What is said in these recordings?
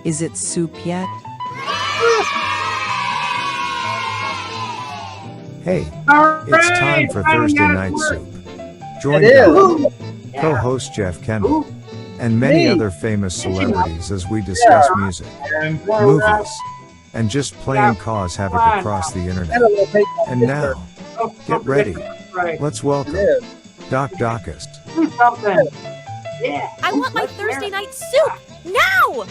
Is it soup yet? Hey, All it's right, time for finally Thursday got it Night to work. Soup. Join It is. Doug, Yeah. co-host Jeff Kendall, Ooh. and many Me. other famous celebrities as we discuss music, And movies, and just plain cause havoc across the internet. And now, get ready. Right. Let's It welcome is. Doc Docus. Do something. Yeah. I want my Thursday night soup now!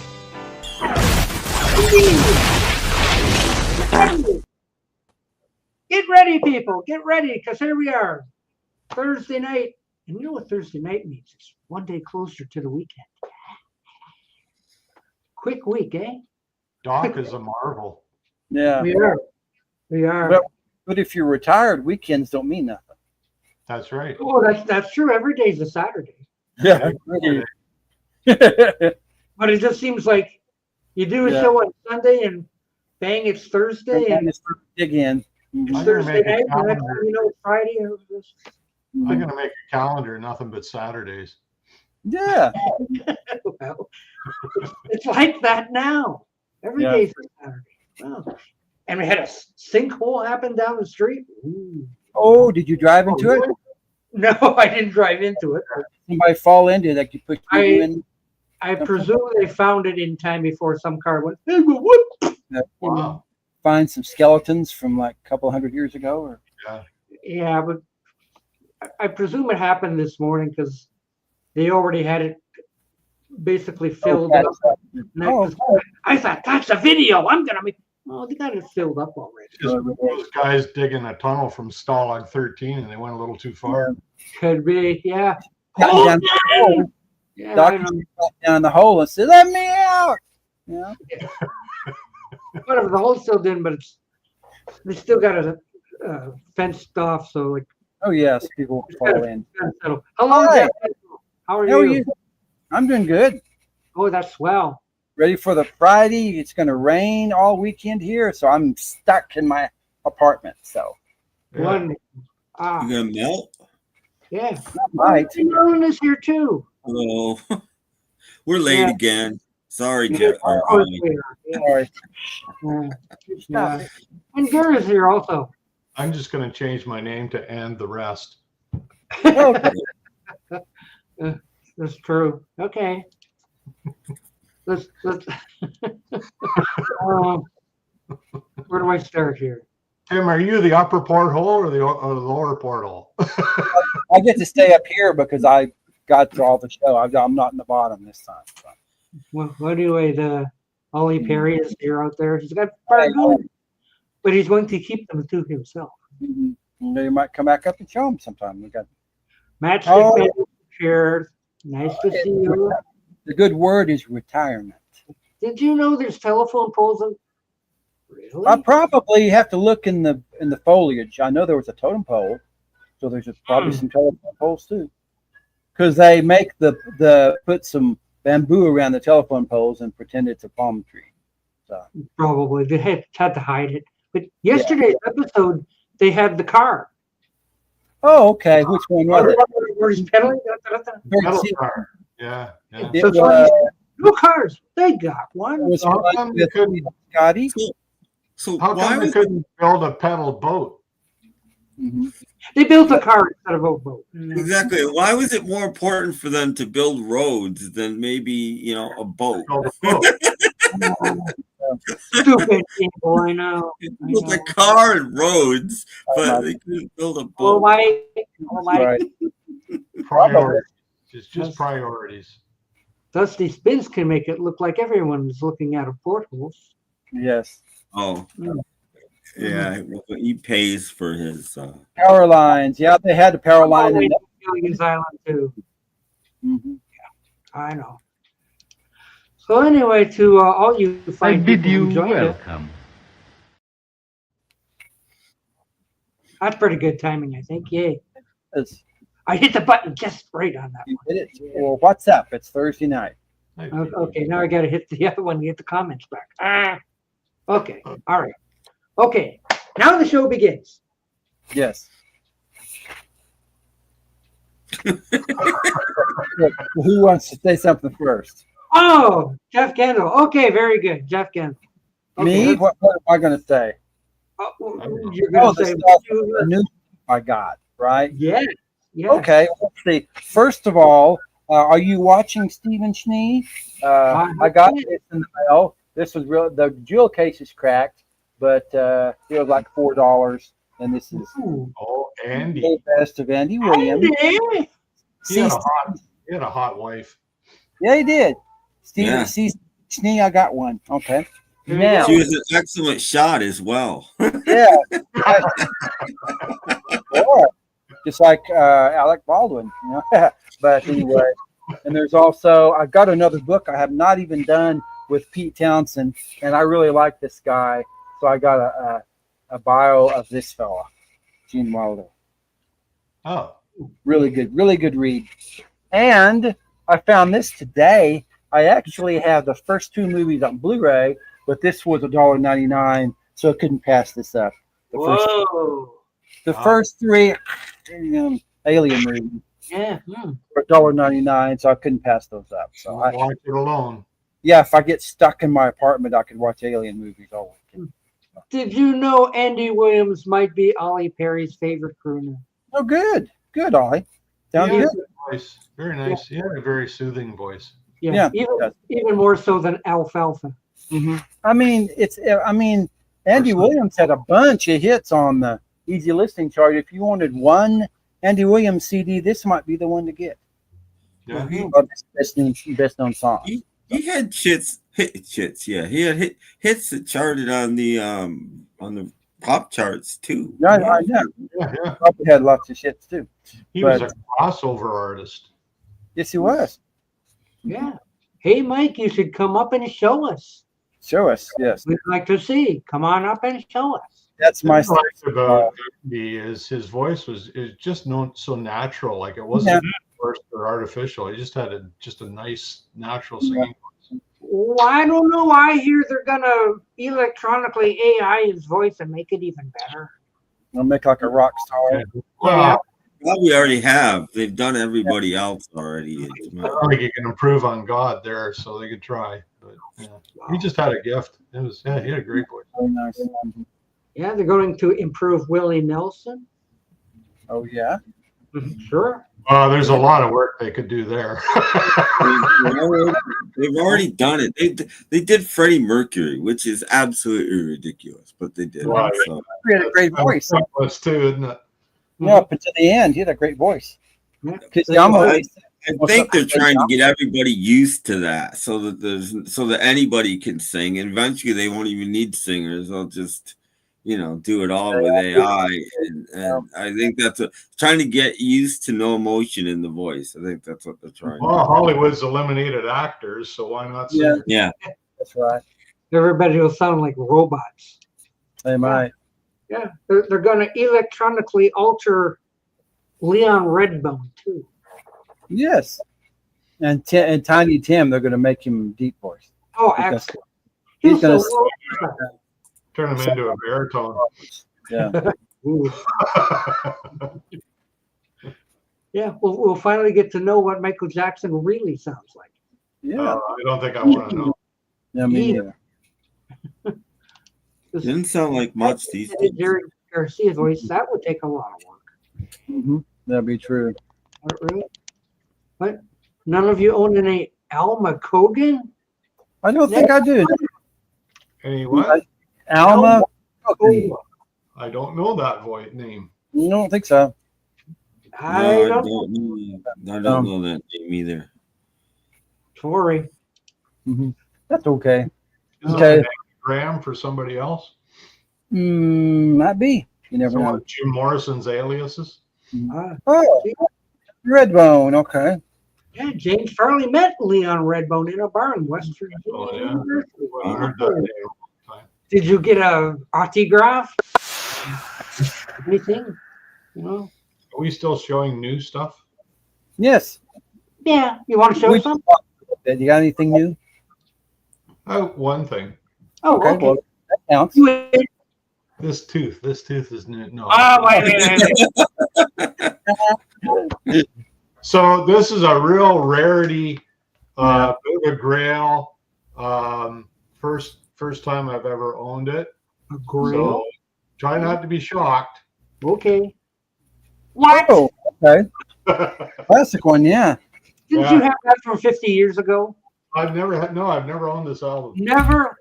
Get ready, people. Get ready, because here we are. Thursday night. And you know what Thursday night means? It's one day closer to the weekend. Quick week, eh? Doc is a marvel. Yeah. We are. We are. But if you're retired, weekends don't mean nothing. That's right. Oh, that's true. Every day's a Saturday. Yeah. But it just seems like you do a Yeah. show on Sunday and bang, it's Thursday and it's Dig in. I'm gonna Thursday make a night. And next calendar. thing you know, it's Friday. And it's I'm going to make a calendar, nothing but Saturdays. Yeah. well, it's like that now. Every Yeah. day's a Saturday. Wow. And we had a sinkhole happen down the street. Ooh. Oh, did you drive into it? No, I didn't drive into it. Somebody fall into it, like you pushed you in? I presume they found it in time before some car went, hey, whoop. Wow. Find some skeletons from like a couple hundred years ago, or Yeah, but I presume it happened this morning because they already had it basically filled up. And I thought, that's a video. I'm going to make. Oh, they got it filled up already. Just those guys digging a tunnel from Stalag 13 and they went a little too far. Could be, yeah. down the hole. Yeah, I Doctor know. down the hole and said, "Let me out." Yeah. Whatever, the hole's still in, but they still got it fenced off, so like. Oh yes, people fall in. Hello, Hi. Jeff. How are How are you? you? I'm doing good. Oh, that's swell. Ready for the Friday. It's going to rain all weekend here, so I'm stuck in my apartment. So Wonderful. Ah, You gonna melt? yeah. right. Merlin is here too. Hello. We're late Yeah. again. Sorry, Yeah, Jeff. of course we are. Yeah. Sorry. Yeah. And Gur is here also. I'm just going to change my name to And the Rest. Okay. That's true. Okay. Let's where do I start here? Tim, are you the upper porthole or the lower porthole? I get to stay up here because I got to all the show. I'm not in the bottom this time. So. Well, anyway, the Ollie Perry is here out there. He's got Bargoon, but he's going to keep them to himself. Mm-hmm. You might come back up and show them sometime. We got Matt Oh. Stickman here. Nice to see you. the good word is retirement. Did you know there's telephone poles in? Really? I probably have to look in the foliage. I know there was a totem pole, so there's probably some telephone poles too. Because they make the put some bamboo around the telephone poles and pretend it's a palm tree. So Probably. They had to hide it. But yesterday's episode, they had the car. oh, okay. Which one was it? Where he's pedaling. Metal car. Yeah. Yeah. It So was, no cars. They got one. it was How like come with you couldn't- Scotty. So How why come they was couldn't build a pedal boat? Mm-hmm. They built a car instead of a boat. exactly why was it more important for them to build roads than maybe a boat? Build a boat. Stupid people, I know. Build a car and roads, but they couldn't build a Well, boat. why? Right. Priorities. It's just priorities. Dusty Spins can make it look like everyone's looking out of portholes. Yes. Oh, Mm. yeah. Well, he pays for his. Power lines. Yeah, they had the power line. Probably In Gilligan's Island too. Mhm. I know. So anyway, to all you fine people who joined us, that's pretty good timing, I think. Yay! It's- I hit the button just right on that you did it. Well, what's up? It's Thursday night. one. Okay, now I got to hit the other one to get the comments back. Okay, all right. Okay, now the show begins. Yes. Who wants to say something first? Oh, Jeff Kendall. Okay, very good. Jeff Kendall. Okay, Me? What am I going to say? you're going to the say, stuff, the new I got, right? yeah. Okay, let's see. First of all, are you watching Stephen Schnee? I got this in the mail. This was real. The jewel case is cracked, but it was like $4, and this is Oh, Andy. the best of Andy Williams. Andy. He had a hot wife. Yeah, he did. Yeah. Schnee, I got one. Okay. There you Now, She was an excellent shot as well. yeah. Or, just like Alec Baldwin, you know. But anyway, and there's also I've got another book I have not even done with Pete Townsend, and I really like this guy, so I got a bio of this fella, Gene Wilder. Oh, Really good read. And I found this today. I actually have the first 2 movies on Blu-ray, but this was $1.99, so I couldn't pass this up. The first 3 Alien movies Yeah. for $1.99, so I couldn't pass those up. So watch it alone. yeah, if I get stuck in my apartment, I could watch Alien movies all weekend. Did you know Andy Williams might be Ollie Perry's favorite crooner? Oh, good, Ollie. Sounds Yeah, good. voice. Very nice. He had a very soothing voice. Yeah. Even more so than Alfalfa. Mm-hmm. I mean, Andy Williams had a bunch of hits on the easy listening chart. If you wanted one Andy Williams CD, this might be the one to get. Yeah. Best known song. He had hits. Yeah, he had hits that charted on the pop charts too. Yeah, I know. Yeah. Probably had lots of shits too. He was a crossover artist. Yes, he was. Yeah. Hey, Mike, you should come up and show us. Show us, yes. We'd like to see. Come on up and show us. That's my What I liked about Andy is his voice was just so natural. Like it wasn't forced or artificial. He just had a nice natural singing voice. Well, I don't know. I hear they're gonna electronically AI his voice and make it even better. I'll make like a rock star. Well, Well, we already have. They've done everybody else already. I don't think you can improve on God there, so they could try. But yeah, he just had a gift. He had a great voice. Very nice. Yeah, they're going to improve Willie Nelson. Oh yeah. Sure. There's a lot of work they could do there. They've already done it. They did Freddie Mercury, which is absolutely ridiculous, but they did. Right. So. He had a great voice. Was too, isn't it? Yeah, but to the end, he had a great voice. Because I think they're trying to get everybody used to that, so that anybody can sing. And eventually, they won't even need singers. They'll just, do it all with AI. And I think that's trying to get used to no emotion in the voice. I think that's what they're trying. Well, Hollywood's eliminated actors, so why not sing? Yeah, that's right. Everybody will sound like robots. They might. Yeah, they're going to electronically alter Leon Redbone too. Yes, and Tiny Tim, they're going to make him deep voice. Oh, Because excellent! He's going to Turn him into a baritone. Yeah. Yeah, we'll finally get to know what Michael Jackson really sounds like. Yeah. I don't think I want to know. Yeah, me neither. didn't sound like much these days. Jerry Garcia's voice, that would take a lot of work. Mm-hmm. That'd be true. Really? What? None of you own any Alma Cogan? I don't think I do. Any what? Alma? I don't know that voice name. I don't think so. I don't know that name either. Sorry. Mm-hmm. That's okay. Is Okay. it Graham for somebody else? Might be. You never know. Jim Morrison's aliases? Oh, Redbone. Okay. Yeah, James Farley met Leon Redbone in a bar in West Virginia. Oh, yeah. Well, I heard that name all the time. Did you get a autograph? Anything? Are we still showing new stuff? Yes. Yeah. You want to show some? You got anything new? Oh, one thing. Oh, okay. Well, that counts. This tooth is new. No. Oh, wait. So this is a real rarity Bit of a Grail. First time I've ever owned it. A Grail? So try not to be shocked. Okay. What? Oh, okay. Classic one, yeah. Didn't you have that from 50 years ago? I've never owned this album. Never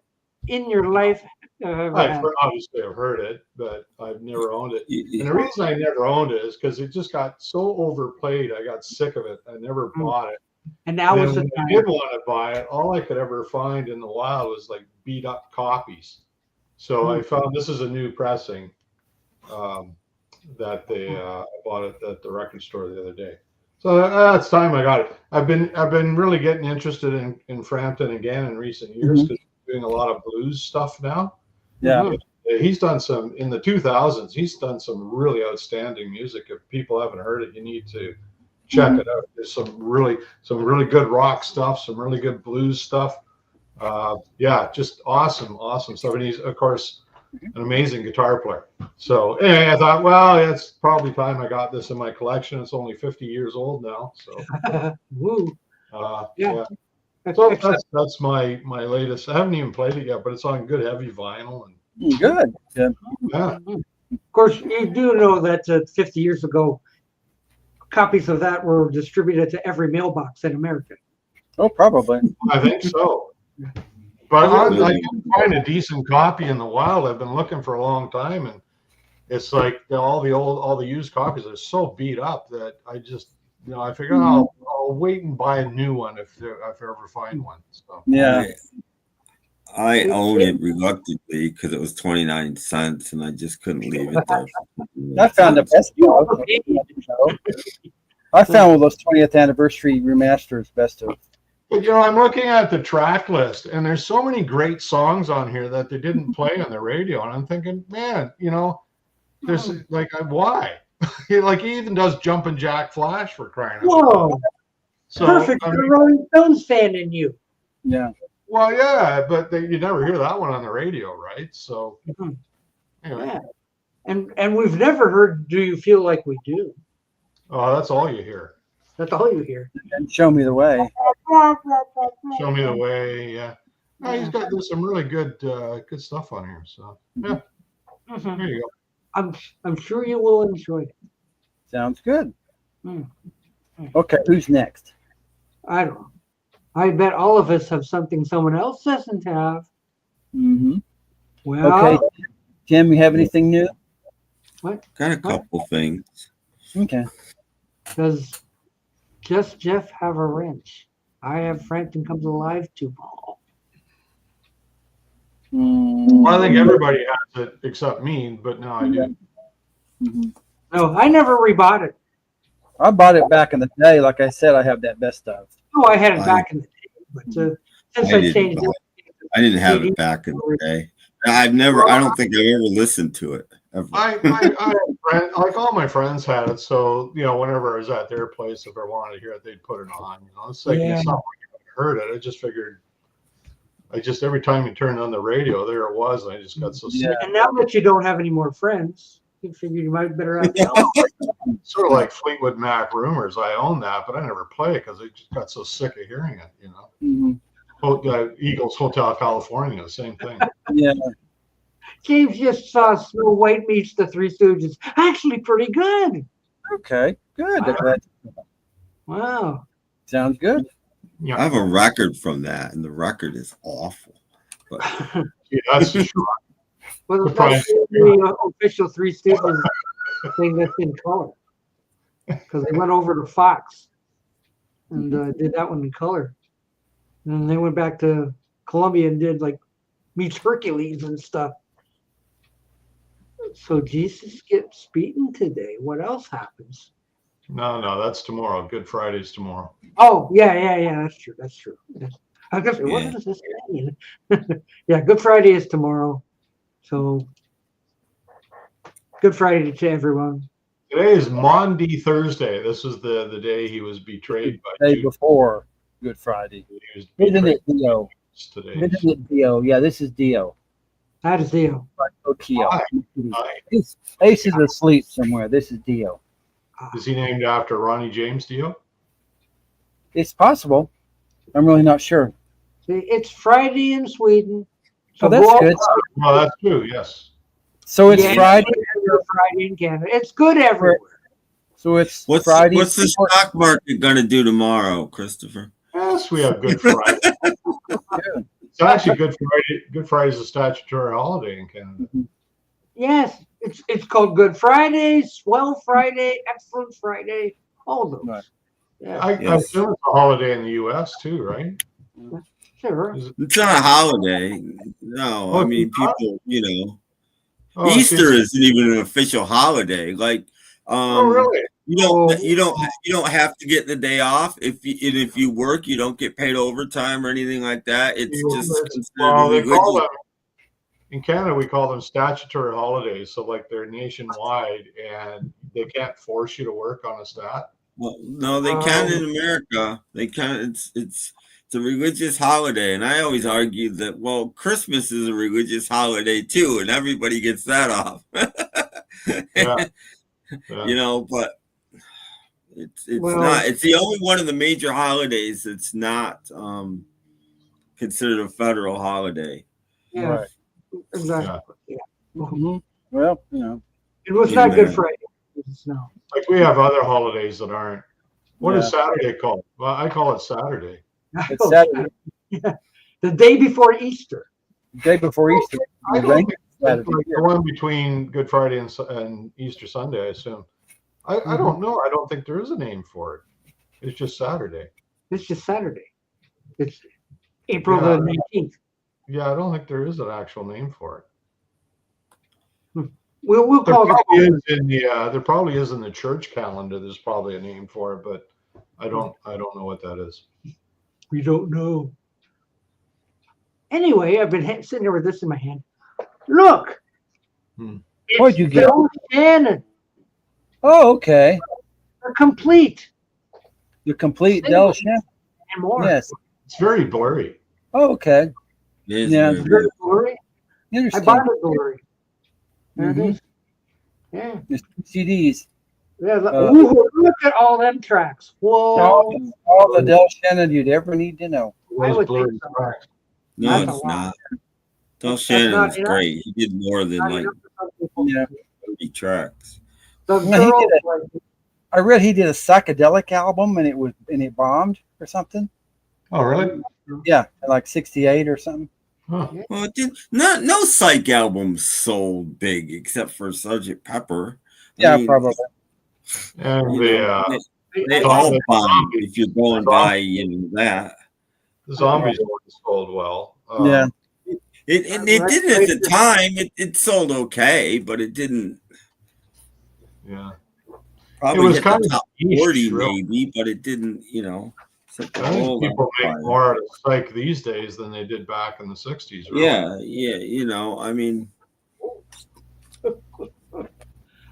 in your life. Obviously, I've heard it, but I've never owned it. And the reason I never owned it is because it just got so overplayed. I got sick of it. I never bought it. And now when was the I time. did want to buy it, all I could ever find in the wild was like beat up copies. So I found this is a new pressing that I bought it at the record store the other day. So that's time I got it. I've been really getting interested in Frampton again in recent years because he's doing a lot of blues stuff now. Yeah. He's done some in the 2000s. He's done some really outstanding music. If people haven't heard it, you need to check it out. There's some really good rock stuff, some really good blues stuff. Just awesome stuff. And he's, of course, an amazing guitar player. So anyway, I thought, well, it's probably time I got this in my collection. It's only 50 years old now. So Woo. yeah. So that's my latest. I haven't even played it yet, but it's on good heavy vinyl. And Good. Yeah. yeah. Of course, you do know that 50 years ago, copies of that were distributed to every mailbox in America. Oh, probably. I think so. But I can find a decent copy in the wild. I've been looking for a long time, and it's like all the used copies are so beat up that I just, I figure I'll wait and buy a new one if I ever find one. So Yeah. I own it reluctantly because it was 29 cents, and I just couldn't leave it there. I found the best dog. I found one of those 20th anniversary remasters, best of. But I'm looking at the track list, and there's so many great songs on here that they didn't play on the radio, and I'm thinking, man, there's like, why? Like he even does Jumpin' Jack Flash for crying out loud. Whoa! So, Perfect. The Rolling Stones fan in you. Yeah. Well, yeah, but you never hear that one on the radio, right? So anyway. Yeah. And we've never heard "Do You Feel Like We Do." Oh, that's all you hear. That's all you hear. And Show Me the Way. Show Me the Way. Yeah. He's got some really good stuff on here. So yeah, there you go. I'm sure you will enjoy it. Sounds good. Okay, who's next? I don't know. I bet all of us have something someone else doesn't have. Mm-hmm. Well, okay, Tim, you have anything new? What? Got a couple things. Okay. Does Just Jeff have a wrench? I have Frampton Comes Alive 2 ball. Well, I think everybody has it except me, but now I do. No, I never rebought it. I bought it back in the day. Like I said, I have that best of. Oh, I had it back in the day, but since I changed it, I didn't have it back in the day. I don't think I've ever listened to it. Ever. Like all my friends had it, so whenever I was at their place, if I wanted to hear it, they'd put it on. It's like it's not like I heard it. I just figured. Every time you turned on the radio, there it was, and I just got so sick. And now that you don't have any more friends, you figured you might better have sort of like Fleetwood Mac Rumors. I own that, but I never play it because I just got so sick of hearing it. Eagles Hotel California, the same thing. Yeah. James just saw Snow White meets the Three Stooges. Actually, pretty good. Okay, good. Wow. Sounds good. Yeah. I have a record from that, and the record is awful. But that's just well, that's the official Three Stooges thing that's in color, because they went over to Fox and did that one in color, and then they went back to Columbia and did like Meets Hercules and stuff. So Jesus gets beaten today. What else happens? No, that's tomorrow. Good Friday's tomorrow. Oh, yeah. That's true. I guess what does this mean? Yeah, Good Friday is tomorrow. So Good Friday to everyone. Today is Maundy Thursday. This is the day he was betrayed by day before Good Friday. Isn't it Dio? Today. Isn't it Dio? Yeah, this is Dio. That is Dio. Ace is asleep somewhere. This is Dio. Is he named after Ronnie James Dio? It's possible. I'm really not sure. See, it's Friday in Sweden. So Oh, that's go good. Well, that's true. Yes. So it's Yeah, Friday. Friday in Canada. It's good everywhere. So it's What's Friday. what's the stock market going to do tomorrow, Christopher? Yes, we have Good Friday. It's actually Good Friday. Good Friday is a statutory holiday in Canada. Yes, it's called Good Friday, Swell Friday, Excellent Friday, all those. Right. Yeah, I assume it's a holiday in the U.S. too, right? sure. It's not a holiday. No, Oh, I mean it's not? people. Oh, it Easter seems- isn't even an official holiday. Like, Oh, really? you don't have to get the day off if you work. You don't get paid overtime or anything like that. It's just considered Well, they call religious. them in Canada. We call them statutory holidays. So like they're nationwide, and they can't force you to work on a stat. Well, no, they can in America. They can. It's a religious holiday, and I always argue that Christmas is a religious holiday too, and everybody gets that off. Yeah. But it's not. It's the only one of the major holidays that's not considered a federal holiday. Yeah, Right. exactly. Yeah. Mm-hmm. Well, It was not Good Friday. It's no. Like we have other holidays that aren't. What is Yeah. Saturday called? Well, I call it Saturday. It's Saturday. Yeah. The day before Easter. Day before Easter. I I don't think think Saturday. like the one between Good Friday and Easter Sunday, I assume. I don't know. I don't think there is a name for it. It's just Saturday. It's just Saturday. It's April the 19th. Yeah, I don't think there is an actual name for it. We'll There call probably it. is in the there probably is in the church calendar. There's probably a name for it, but I don't know what that is. We don't know. Anyway, I've been sitting there with this in my hand. Look. It's What'd you get? Bill Shannon. Oh, okay. They're complete The complete Del Shannon. and more. Yes. It's very blurry. Oh, okay. It is Yeah. very Very blurry. I Interesting. bought it blurry. There it Mhm. is. Yeah. There's two CDs. Yeah. Ooh, look at all them tracks. Whoa. All the Del Shannon you'd ever need to know. I Those would blurry think so. tracks. No, That's a it's lot. not. Del That's Shannon's not enough. great. He did more than Not like enough for some people. Yeah. 30 tracks. The No, he girls, did like, I read he did a psychedelic album and it bombed or something. Oh, really? Yeah, like 68 or something. Huh. Well, it did no psych albums sold big except for Sgt. Pepper. Yeah, I mean, probably. And you know, they I- all bombed if you're going by that. the zombies always sold well. Yeah. It didn't at the time. It sold okay, but it didn't. Yeah. Probably was hit kind the of top niche, 40 really. maybe, but it didn't. Set the I think world people on make fire. more out of psych these days than they did back in the 60s. Really. Yeah. I mean,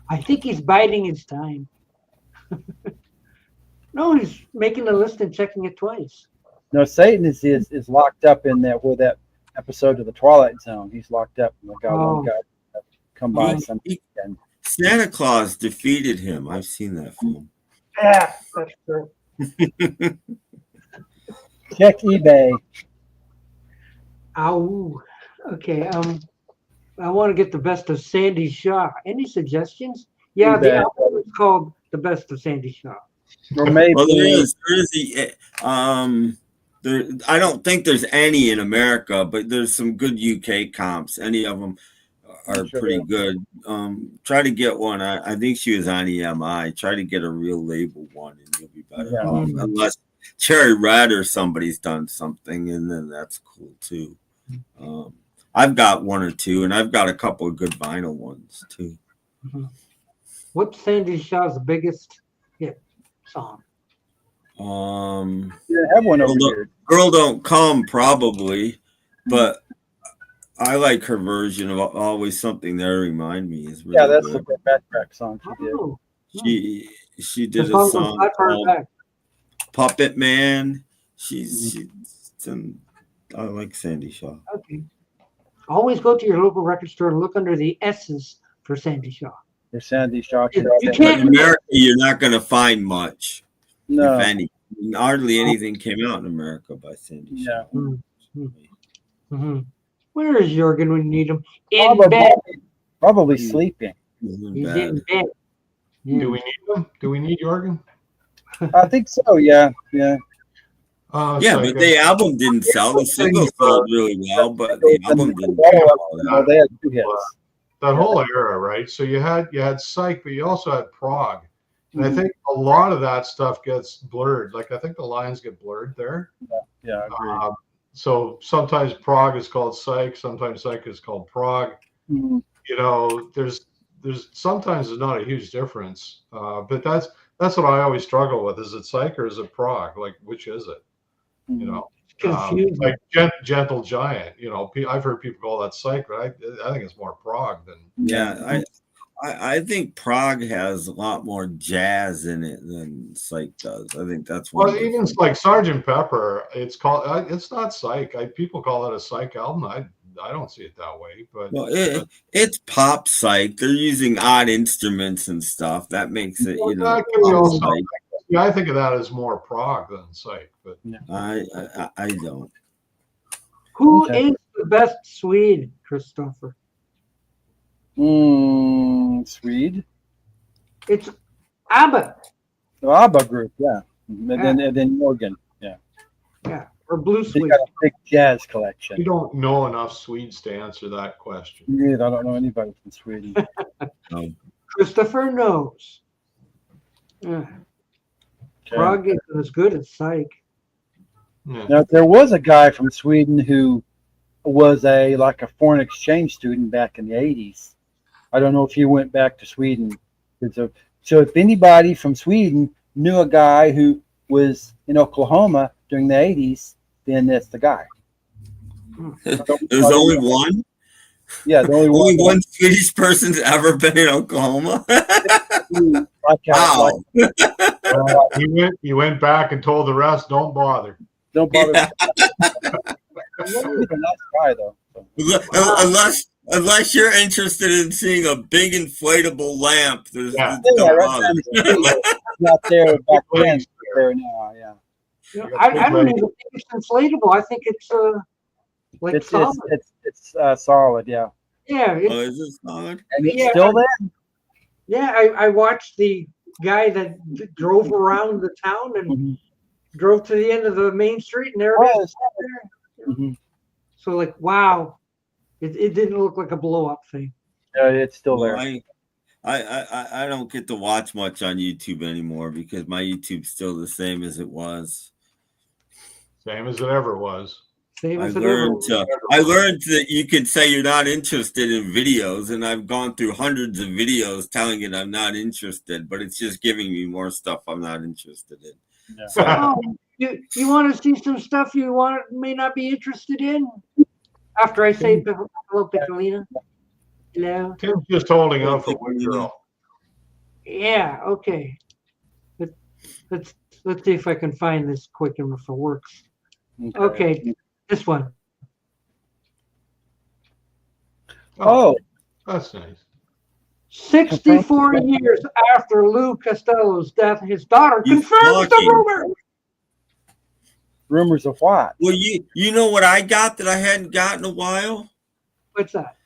I think he's biding his time. No, he's making the list and checking it twice. No, Satan is locked up in that episode of the Twilight Zone. He's locked up and one guy come by some weekend. Santa Claus defeated him. I've seen that film. Yeah, that's true. Check eBay. Ow. Okay. I want to get the best of Sandy Shaw. Any suggestions? Yeah, the album is called The Best of Sandy Shaw. Or maybe Well, there is I don't think there's any in America, but there's some good UK comps. Any of them are pretty good. Try to get one. I think she was on EMI. Try to get a real label one, and you'll be better off. Unless Cherry Red or somebody's done something, and then that's cool too. I've got one or two, and I've got a couple of good vinyl ones too. What's Sandy Shaw's biggest hit song? you have one over here. Girl Don't Come, probably, but I like her version of Always Something There to Remind Me. Is really That's good. the backtrack song she did. Oh, She did a the song song was called back. Puppet Man. I like Sandy Shaw. Okay. Always go to your local record store and look under the S's for Sandy Shaw. Or Sandy Shaw. You But can't- in America, you're not going to find much, No. if any. hardly anything came out in America by Sandy. Yeah. Mm-hmm. Where is Jurgen when you need him? In Probably, bed. probably sleeping. He's in bed. Yeah. Do we need him? Do we need Jorgen? I think so. Yeah. Yeah. Yeah, but the album didn't sell. The single sold really well, but the album didn't Well, sell all that. they had 2 hits. That whole era, right? So you had Psych, but you also had Prog. And I think a lot of that stuff gets blurred. Like I think the lines get blurred there. Yeah, I agree. So sometimes Prog is called Psych, sometimes Psych is called Prog. Mm-hmm. You know, there's sometimes there's not a huge difference. But that's what I always struggle with. Is it Psych or is it Prog? Like which is it? You know, confusing. like Gentle Giant. You know, I've heard people call that Psych, but I think it's more Prog than. Yeah, I think Prog has a lot more jazz in it than Psych does. I think that's one. Well, even like Sgt. Pepper, it's called. It's not Psych. People call it a Psych album. I don't see it that way. But well, it's pop Psych. They're using odd instruments and stuff. That makes it, you know. I think of that as more Prog than Psych. But I don't. Who is the best Swede, Christopher? Swede. It's ABBA. The ABBA group, yeah. And then Jorgen, yeah. Yeah, or Blue They Swede. got a big jazz collection. you don't know enough Swedes to answer that question. Yeah, I don't know anybody from Sweden. Christopher knows. Yeah. Prog isn't as good as Psych. Yeah. Now, there was a guy from Sweden who was a foreign exchange student back in the 80s. I don't know if he went back to Sweden. So if anybody from Sweden knew a guy who was in Oklahoma during the 80s, then that's the guy. There's only one? Yeah, the only one Swedish person's ever been in Oklahoma? Wow. You went back and told the rest, don't bother. Don't bother. He's a nice guy, though. Unless you're interested in seeing a big inflatable lamp, there's not there back then. There now, yeah. I don't even think it's inflatable. I think it's it's solid. It's solid, yeah. Yeah. Is it solid? And it's still there. Yeah, I watched the guy that drove around the town and drove to the end of the main street, and there it is. So wow, it didn't look like a blow up thing. Yeah, it's still there. I don't get to watch much on YouTube anymore because my YouTube's still the same as it was. Same as it ever was. I learned that you can say you're not interested in videos, and I've gone through hundreds of videos telling it I'm not interested, but it's just giving me more stuff I'm not interested in. Yeah. So, you want to see some stuff you may not be interested in? After I say hello, Piccolina. Hello. Tim's just holding up for one girl. Yeah. Okay. Let's see if I can find this quick and if it works. Okay. This one. Oh, that's nice. 64 years after Lou Costello's death, his daughter confirms the rumor. Rumors of what? Well, you know what I got that I hadn't gotten in a while? What's that?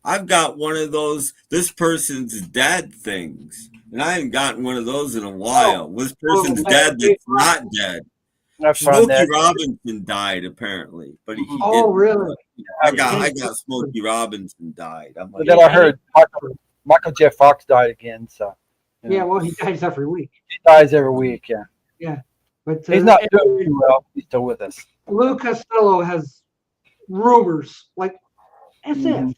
I've got one of those this person's dead things. And I haven't gotten one of those in a while. This person's dead that's not dead. Smokey Robinson died apparently, but he didn't. Really? I got Smokey Robinson died. I'm like, then I heard Michael J. Fox died again. So yeah, well, he dies every week. He dies every week. Yeah. Yeah, but he's not doing too well. He's still with us. Lou Costello has rumors as if.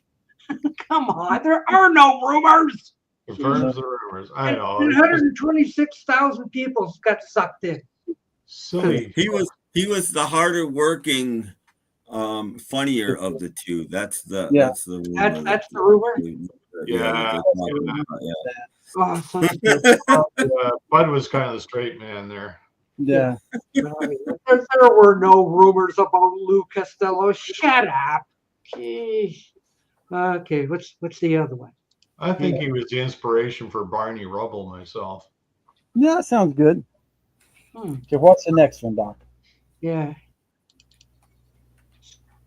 Come on, there are no rumors. Confirms the rumors. I know. 126,000 people got sucked in. Silly. He was the harder working, funnier of the two. That's the rumor. That's the rumor. Yeah. Bud was kind of the straight man there. Yeah. There were no rumors about Lou Costello. Shut up. Jeez. Okay, what's the other one? I think he was the inspiration for Barney Rubble myself. Yeah, that sounds good. Okay, what's the next one, Doc? Yeah.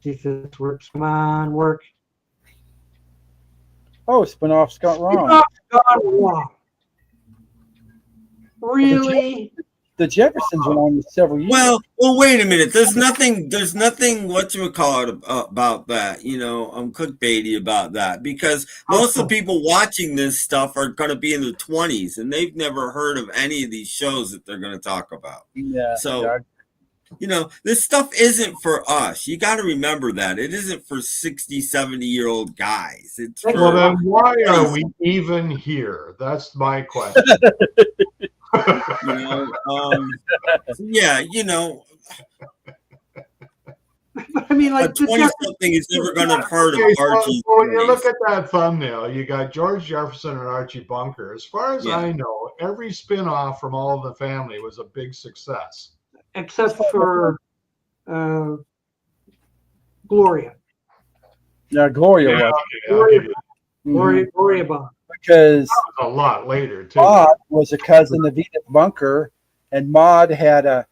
See if this works. Come on, work. Oh, spinoff's got wrong. Spinoff's gone wrong. Really? The Jeffersons were on several years. Well, wait a minute. There's nothing whatchamacallit about that. You know, I'm clickbaity about that because most of the people watching this stuff are going to be in their 20s and they've never heard of any of these shows that they're going to talk about. Yeah. So, you know, this stuff isn't for us. You got to remember that. It isn't for 60, 70-year-old guys. It's for, well, then why are we even here? That's my question. you know, yeah, you know. I mean, like, a 20-something is never going to have heard of Archie. So when you look at that thumbnail, you got George Jefferson and Archie Bunker. As far as I know, every spin-off from All in the Family was a big success. Except for Gloria. Yeah, Gloria was. Gloria Bond. Because that was a lot later, too. Maud was a cousin of Edith Bunker, and Maud had a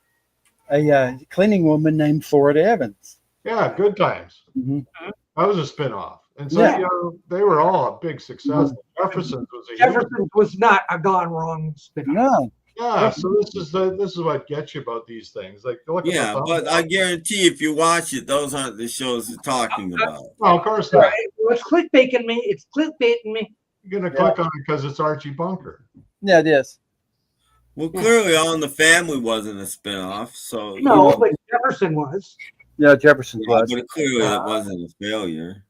cleaning woman named Florida Evans. Yeah, Good Times. Mm-hmm. That was a spin-off. And so, you know, they were all a big success. Jefferson's was not a gone wrong spin-off. No. Yeah, so this is what gets you about these things. Like, look at yeah, but I guarantee if you watch it, those aren't the shows they're talking about. Well, of course not. It's clickbaiting me. It's clickbaiting me. You're going to click on it because it's Archie Bunker. Yeah, it is. Well, clearly All in the Family wasn't a spinoff, so... No, but Jefferson was. Yeah, Jefferson was. But clearly it wasn't a failure.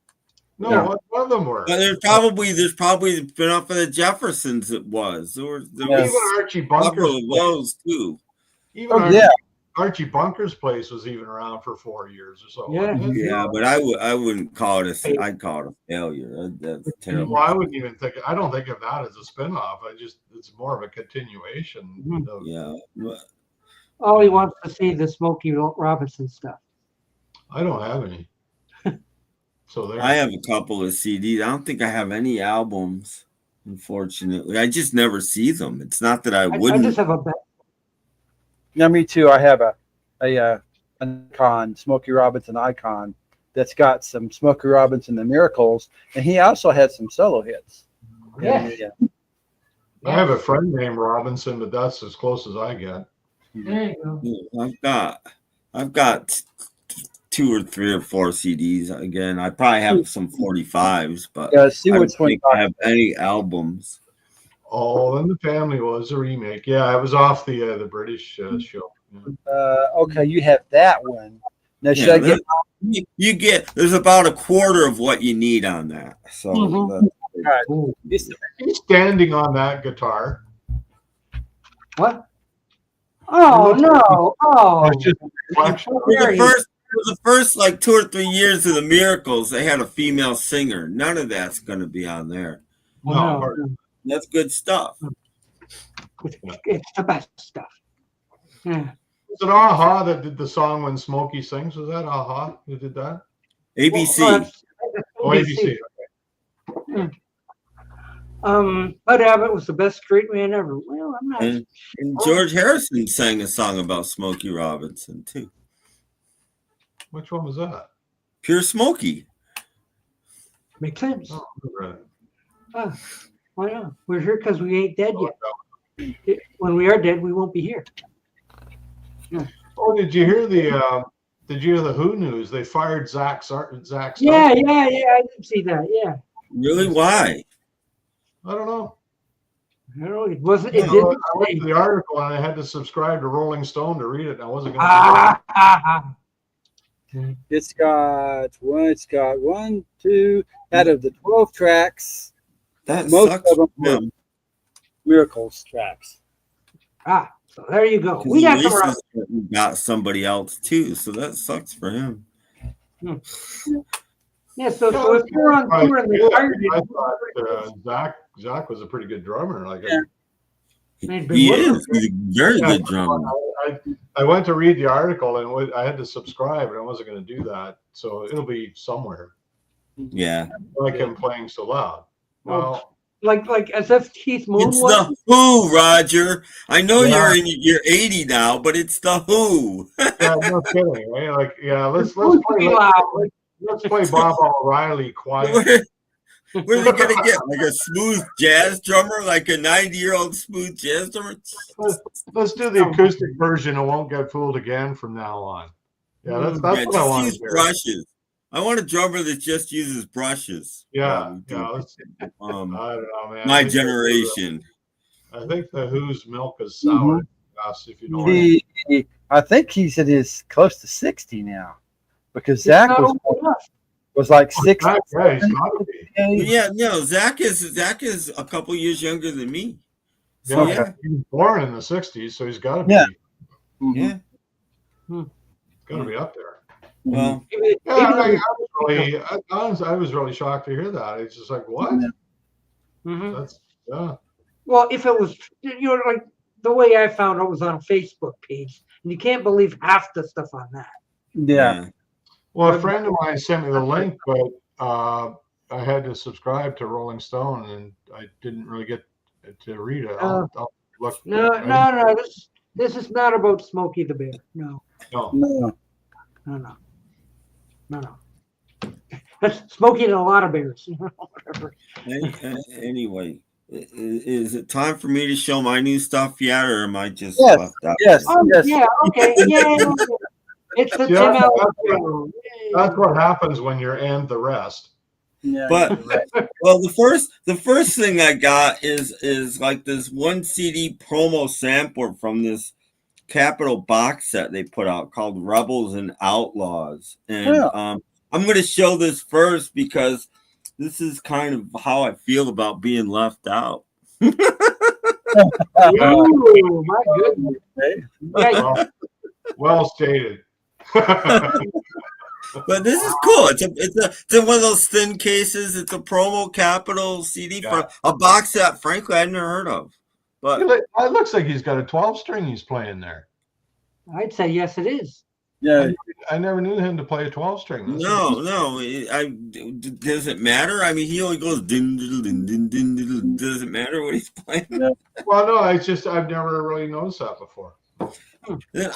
No, one of them were. But there's probably a spinoff of the Jeffersons it was. There was even Archie Bunker's those too. Even Archie Bunker's place was even around for 4 years or so. Yeah, but I wouldn't call it I'd call it a failure. That's terrible. Well, I wouldn't even think. I don't think of that as a spinoff. It's more of a continuation. All he wants to see the Smokey Robinson stuff. I don't have any. So there. I have a couple of CDs. I don't think I have any albums, unfortunately. I just never see them. It's not that I wouldn't. I just have a bet. Yeah, me too. I have an icon, Smokey Robinson icon, that's got some Smokey Robinson and the Miracles, and he also had some solo hits. Yeah. I have a friend named Robinson, but that's as close as I get. There you go. I've got 2 or 3 or 4 CDs. Again, I probably have some 45s, but I don't think I have any albums. All in the Family was a remake. Yeah, it was off the British show. Okay, you have that one. Now, should I get? You get. There's about a quarter of what you need on that. So. All right. He's standing on that guitar. What? Oh no! Oh, For the first like 2 or 3 years of the Miracles, they had a female singer. None of that's going to be on there. No. That's good stuff. It's the best stuff. Yeah. Was it Aha that did the song When Smokey Sings? Was that Aha who did that? ABC. ABC. Okay. Bud Abbott was the best straight man ever. Well, I'm not. And George Harrison sang a song about Smokey Robinson too. Which one was that? Pure Smokey. Makes sense. Oh, right. Why not? We're here because we ain't dead yet. When we are dead, we won't be here. Yeah. Oh, did you hear the Who news? They fired Zach. Yeah, I did see that. Yeah. Really? Why? I don't know. I don't know. It wasn't. I went to the article and I had to subscribe to Rolling Stone to read it. And I wasn't going to. It's got 1, 2 out of the 12 tracks. Most of them were Miracles tracks. So there you go. We got somebody else too, so that sucks for him. Yeah, so if you're on tour and I thought Zach was a pretty good drummer. He is. He's a very good drummer. I went to read the article and I had to subscribe, and I wasn't going to do that, so it'll be somewhere. Yeah. Like him playing so loud. Well, like as if Keith Moon It's was. the Who, Roger. I know Yeah. you're 80 now, but it's the Who. Yeah, no kidding. Right? Like, yeah, let's Who's play. pretty loud. Let's play Bob O'Reilly quiet. Where are they gonna get like a smooth jazz drummer, like a 90-year-old smooth jazz drummer? Let's do the acoustic version and Won't Get Fooled Again from now on. Yeah, that's what I just want use to hear. brushes. I want a drummer that just uses brushes. Yeah, yeah. I Um, don't know, man. my generation. I think the Who's milk is sour. Yes, if you know. I think he's at his close to 60 now, because Zach was like 60. Yeah, he's gotta be. Yeah, no, Zach is a couple years younger than me. So, Yeah, he was born in the '60s, so he's got to be. Yeah. yeah. Got to be up there. Well, Yeah, I was really shocked to hear that. It's just like, what? That's Well, if it was, like the way I found it was on a Facebook page, and you can't believe half the stuff on that. Yeah. Well, a friend of mine sent me the link, but I had to subscribe to Rolling Stone, and I didn't really get to read it. I'll look. No. This is not about Smokey the Bear. No. Smokey and a lot of bears. Whatever. anyway, is it time for me to show my new stuff yet, or am I just Yes. left out? Yes. Oh, Yes. yeah. Okay. Yeah. It's the Tim Allen show. That's what happens when you're and the rest. Yeah. But well, the first thing I got is like this 1 CD promo sampler from this Capitol box set they put out called Rebels and Outlaws, and I'm going to show this first because this is kind of how I feel about being left out. Ooh, my goodness. Yeah, Well stated. But this is cool. It's in one of those thin cases. It's a promo Capitol CD for a box set. Frankly, I've never heard of. But It looks like he's got a 12-string he's playing there. I'd say yes, it is. Yeah. I never knew him to play a 12-string. No. Does it matter? I mean, he only goes din diddle din din din diddle. Does it matter what he's playing? Well, no, I've never really noticed that before.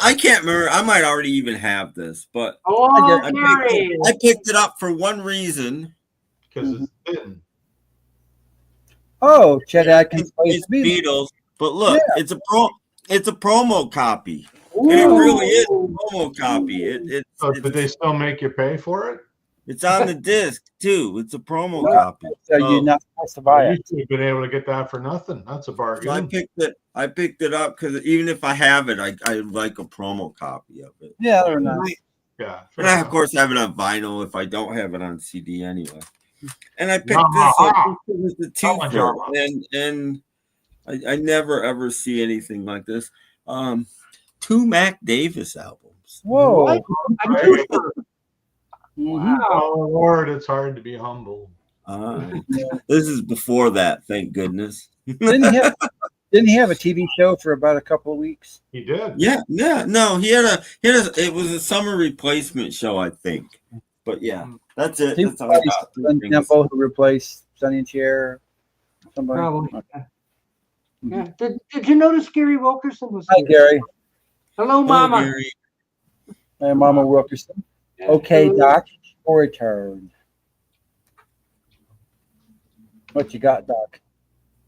I can't remember. I might already even have this, but I picked it up for one reason. Because it's thin. Oh, Chet Atkins plays It's Beatles. But look, it's a promo copy. And it really is a promo copy. But they still make you pay for it? It's on the disc too. It's a promo copy. So you're not supposed to buy it. You've been able to get that for nothing. That's a bargain. So I picked it up because even if I have it, I like a promo copy of it. Yeah, they're nice. Yeah. And I, of course, have it on vinyl if I don't have it on CD anyway. And I picked this up. It was the twofer, and I never ever see anything like this. 2 Mac Davis albums. Whoa. Wow. Oh Lord, it's hard to be humble. This is before that, thank goodness. Didn't he have a TV show for about a couple of weeks? He did. Yeah. No, he had it was a summer replacement show, I think. But yeah, that's it. He That's all I got. Tempo who replaced Sonny and Cher. Somebody. Probably. Yeah. Did you notice Gary Wilkerson was Hi, here? Gary. Hello, Mama. Gary. Hey, Mama Wilkerson. Okay, Doc. Your return. What you got, Doc?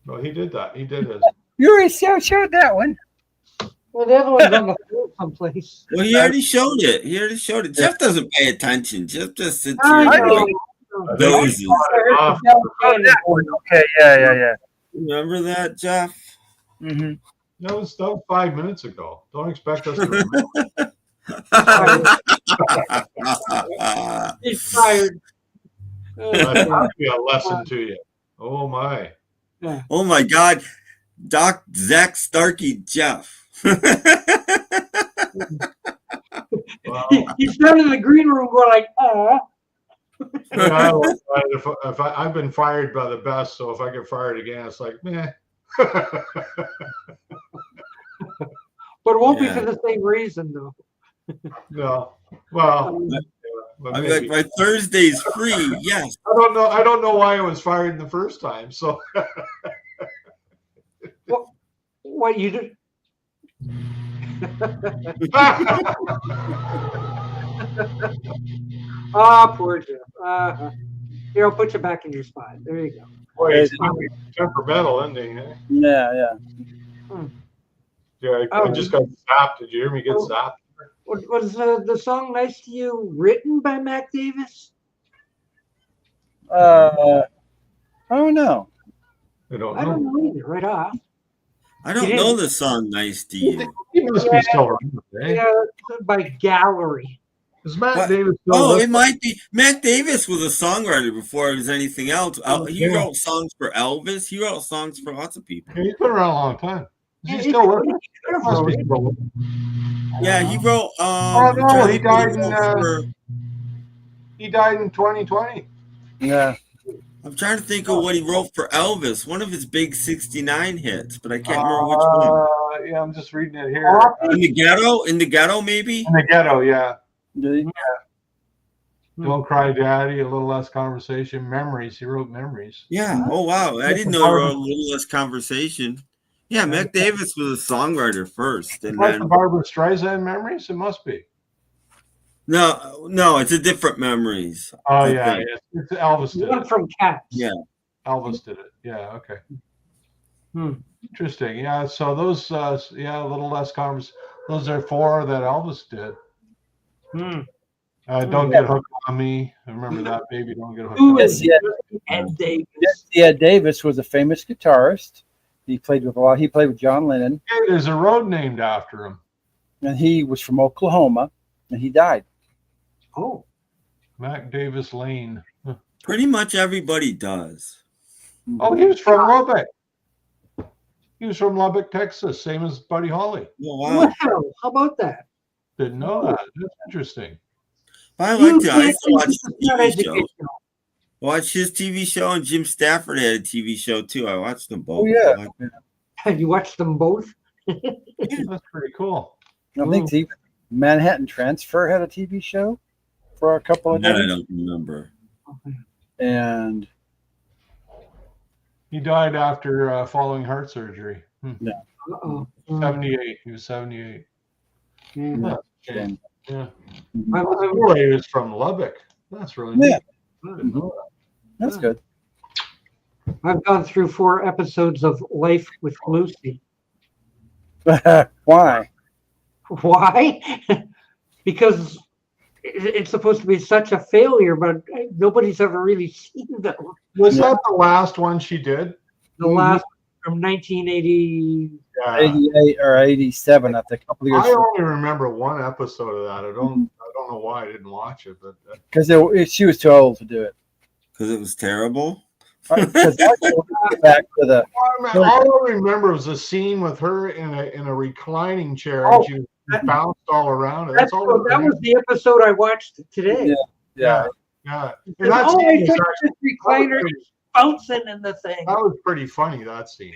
Well, he did that. He did his. You already showed that one. Well, the other one's on the floor someplace. Well, he already showed it. Jeff doesn't pay attention. Jeff just sits I here and know. like dozes. Okay, yeah. Remember that, Jeff? Mm-hmm. That was 5 minutes ago. Don't expect us to remember. He's fired. That'll be a lesson to you. Oh my. Oh my God, Doc Zach Starkey Jeff. Well, He's down in the green room going like, oh. yeah, if I've been fired by the best, so if I get fired again, it's like, meh. But it won't be for the same reason, though. No. Well, I mean, like, my Thursday's free. Yes. I don't know why I was fired the first time. So what you did? Ah, poor Jeff. Here, I'll put you back in your spot. There you go. Boy, he's temperamental, isn't he? Eh? Yeah. Yeah, I just got zapped. Did you hear me get zapped? Was the song "Nice to You" written by Mac Davis? I don't know. I don't I don't know either. Right off. I don't know the song "Nice to You." He must be still around, eh? Yeah, by Gallery. Is Matt Davis still Oh, it might be. Matt Davis was a songwriter before it was anything else. He wrote songs for Elvis. He wrote songs for lots of people. Yeah, he's been around a long time. Is he still working? Must be still working. Yeah, he wrote. No, he died he died in 2020. Yeah. I'm trying to think of what he wrote for Elvis. One of his big '69 hits, but I can't remember which one. Yeah, I'm just reading it here. In the ghetto, maybe. In the ghetto, yeah. Yeah. Don't Cry Daddy, A Little Less Conversation, Memories. He wrote Memories. Yeah. Oh wow, I didn't know he wrote A Little Less Conversation. Yeah, Mac Davis was a songwriter first, and Like then the Barbara Streisand Memories. It must be. no, it's a different Memories. Oh I yeah, think. it's Elvis did One it. from Cats. Yeah. Elvis did it. Yeah. Okay. Interesting. Yeah. So those, A Little Less Conversation. Those are 4 that Elvis did. Don't Get Hooked on Me. I remember that, Baby. Don't Get Hooked on Me. Ed Davis. Yeah, Davis was a famous guitarist. He played with John Lennon. Hey, there's a road named after him. And he was from Oklahoma, and he died. Oh. Mac Davis Lane. Pretty much everybody does. Oh, he was from Lubbock. He was from Lubbock, Texas, same as Buddy Holly. Oh, wow. Wow. How about that? Didn't know that. That's interesting. I like to. I used to watch It's not his TV show. educational. Watch his TV show, and Jim Stafford had a TV show too. I watched them both. Oh, yeah. I like You watched them both? That's pretty cool. I think even Manhattan Transfer had a TV show for a couple of that days. I don't remember. And He died after following heart surgery. Uh-oh. 78. He was 78. Yeah. Okay. Yeah. I- He was from Lubbock. That's really neat. that's good. I've gone through 4 episodes of Life with Lucy. Why? Why? Because it's supposed to be such a failure, but nobody's ever really seen them. Was that the last one she did? The last from 1980. Yeah. 88 or 87, I think. A couple of years I only remember one episode of that. I don't know why I didn't watch it, but because she was too old to do it. Because it was terrible. Because back to the all I remember was a scene with her in a reclining chair and she bounced all around it. That was the episode I watched today. Yeah. I saw this recliner bouncing in the thing. That was pretty funny, that scene.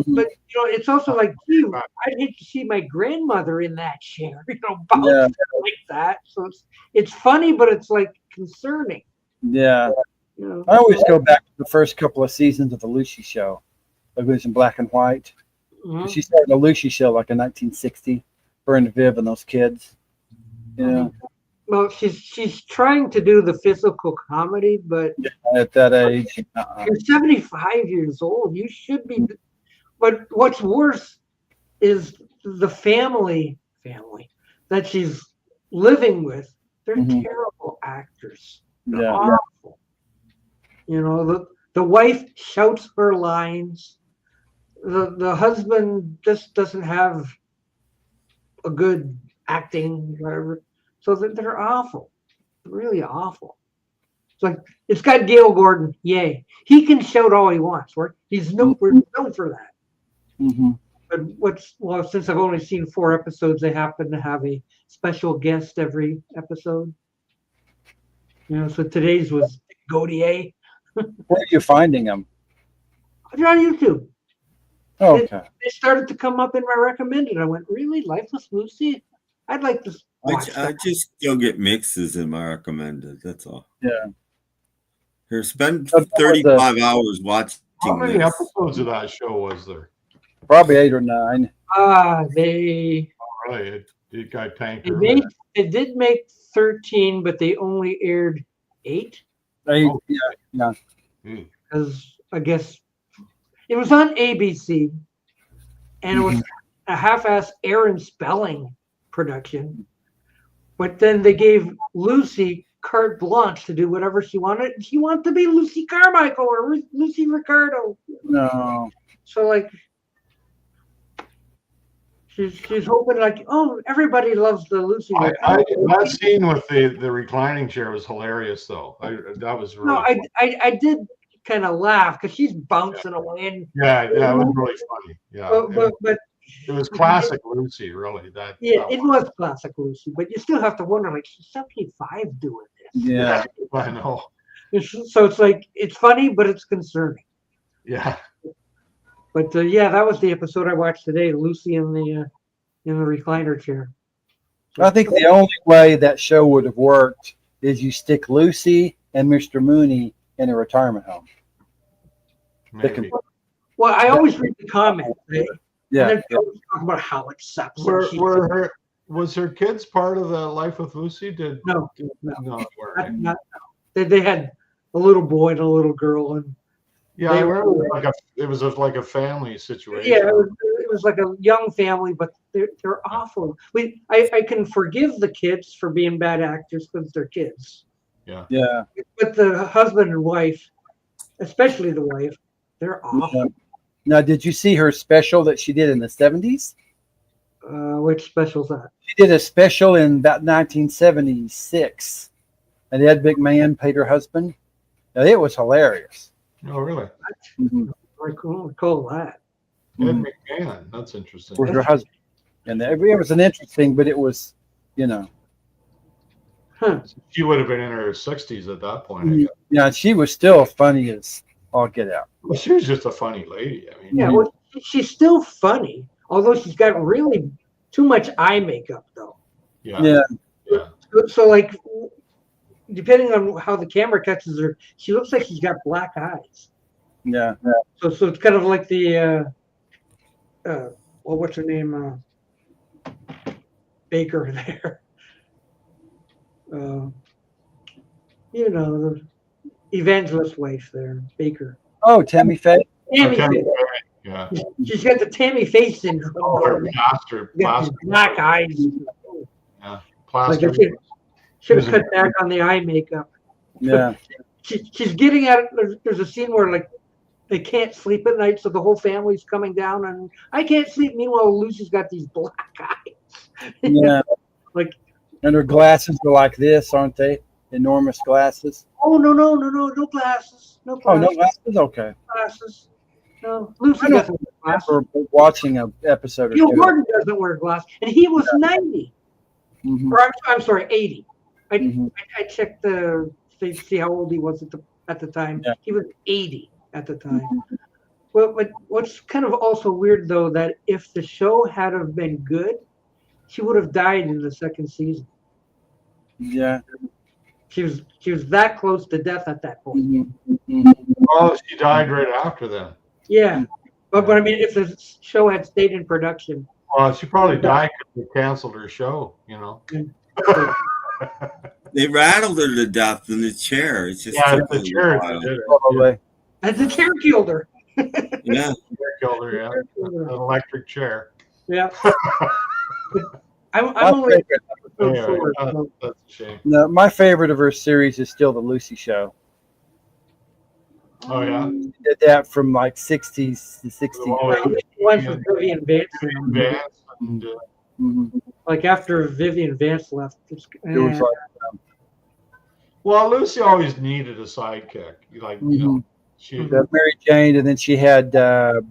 But it's also like, gee, I'd hate to see my grandmother in that chair, bouncing like that. So it's funny, but it's like concerning. Yeah. I always go back to the first couple of seasons of the Lucy Show. It was in black and white. She started the Lucy Show like in 1960. Her and Viv and those kids. Yeah. Well, she's trying to do the physical comedy, but at that age, you're 75 years old. You should be. But what's worse is the family that she's living with. They're terrible actors. They're awful. The wife shouts her lines. The husband just doesn't have a good acting, whatever. So they're awful, really awful. It's like it's got Gale Gordon, yay! He can shout all he wants. He's known for that. But since I've only seen 4 episodes, they happen to have a special guest every episode. So today's was Gaudier. Where are you finding them? They're on YouTube. Oh, okay. They started to come up in my recommended. I went, really? Lifeless Lucy? I'd like to I just still get mixes in my recommended. That's all. Yeah. Here, spend So that was 35 hours watching How many this. episodes of that show was there? Probably 8 or 9. They Right, it got tanked. they did make 13, but they only aired 8 8, Oh. yeah. because I guess it was on ABC, and it was a half-ass Aaron Spelling production. But then they gave Lucy carte blanche to do whatever she wanted. She wanted to be Lucy Carmichael or Lucy Ricardo. No. So like, she's hoping like, oh, everybody loves the Lucy. That scene with the reclining chair was hilarious, though. That was really. No, I did kind of laugh because she's bouncing away. And, yeah, it was really funny. Yeah, but it was classic Lucy, really. It was classic Lucy. But you still have to wonder, like, she's 75 doing this. Yeah. I know. So it's like it's funny, but it's concerning. Yeah. But yeah, that was the episode I watched today. Lucy in the recliner chair. I think the only way that show would have worked is you stick Lucy and Mr. Mooney in a retirement home. Maybe. Well, I always read the comments. Right? Yeah. And they're talking about how it sucks. Was her kids part of the Life with Lucy? No. No. They had a little boy and a little girl, and Yeah, I remember it was like a family situation. yeah, it was like a young family, but they're awful. I can forgive the kids for being bad actors because they're kids. Yeah. Yeah. But the husband and wife, especially the wife, they're awful. Yeah. Now, did you see her special that she did in the 70s? Which special's that? She did a special in about 1976, and Ed McMahon played her husband. Now, it was hilarious. Oh, really? Mm-hmm. I couldn't recall that. Ed McMahon. That's interesting. Was her husband, and it was an interesting, but it was, She would have been in her 60s at that point. I guess. Yeah, she was still funny as all get out. Well, she was just a funny lady. I mean, Yeah, well, she's still funny, although she's got really too much eye makeup, though. Yeah. So like, depending on how the camera catches her, she looks like she's got black eyes. Yeah. So it's kind of like the what's her name? Baker there. The evangelist wife there, Baker. Oh, Tammy Faye. Tammy Okay. Faye. Yeah. She's got the Tammy Faye syndrome. Oh, plaster. Black eyes. Yeah. Plaster. Like should have cut back on the eye makeup. Yeah. She's getting at it. There's a scene where like they can't sleep at night, so the whole family's coming down, and I can't sleep. Meanwhile, Lucy's got these black eyes. Yeah. And her glasses are like this, aren't they? Enormous glasses. Oh no glasses. No glasses. Oh, no glasses. Okay. Glasses. No, Lucy I don't doesn't wear glasses. remember watching an episode or Gil two. Gordon doesn't wear glasses, and he was 90. Mhm. Or I'm sorry, 80. Mhm. I checked to see how old he was at the time. Yeah. He was 80 at the time. Well, but what's kind of also weird though, that if the show had have been good, she would have died in the second season. Yeah. She was that close to death at that point. Mhm. Oh, she died right after then. Yeah, but I mean, if the show had stayed in production, Well, she probably died because they canceled her show, They rattled her to death in the chair. It's just Yeah, simply the chair wild. did it. Probably. and the chair killed her. Yeah. Chair killed her, yeah. An electric chair. Yeah. I'm My only favorite, episode four, Yeah, so- that's a shame. no, my favorite of her series is still the Lucy Show. Oh, yeah. She did that from like 60s to 60s. Oh, yeah. One with Vivian Vance. Vance and, Mhm. Like after Vivian Vance left, It was like, well, Lucy always needed a sidekick. She. Mary Jane, and then she had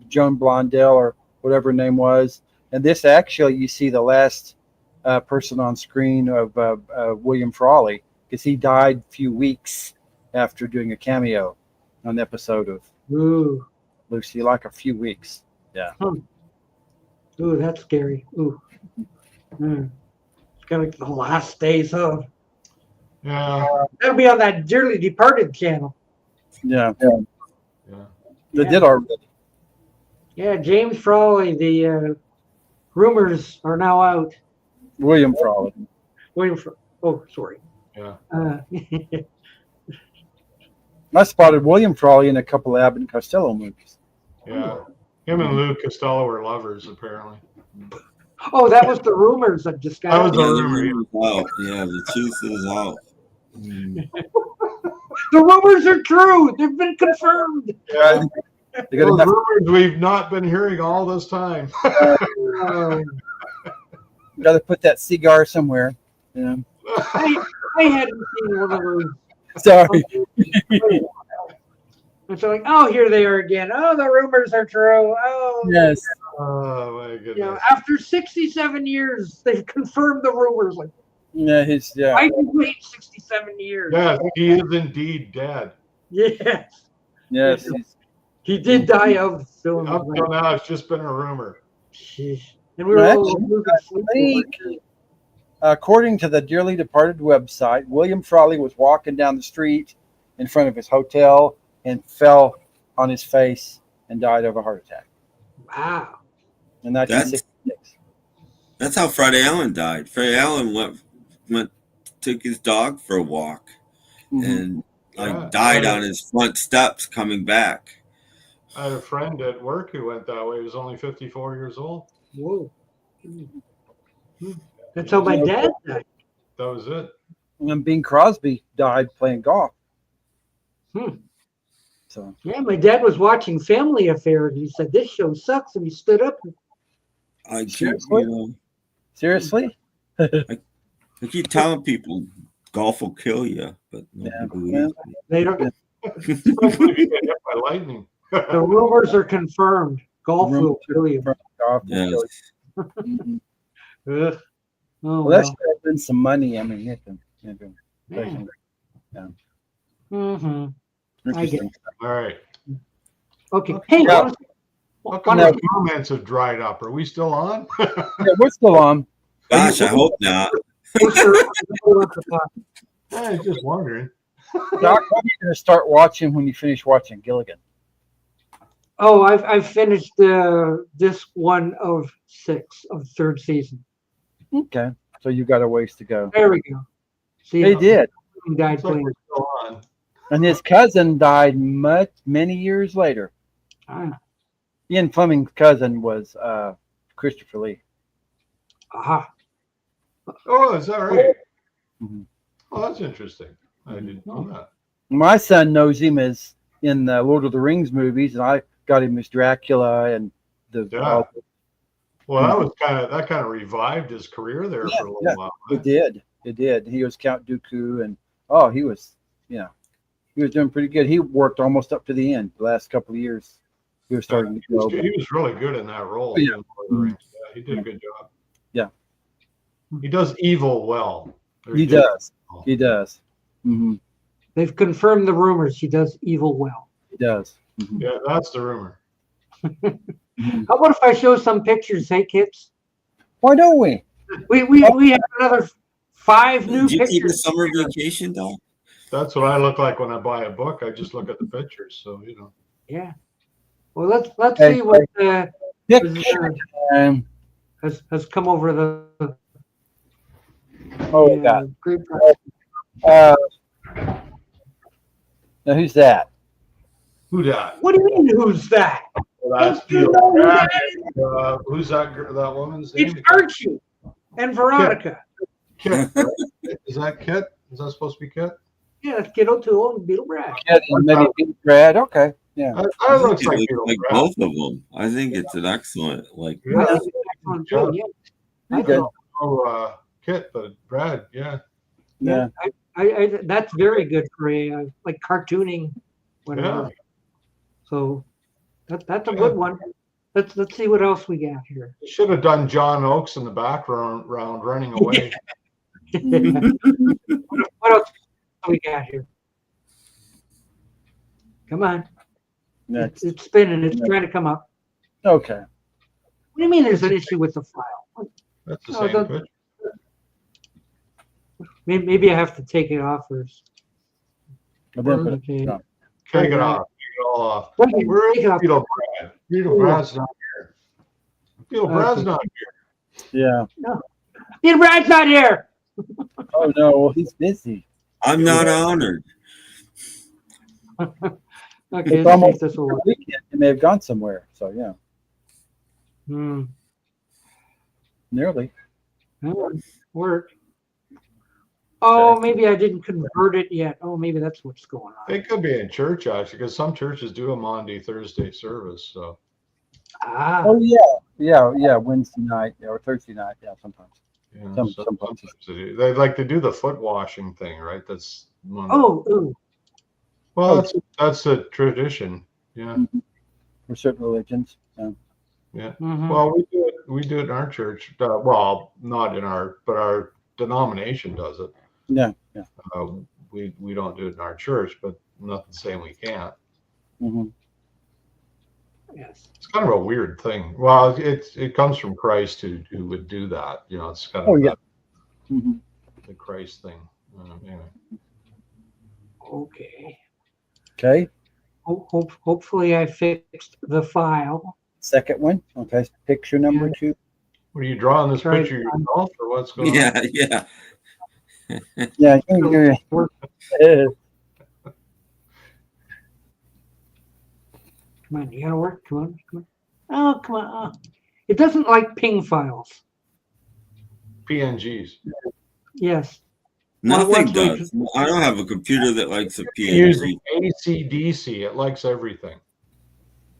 Joan Blondell or whatever her name was. And this actually, you see the last person on screen of William Frawley, because he died a few weeks after doing a cameo on an episode of Ooh, Lucy, like a few weeks. ooh, that's scary. Ooh. Mm. Kind of like the last days of. Yeah. That'll be on that Dearly Departed channel. Yeah. Yeah. They did already. Yeah, James Frawley. The rumors are now out. William Frawley. Oh, sorry. Yeah. I spotted William Frawley in a couple of Abbott and Costello movies. Yeah. Him and Lou Costello were lovers, apparently. Oh, that was the rumors that just got That was out. the Yeah, the rumor. rumor's out. Yeah, the truth is out. The rumors are true. They've been confirmed. Yeah. They got Those enough. rumors we've not been hearing all this time. Got to put that cigar somewhere. Yeah. I hadn't seen one of those. Sorry. And so like, oh, here they are again. Oh, the rumors are true. Oh, Yes. Oh my goodness. you know, after 67 years, they've confirmed the rumors. Like, Yeah. I can wait 67 years. Yeah, he is indeed dead. Yes, Yes. he did die of film. Up till now, it's just been a rumor. And we were all Actually, according to the Dearly Departed website, William Frawley was walking down the street in front of his hotel and fell on his face and died of a heart attack. Wow. In 1966. That's how Fred Allen died. Fred Allen took his dog for a walk and died on his front steps coming back. I had a friend at work who went that way. He was only 54 years old. Whoa. That's how my dad died. That was it. And Bing Crosby died playing golf. So Yeah, my dad was watching Family Affair and he said, "This show sucks," and he stood up. I keep, Seriously? Seriously? I keep telling people golf will kill you, but nobody believes me. They don't. Especially if you get hit by lightning. The rumors are confirmed. Golf will kill you. Golf will Yes. kill you. Ugh. Oh, Well, that should have been some money. I mean, Mm-hmm. I get interesting. All right. Okay. Hey, Yeah. How come the comments have dried up? Are we still on? Yeah, we're still on. Gosh, I hope not. I was just wondering. Doc, what are you going to start watching when you finish watching Gilligan? Oh, I've finished this one of 6 of the 3rd season. Okay, so you got a ways to go. There we go. See, They did, he died Looks like playing. we're still on. and his cousin died many years later. Ah, Ian Fleming's cousin was Christopher Lee. aha. Oh, is that right? Mhm. Oh, that's interesting. I didn't know that. My son knows him as in the Lord of the Rings movies, and I got him as Dracula and the. Yeah. Well, that kind of revived his career there for a little while. It did. He was Count Dooku, and he was doing pretty good. He worked almost up to the end. The last couple of years, he was starting to go. He was really good in that role. Yeah. In Lord of the Rings. Yeah, he did a good job. Yeah. He does evil well. Or He did does. He does. Mm-hmm. They've confirmed the rumors. He does evil well. He does. Mm-hmm. Yeah, that's the rumor. How about if I show some pictures, hey kids? Why don't we? We have another 5 new Did you keep a pictures. summer vacation, dog? That's what I look like when I buy a book. I just look at the pictures. So Yeah. Well, let's Hey, see what Um, has come over the we got. grapevine. Now who's that? who died? What do you mean? Who's that? That's You know who that who's that? That woman's name? It's Archie and Veronica. Kit. Right? Is that Kit? Is that supposed to be Kit? Yeah, that's Kid O'Toole and Beetle Brad. Kid and maybe Pete Brad. Okay. Yeah. That looks It like, looks Beetle like Brad. both of them. I think it's an excellent, Yeah, that's an excellent job, yeah. Pretty good. Oh, Kit, but Brad, yeah. Yeah. I that's very good for a like cartooning, whatever. Yeah. So that's a good one. Let's see what else we got here. You should have done John Oakes in the background running away. What else we got here? Come on. Next. It's spinning. It's trying to come up. Okay. What do you mean there's an issue with the file? That's the Oh, same picture. Maybe I have to take it off first. Okay. Take it off. Take it all off. Take it Where's off. Beetle Brad? Beetle Brad's not here. Beetle Brad's not here. Yeah. No. Beetle Brad's not here. Oh no, well, he's busy. I'm not honored. Okay, It's let's see almost if this will work. weekend. He may have gone somewhere. So yeah, nearly. Work. Oh, maybe I didn't convert it yet. Oh, maybe that's what's going on. They could be in church actually, because some churches do a Monday, Thursday service. So Oh yeah. Wednesday night or Thursday night. Yeah, sometimes. Some places. they like to do the foot washing thing, right? That's one. Oh, that's a tradition. Yeah. For certain religions. Yeah. Yeah. mhm. Well, we do it in our church. Well, not in our, but our denomination does it. Yeah. We don't do it in our church, but nothing saying we can't. Mm-hmm. Yes. It's kind of a weird thing. Well, it comes from Christ who would do that. You know, it's kind of the Christ thing. Anyway. Okay. Okay. Hopefully I fixed the file. Second one. Okay. Picture number 2. What are you drawing this Right. picture yourself, or what's going on? Yeah. Yeah. Come on, you gotta work. Come on. Oh, come on. Oh. It doesn't like ping files. PNGs. Yes. Nothing What's does. I don't have a computer that likes a Using PNG. ACDC, it likes everything.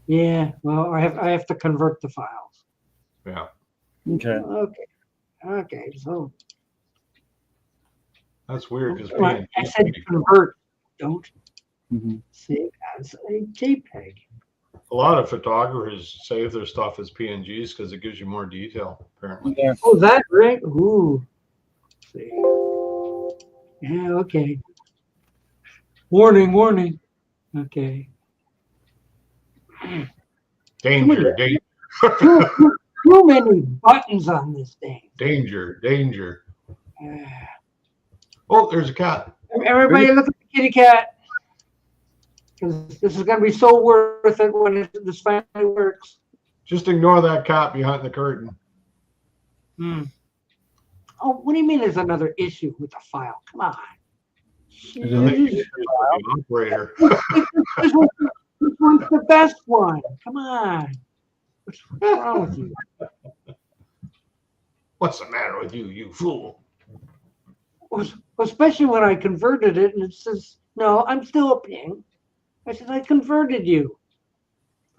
Yeah. Well, I have to convert the files. Yeah. Okay. Okay. So That's weird because I said convert. Don't save as a JPEG. a lot of photographers save their stuff as PNGs because it gives you more detail, apparently. Yeah. Oh, that right? Ooh. Let's see. Yeah, okay. Warning. Okay. Danger. Too many buttons on this thing. Danger. Oh, there's a cat. Everybody look at the kitty cat. Because this is going to be so worth it when this finally works. Just ignore that cat behind the curtain. Oh, what do you mean there's another issue with the file? Come on. Operator. This one's the best one. Come on. What's wrong with you? What's the matter with you, you fool? Especially when I converted it and it says, no, I'm still a ping. I said, I converted you.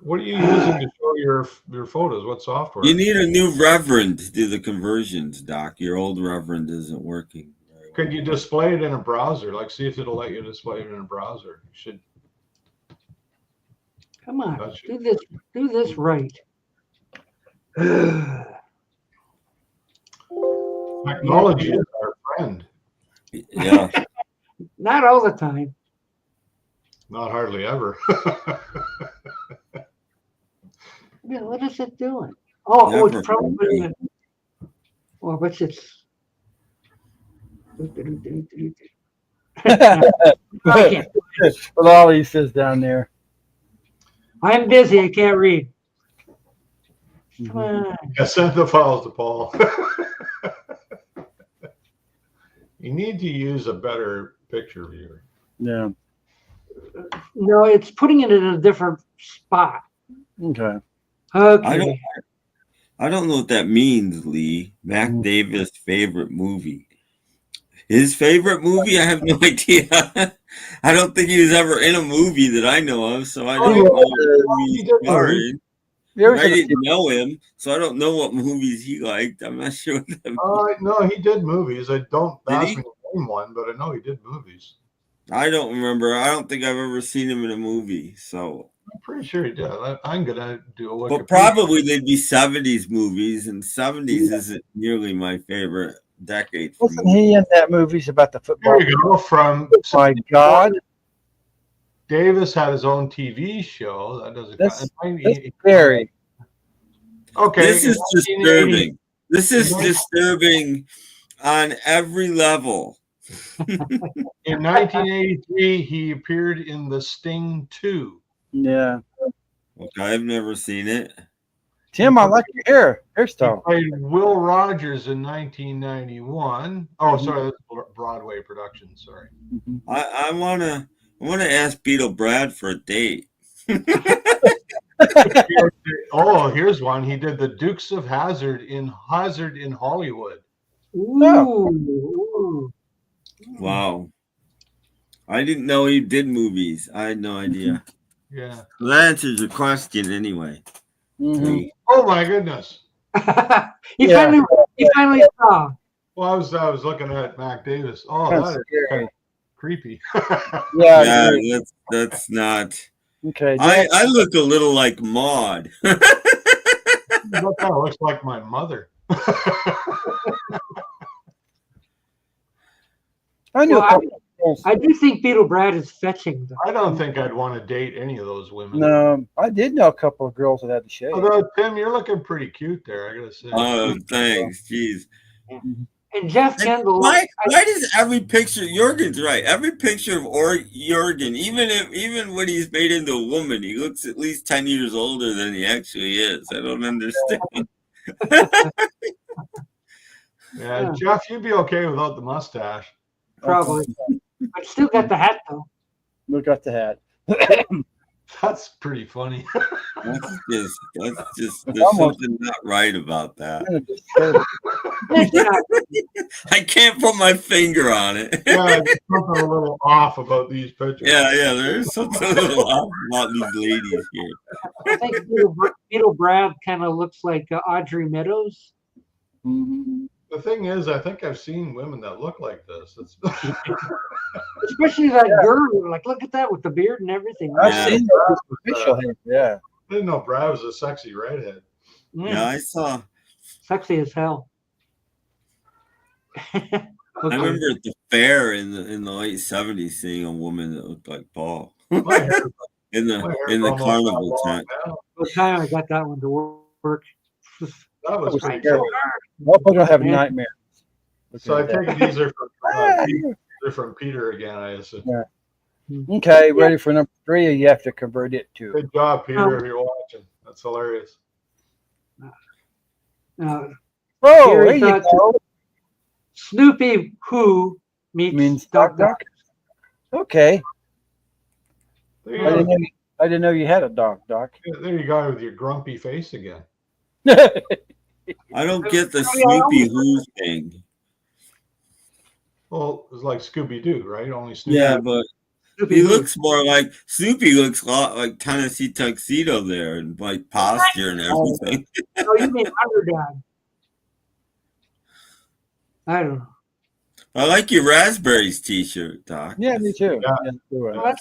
What are you using to show your photos? What software? You need a new reverend to do the conversions, Doc. Your old reverend isn't working. Could you display it in a browser? Like, see if it'll let you display it in a browser. You should. Come on, Gotcha. do this right. Technology is our friend. Yeah. Not all the time. Not hardly ever. Yeah, what is it doing? Oh, Never. it's probably. Well, what's it? Okay. With all he says down there. I'm busy. I can't read. Come on. Yeah, send the files to Paul. You need to use a better picture viewer. Yeah. No, it's putting it in a different spot. Okay. Okay. I don't know what that means, Lee. Mac Davis' favorite movie. His favorite movie? I have no idea. I don't think he was ever in a movie that I know of, so I don't know what movies he starred. I didn't know him, so I don't know what movies he liked. I'm not sure what that No, he did movies. I don't Did ask he? me to name one, but I know he did movies. I don't remember. I don't think I've ever seen him in a movie, so. I'm pretty sure he did. I'm gonna do a But Wikipedia. probably they'd be 70s movies, and 70s isn't nearly my favorite decade. For Wasn't he in that movie's about the football? Here we go. From My God. Davis had his own TV show. That doesn't. That's very. Okay. This is 1980. disturbing. This is disturbing on every level. In 1983, he appeared in The Sting 2. Yeah. Okay, I've never seen it. Tim, I like your hairstyle. He played Will Rogers in 1991. Oh, sorry, that's Broadway production. Sorry. I wanna ask Beetle Brad for a date. Oh, here's one. He did the Dukes of Hazzard in Hollywood. Ooh. Wow. I didn't know he did movies. I had no idea. Yeah. Well, that answers your question anyway. Mm-hmm. Oh my goodness. He finally saw. Well, I was looking at Mac Davis. Oh, That's that is scary. kind of creepy. Yeah. That's not. Okay. I look a little like Maud. That kind of looks like my mother. I knew. I do think Beetle Brad is fetching them. I don't think I'd want to date any of those women. No, I did know a couple of girls that had the shave. Although, Tim, you're looking pretty cute there, I gotta say. Oh, thanks. Jeez. And Jeff Kendall. Why does every picture? Jurgen's right. Every picture of Jurgen, even when he's made into a woman, he looks at least 10 years older than he actually is. I don't understand. Yeah, Jeff, you'd be okay without the mustache. Probably. I still got the hat though. Look at the hat. That's pretty funny. That's just there's something not right about that. I can't put my finger on it. Yeah, there's something a little off about these pictures. Yeah, there's something a little off about these ladies here. I think Beetle Brad kind of looks like Audrey Meadows. Mm-hmm. The thing is, I think I've seen women that look like this. Especially that girl. Like, look at that with the beard and everything. I've seen that official hair. Yeah. I didn't know Brad was a sexy redhead. Yeah, I saw. Sexy as hell. I remember at the fair in the late '70s seeing a woman that looked like Paul My hair, in the carnival tent. What time I got that one to work? That was pretty so cool. Hope I don't have nightmares. So I think these are from Peter again, I assume. Yeah. Okay, ready for number 3, or you have to convert it to? Good job, Peter, if you're watching. That's hilarious. Oh, there you go. Snoopy Who meets Doc. Okay. There you go. I didn't know you had a dog, Doc. There you go with your grumpy face again. I don't get the Snoopy Who thing. Well, it's like Scooby-Doo, right? Only Snoopy. Yeah, but he looks more like Snoopy looks a lot like Tennessee Tuxedo there, and like posture and everything. Oh, you mean Underdog? I don't know. I like your raspberries T-shirt, Doc. Yeah, me too. Yeah. Well,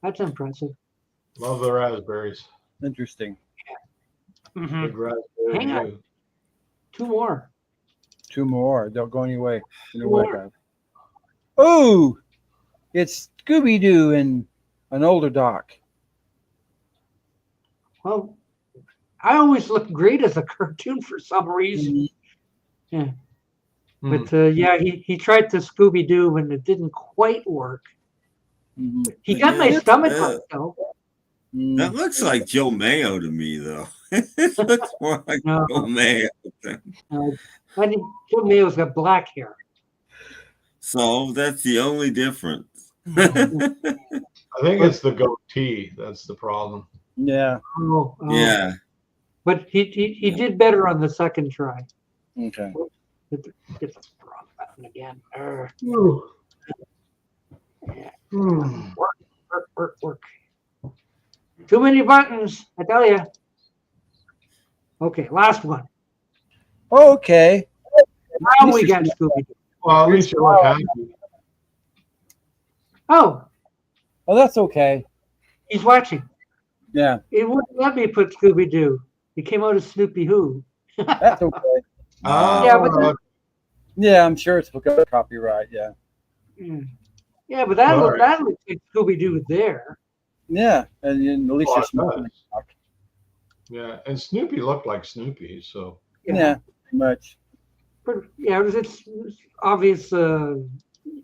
that's impressive. Love the raspberries. Interesting. Mm-hmm. Big raspberry. Hang on. Two more. 2 more. Don't go anyway. Oh, it's Scooby-Doo and an older Doc. Well, I always look great as a cartoon for some reason. Yeah. But he tried to Scooby-Doo and it didn't quite work. Mm-hmm. He got my stomach up though. That looks like Joe Mayo to me, though. It looks more like Joe Mayo. I think Joe Mayo's got black hair. So that's the only difference. I think it's the goatee. That's the problem. Yeah. Oh. Yeah. But he did better on the second try. Okay. Get the wrong button again. Hmm. Work. Too many buttons, I tell you. Okay, last one. Okay. Now we got Scooby-Doo. Well, at least you look happy. Oh, That's okay. he's watching. Yeah, It wouldn't let me put Scooby-Doo. It came out of Snoopy Who. that's okay. Yeah, but Yeah, I'm sure it's because of copyright. Yeah. Yeah, but that looks like Scooby-Doo there. Yeah, and then at least Well, it's it not. does. Yeah, and Snoopy looked like Snoopy, so Yeah, pretty much. But yeah, it's obvious.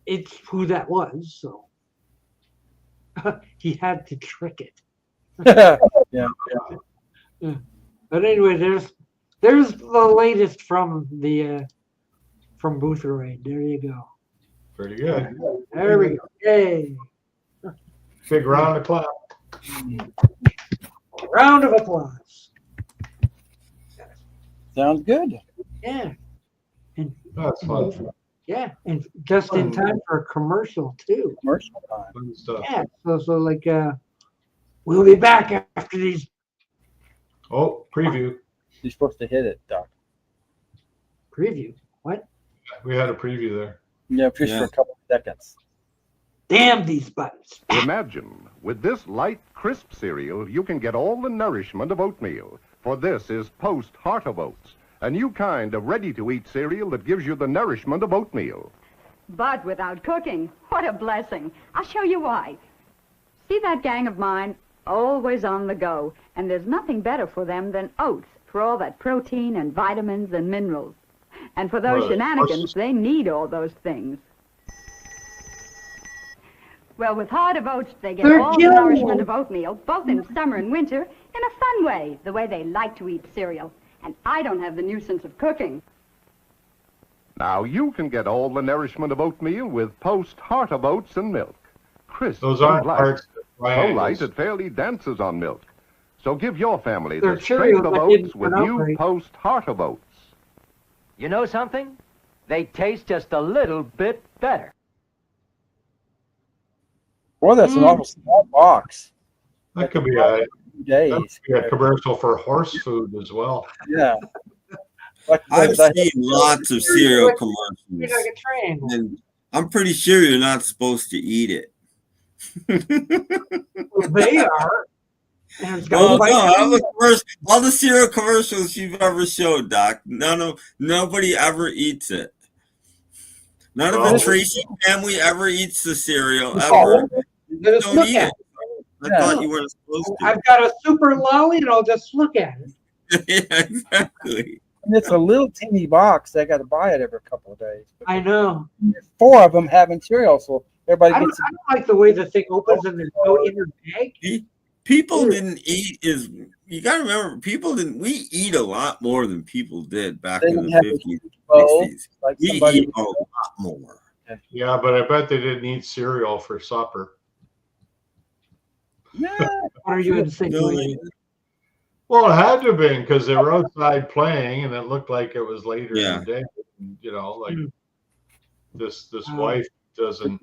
It's who that was. So he had to trick it. Yeah. But anyway, there's the latest from the from Boothroyd. There you go. Pretty good. There we go. Yay! Big round of applause. Round of applause. Sounds good. Yeah. And That's fun. yeah, and just in time for a commercial too. Commercial time. Fun stuff. Yeah. So like we'll be back after these. Oh, preview. You're supposed to hit it, Doc. Preview. What? We had a preview there. Yeah, just for a couple of seconds. Damn these buttons. Imagine, with this light, crisp cereal, you can get all the nourishment of oatmeal. For this is Post Heart of Oats, a new kind of ready-to-eat cereal that gives you the nourishment of oatmeal. But without cooking. What a blessing. I'll show you why. See that gang of mine? Always on the go. And there's nothing better for them than oats for all that protein and vitamins and minerals. And for those shenanigans, they need all those things. Well, with Heart of Oats, they get all the nourishment of oatmeal, both in summer and winter, in a fun way, the way they like to eat cereal. And I don't have the nuisance of cooking. Now you can get all the nourishment of oatmeal with Post Heart of Oats and milk. Crisp Those and aren't light. hearts. So light it fairly dances on milk. So give your family They're the strength of Cheerios that didn't oats with turn out new right. Post Heart of Oats. You know something? They taste just a little bit better. Boy, that's an awful small box. That could be a Days. commercial for horse food as well. Yeah. Like, I've like- seen lots of cereal You're commercials, like a triangle. and I'm pretty sure you're not supposed to eat it. Well, they are. And it's got Well, no, vitamins. all the cereal commercials you've ever showed, Doc, nobody ever eats it. None of the Tracy family ever eats the cereal ever. Just Don't look eat at it. it. I thought you weren't supposed to. I've got a super lolly, and I'll just look at it. Yeah, exactly. And it's a little teeny box. I got to buy it every couple of days. But I know. 4 of them having cereal, so everybody I don't gets. like the way the thing opens and there's no inner bag. People didn't eat you got to remember, we eat a lot more than people did back They in didn't the have 50s, bowl, 60s. like We somebody eat a lot more. Yeah, but I bet they didn't eat cereal for supper. What are you insinuating? Well, it had to have been because they were outside playing, and it looked like it was later Yeah. in the day. You know, like this wife doesn't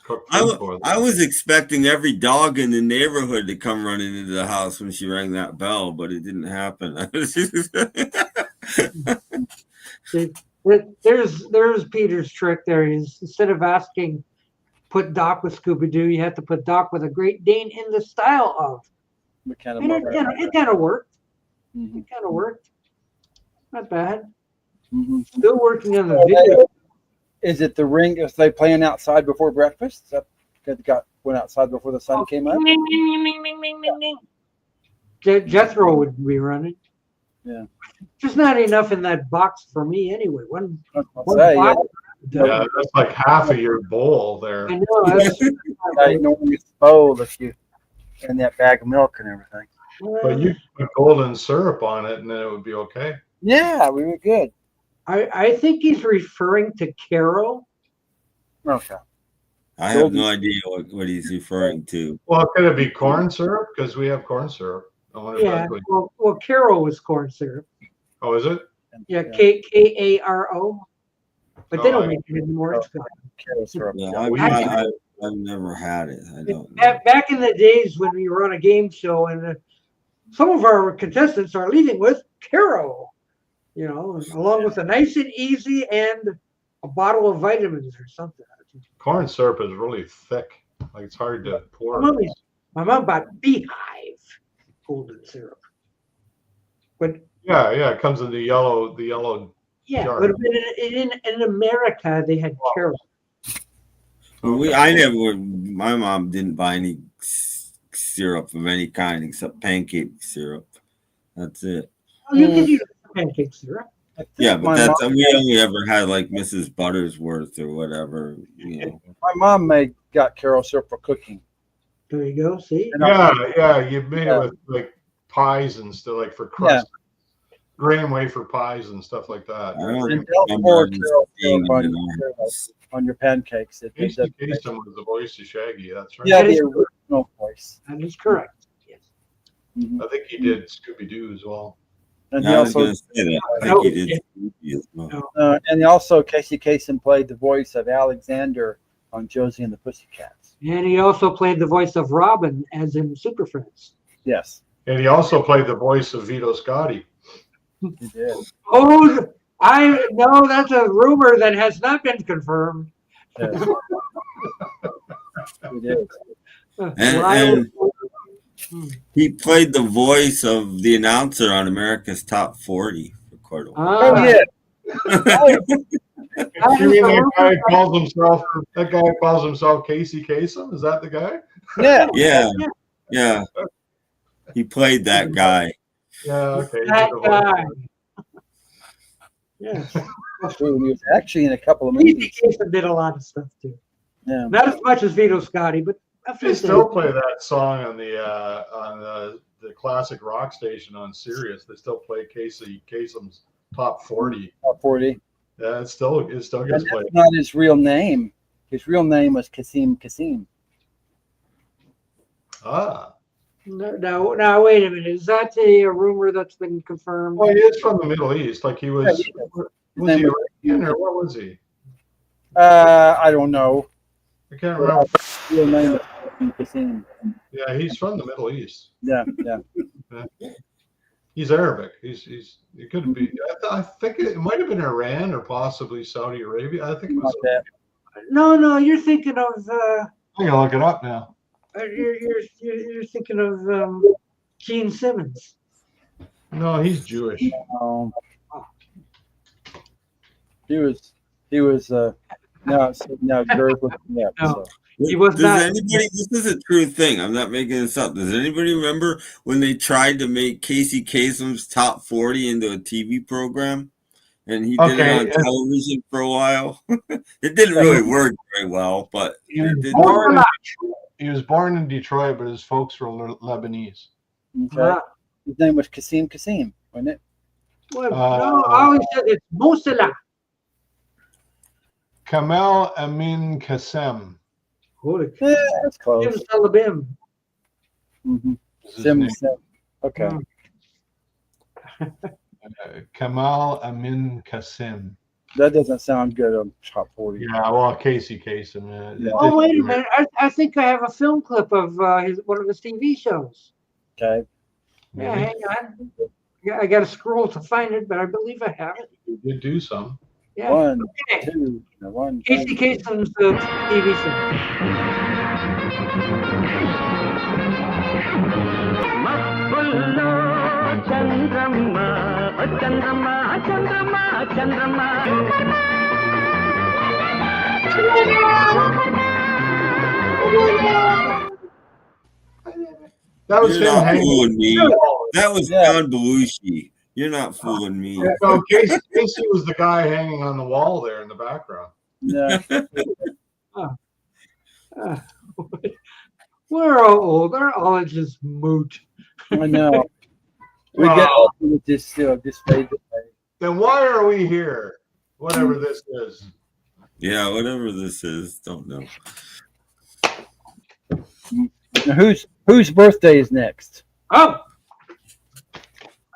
cook food for them. I was expecting every dog in the neighborhood to come running into the house when she rang that bell, but it didn't happen. See, there's Peter's trick there. Is instead of asking, put Doc with Scooby-Doo, you have to put Doc with a Great Dane in the style of. We kind And it kind of worked. Mhm. It kind of worked. Not bad. Mhm. Still working on the video. Is it the ring? Is they playing outside before breakfast? Is that because they went outside before the sun came up? Jethro would be running. Yeah. Just not enough in that box for me anyway. One Say, box. Yeah, that's like half of your bowl there. I know. That's, you don't want to get spoiled if you and that bag of milk and everything. But you put golden syrup on it, and then it would be okay. Yeah, we were good. I think he's referring to Carol. Okay. I have no idea what he's referring to. Well, could it be corn syrup? Because we have corn syrup. I wonder if Yeah. that's what- Well, Carol was corn syrup. Oh, is it? Yeah, Karo. But they Oh, don't make it anymore. It's gone. Carol syrup. Yeah, I- I've never had it. I don't know. Back in the days when we were on a game show, and some of our contestants are leaving with Carol, you know, along with a nice and easy and a bottle of vitamins or something. Corn syrup is really thick. Like it's hard to pour. My mom bought Beehive golden syrup. But Yeah, it comes in the yellow. yeah, Jar. but in America they had Carol. My mom didn't buy any syrup of any kind except pancake syrup. That's it. Oh, you can use pancake syrup. Yeah, but that's we only ever had like Mrs. Buttersworth or whatever, you know. My mom got Carol syrup for cooking. There you go. See? Yeah, you made it with like pies and stuff, like for crust, graham wafer pies and stuff like that. And don't pour Carol syrup on your pancakes. Casey Kasem was the voice of Shaggy. That's right. Yeah, the original voice. That is correct. Yes. I think he did Scooby Doo as well. And I was going to say that. I think he did Scooby as well. And also, Casey Kasem played the voice of Alexander on Josie and the Pussycats. And he also played the voice of Robin, as in Super Friends. Yes. And he also played the voice of Vito Scotti. He did. Oh, I know that's a rumor that has not been confirmed. Yes. He did. And he played the voice of the announcer on America's Top 40 for quite a while. Oh, yeah. You mean that guy calls himself Casey Kasem? Is that the guy? Yeah. Yeah. He played that guy. Yeah, okay. That guy. Yes. He was actually in a couple of movies. Casey Kasem did a lot of stuff too. Yeah. Not as much as Vito Scotti, but They still play that song on the classic rock station on Sirius. They still play Casey Kasem's Top 40. Top 40. Yeah, it still gets played. That's not his real name. His real name was Kasem. Ah. Now, wait a minute. Is that a rumor that's been confirmed? Well, he is from the Middle East. Like he was. Was he Iranian or what was he? I don't know. I can't remember. His real name is Kasem. Yeah, he's from the Middle East. Yeah. He's Arabic. He could be. I think it might have been Iran or possibly Saudi Arabia. I think it was. No, you're thinking of. I'm gonna look it up now. You're thinking of Gene Simmons. No, he's Jewish. He was now Gert looking up. So. He was not. Anybody? This is a true thing. I'm not making this up. Does anybody remember when they tried to make Casey Kasem's Top 40 into a TV program, and he did it on television for a while? It didn't really work very well, but he was born in Detroit, but his folks were Lebanese. Okay. His name was Kasem, wasn't it? Well, no, I always said it's Mosala. Kamal Amin Kasem. Yeah, that's close. Sim Salabim. Sim. Okay. Kamal Amin Kasem. That doesn't sound good on Top 40. Yeah, well, Casey Kasem. Oh, wait a minute. I think I have a film clip of one of his TV shows. Okay. Yeah, hang on. Yeah, I got to scroll to find it, but I believe I have it. You did do some. Yeah. One, Okay. two, one. Casey Kasem's TV show. That was You're not fooling me. No. That was John Belushi. You're not fooling me. No, Casey was the guy hanging on the wall there in the background. Yeah. We're all old. Our knowledge is moot. I know. We get just fade away. Then why are we here? Whatever this is. Yeah, whatever this is, don't know. Now, whose birthday is next? Oh,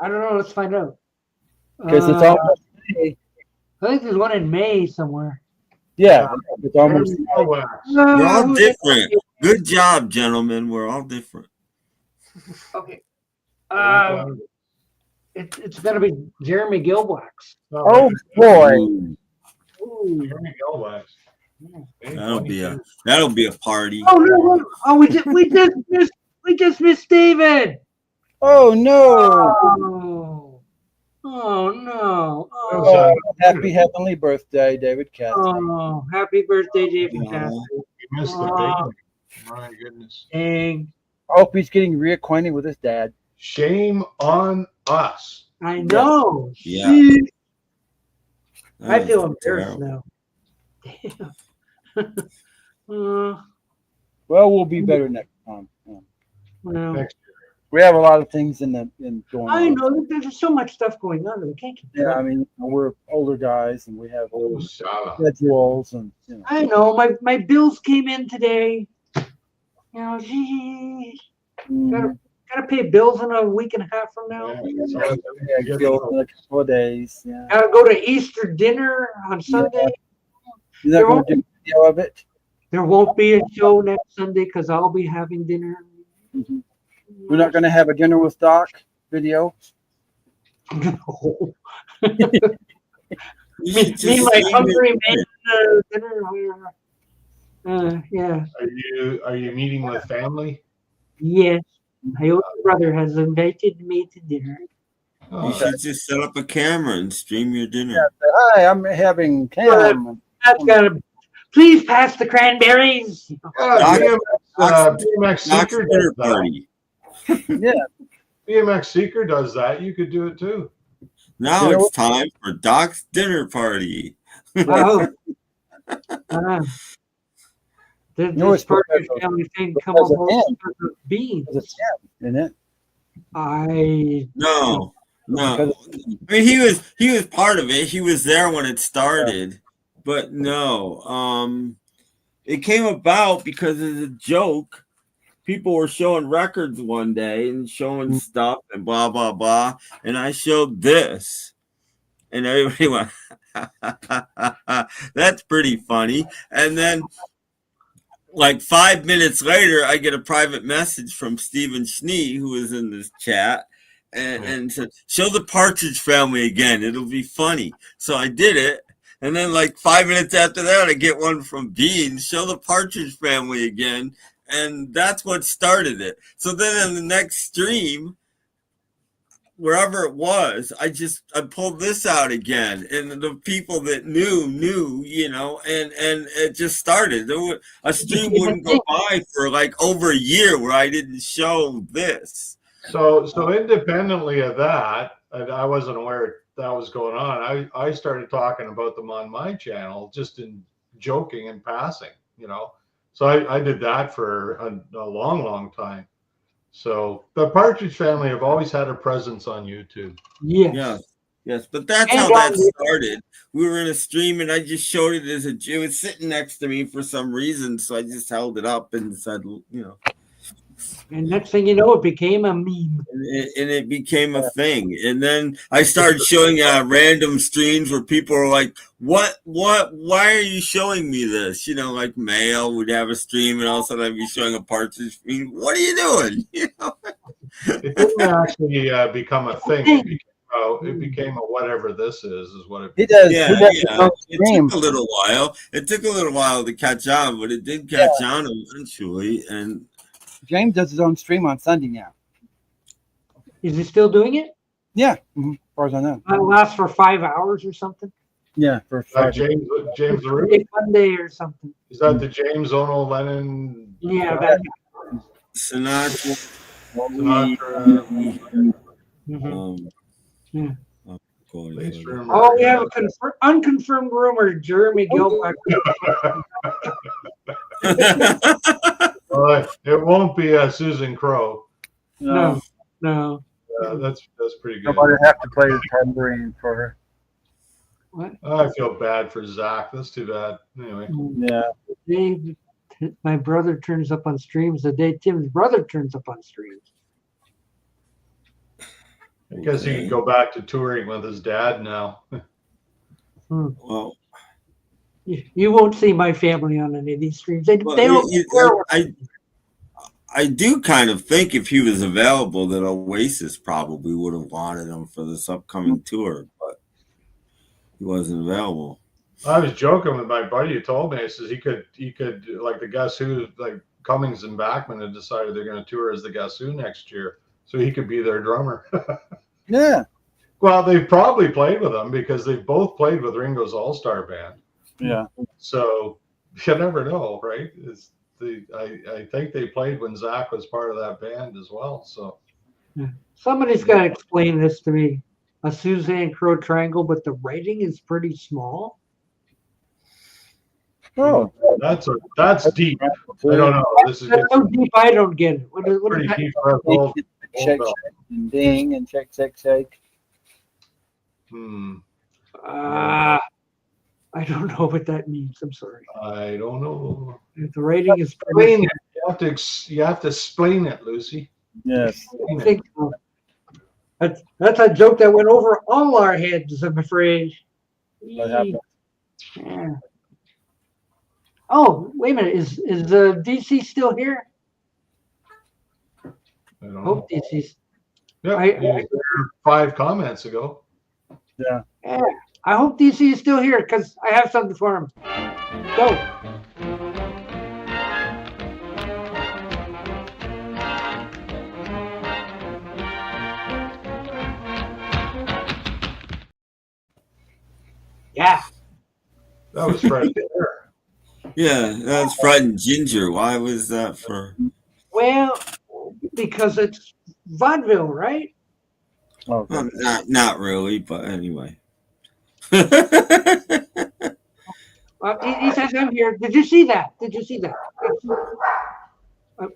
I don't know. Let's find out. Because it's almost May. I think there's one in May somewhere. Yeah, it's almost. We're all different. Good job, gentlemen. We're all different. Okay. It's gonna be Jeremy Gilwax. Oh boy. Ooh. Jeremy Gilwax. That'll be a party. Oh no! Oh, we just missed David. Oh no! Oh no! Oh, happy heavenly birthday, David Cassidy. Oh, happy birthday, David Cassidy. We missed the baby. My goodness. Dang. I hope he's getting reacquainted with his dad. Shame on us. I know. Yeah. I feel embarrassed now. Damn. Well, we'll be better next time. Yeah. Well, Next We have a lot of things in going I on. know there's so much stuff going on that we can't keep Yeah, track. I mean, we're older guys and we have Oh, Shala. schedules and I know my bills came in today. You know, gee, gotta pay bills in a week and a half from now. Yeah, bills in a couple of days. Yeah. Gotta go to Easter dinner on Sunday. You're not going to do a video of it? There won't be a show next Sunday because I'll be having dinner. Mm-hmm. We're not going to have a dinner with Doc video? No. me like hungry man dinner. Yeah. Are you meeting with family? Yes. My older brother has invited me to dinner. You should just set up a camera and stream your dinner. Yeah, hi, I'm having Cam. That's gotta. Please pass the cranberries. BMX Seeker does that. Party. Yeah. BMX Seeker does that. You could do it too. Now it's time for Doc's dinner party. Oh. This part of the family thing come up with beans. Isn't it? No. I mean, he was part of it. He was there when it started, but no. It came about because as a joke, people were showing records one day and showing stuff and blah blah blah, and I showed this, and everybody went, "That's pretty funny." And then, like 5 minutes later, I get a private message from Stephen Schnee, who is in this chat. And said, show the Partridge Family again. It'll be funny. So I did it. And then like 5 minutes after that, I get one from Bean, show the Partridge Family again. And that's what started it. So then in the next stream, wherever it was, I pulled this out again. And the people that knew, you know, and it just started. A stream wouldn't go by for like over a year where I didn't show this. So independently of that, I wasn't aware that was going on. I started talking about them on my channel, just in joking and passing, you know. So I did that for a long time. So the Partridge Family have always had a presence on YouTube. Yes. But that's how that started. We were in a stream and I just showed it as it was sitting next to me for some reason. So I just held it up and said, you know. And next thing you know, it became a meme. And it became a thing. And then I started showing random streams where people are like, why are you showing me this? You know, like Mail would have a stream and all of a sudden I'd be showing a Partridge stream. What are you doing? You know? It didn't actually become a thing. It became a whatever this is what it became. It took a little while. It took a little while to catch on, but it did catch on eventually. And James does his own stream on Sunday now. Is he still doing it? Yeah, as far as I know. That lasts for 5 hours or something. Yeah, for 5 James Monday or something. Is that the James Ono Lennon? Yeah, that Sinatra. Yeah. Oh, we have a unconfirmed rumor. Jeremy Gilbert. It won't be Susan Crowe. No. That's pretty good. Nobody have to play the tambourine for her. What? I feel bad for Zach. That's too bad. Anyway. Yeah. My brother turns up on streams the day Tim's brother turns up on streams. Because he can go back to touring with his dad now. Well, you won't see my family on any of these streams. They don't. I do kind of think if he was available that Oasis probably would have wanted him for this upcoming tour, but he wasn't available. I was joking with my buddy who told me, he says he could like the Guess Who, like Cummings and Bachman had decided they're going to tour as the Guess Who next year, so he could be their drummer. Yeah. Well, they've probably played with him because they've both played with Ringo's All-Star Band. Yeah. So you never know, right? I think they played when Zach was part of that band as well. So somebody's got to explain this to me. a Suzanne Crowe triangle, but the writing is pretty small. Oh, that's deep. I don't know. This is That's so deep, I don't get it. What is pretty that? deep for us old shake, belt. shake, and ding, and shake, shake, shake. I don't know what that means. I'm sorry. I don't know. The rating is Explain it. You have to explain it, Lucy. Yes. I think so. That's a joke that went over all our heads, I'm afraid. What happened? Yeah. Oh, wait a minute. Is DC still here? I don't know. Hope DC's. Yeah, I- you were there 5 comments ago. Yeah. Yeah. I hope DC is still here because I have something for him. Go. Yeah. That was Fred there. Yeah, that's Fred and Ginger. Why was that for? Well, because it's vaudeville, right? Okay. Not really, but anyway. He says I'm here. Did you see that? Did you see that? I'm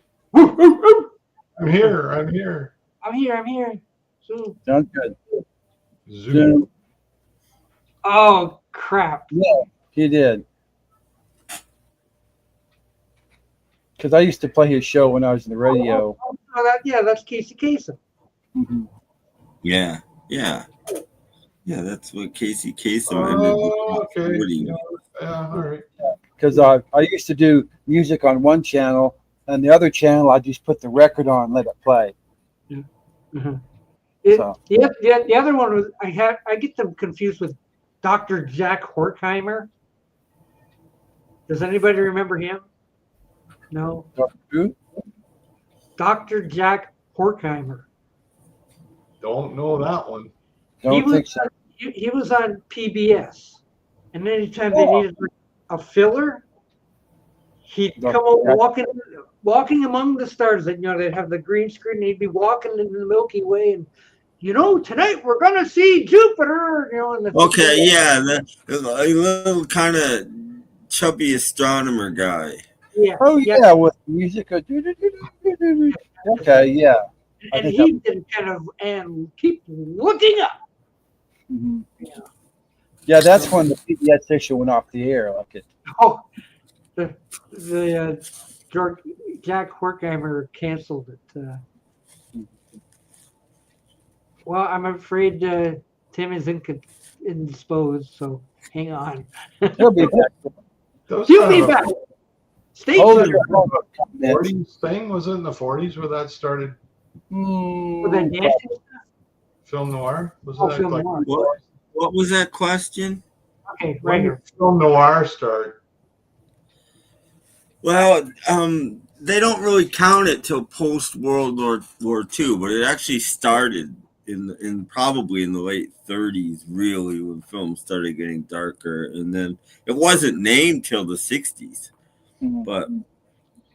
here. I'm here. I'm here. I'm here. So, Sounds good. Zoom. oh crap! Yeah, he did. Because I used to play his show when I was in the radio. Yeah, that's Casey Kasem. Mhm. Yeah. That's what Casey Kasem Oh, ended okay. up Yeah, all right. Because I used to do music on one channel, and the other channel I just put the record on and let it play. Mm-hmm. So. The other one was I get them confused with Dr. Jack Horkheimer. Does anybody remember him? No. Who? Dr. Jack Horkheimer. Don't know that one. Don't think so. He was on PBS, and anytime they needed a filler, he'd come out walking among the stars. And they'd have the green screen. And he'd be walking into the Milky Way, and tonight we're gonna see Jupiter. Okay, yeah, the little kind of chubby astronomer guy. Yeah. Oh yeah, with music. Okay, yeah. And he did and keep looking up. Mm-hmm. Yeah, that's when the PBS station went off the air. Like it. Oh, the Jack Horkheimer canceled it. Well, I'm afraid Tim is indisposed, so hang on. He'll be back. He'll be back. Stay tuned. 40s thing, was it in the 40s where that started? Film noir? Was that film like noir. What was that question? Okay, right here. Film noir start. Well, they don't really count it till post World War II, but it actually started in probably in the late 30s, really, when films started getting darker, and then it wasn't named till the 60s, but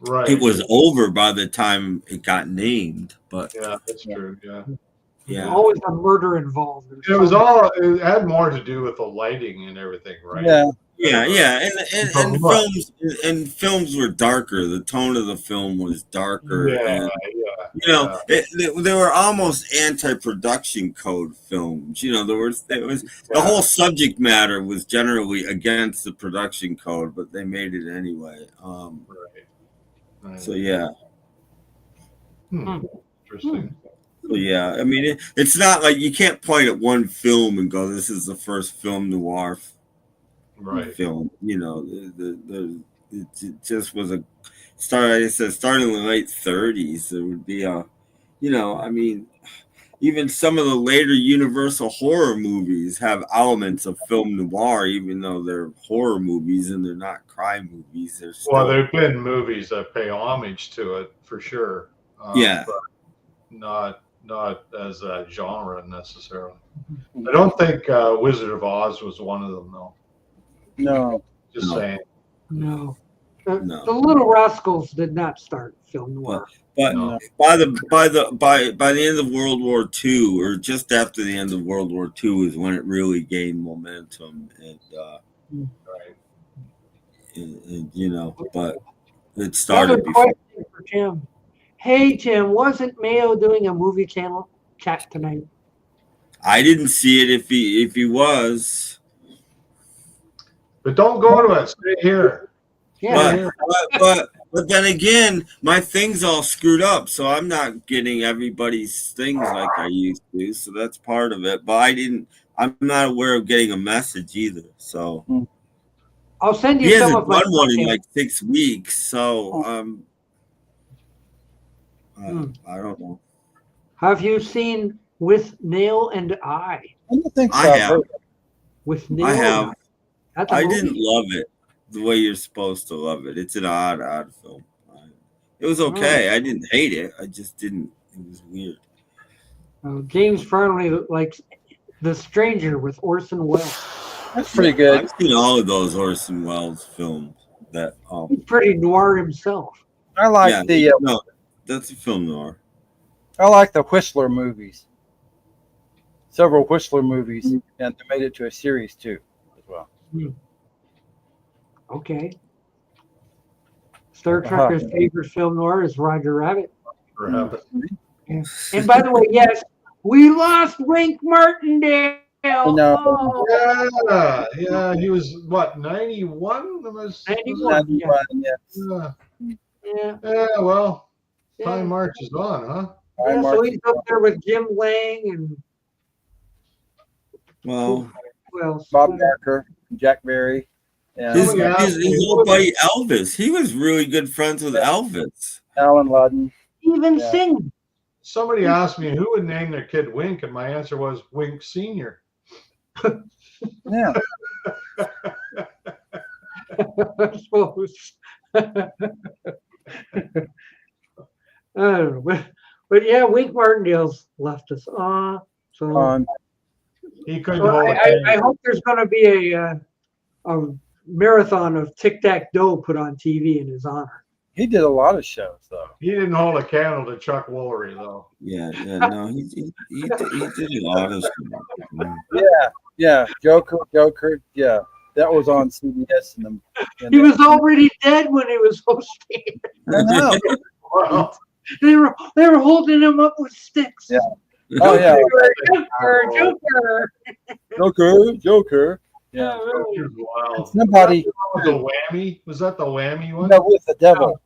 right, it was over by the time it got named. But yeah, that's true. Yeah. Always a murder involved. It had more to do with the lighting and everything, right? Yeah, and films were darker. The tone of the film was darker. They were almost anti-production code films. The whole subject matter was generally against the production code, but they made it anyway. Right. So yeah. Interesting. So yeah, I mean, it's not like you can't point at one film and go, "This is the first film noir." Film, it just was a start. It said starting in the late 30s. There would be I mean, even some of the later Universal horror movies have elements of film noir, even though they're horror movies and they're not crime movies. Well, there've been movies that pay homage to it for sure. But not as a genre necessarily. I don't think Wizard of Oz was one of them, though. No. Just saying. No. No. The Little Rascals did not start film noir. But No. by the end of World War II, or just after the end of World War II, is when it really gained momentum, and you know, but it started Another before. question for Tim. Hey Tim, wasn't Mayo doing a movie channel chat tonight? I didn't see it. If he was, But don't go to it. Stay here. Yeah. but then again, my thing's all screwed up, so I'm not getting everybody's things like I used to. So that's part of it. But I'm not aware of getting a message either. So I'll send you he some hasn't of my done one in content. like 6 weeks. So I don't know. Have you seen With Nail and I? I don't think so. I have. With Nail I and have. That's a I movie? didn't love it the way you're supposed to love it. It's an odd film. It was okay. I didn't hate it. I just didn't. It was weird. James Farley likes The Stranger with Orson Welles. That's pretty good. I've seen all of those Orson Welles films. That He's pretty noir himself. I like no, that's a film noir. I like the Whistler movies. Several Whistler movies, and they made it to a series too, as well. Okay. Star Trek's favorite film noir is Roger Rabbit. Yeah. And by the way, yes, we lost Wink Martindale. No. Yeah, he was what, 91? 91, yeah, well, time marches on, huh? Yeah, so he's up there with Jim Lang and Well, Bob Barker, Jack Berry. Yeah. His little buddy Elvis. He was really good friends with Elvis. Alan Ludden. Even sing. Somebody asked me who would name their kid Wink, and my answer was Wink Senior. Yeah. I suppose. I don't know. But yeah, Wink Martindale's left us. So he couldn't so hold I hope there's going to be a marathon of tic-tac-toe put on TV in his honor. He did a lot of shows, though. He didn't hold a candle to Chuck Woolery, though. Yeah, no, he did a lot of stuff. Yeah, Joker, yeah. That was on CBS. He was already dead when he was hosting. I know. Well, They were holding him up with sticks. Yeah. Oh yeah. Joker. Yeah. Wow. Somebody was the whammy. Was that the whammy one? No, with the devil.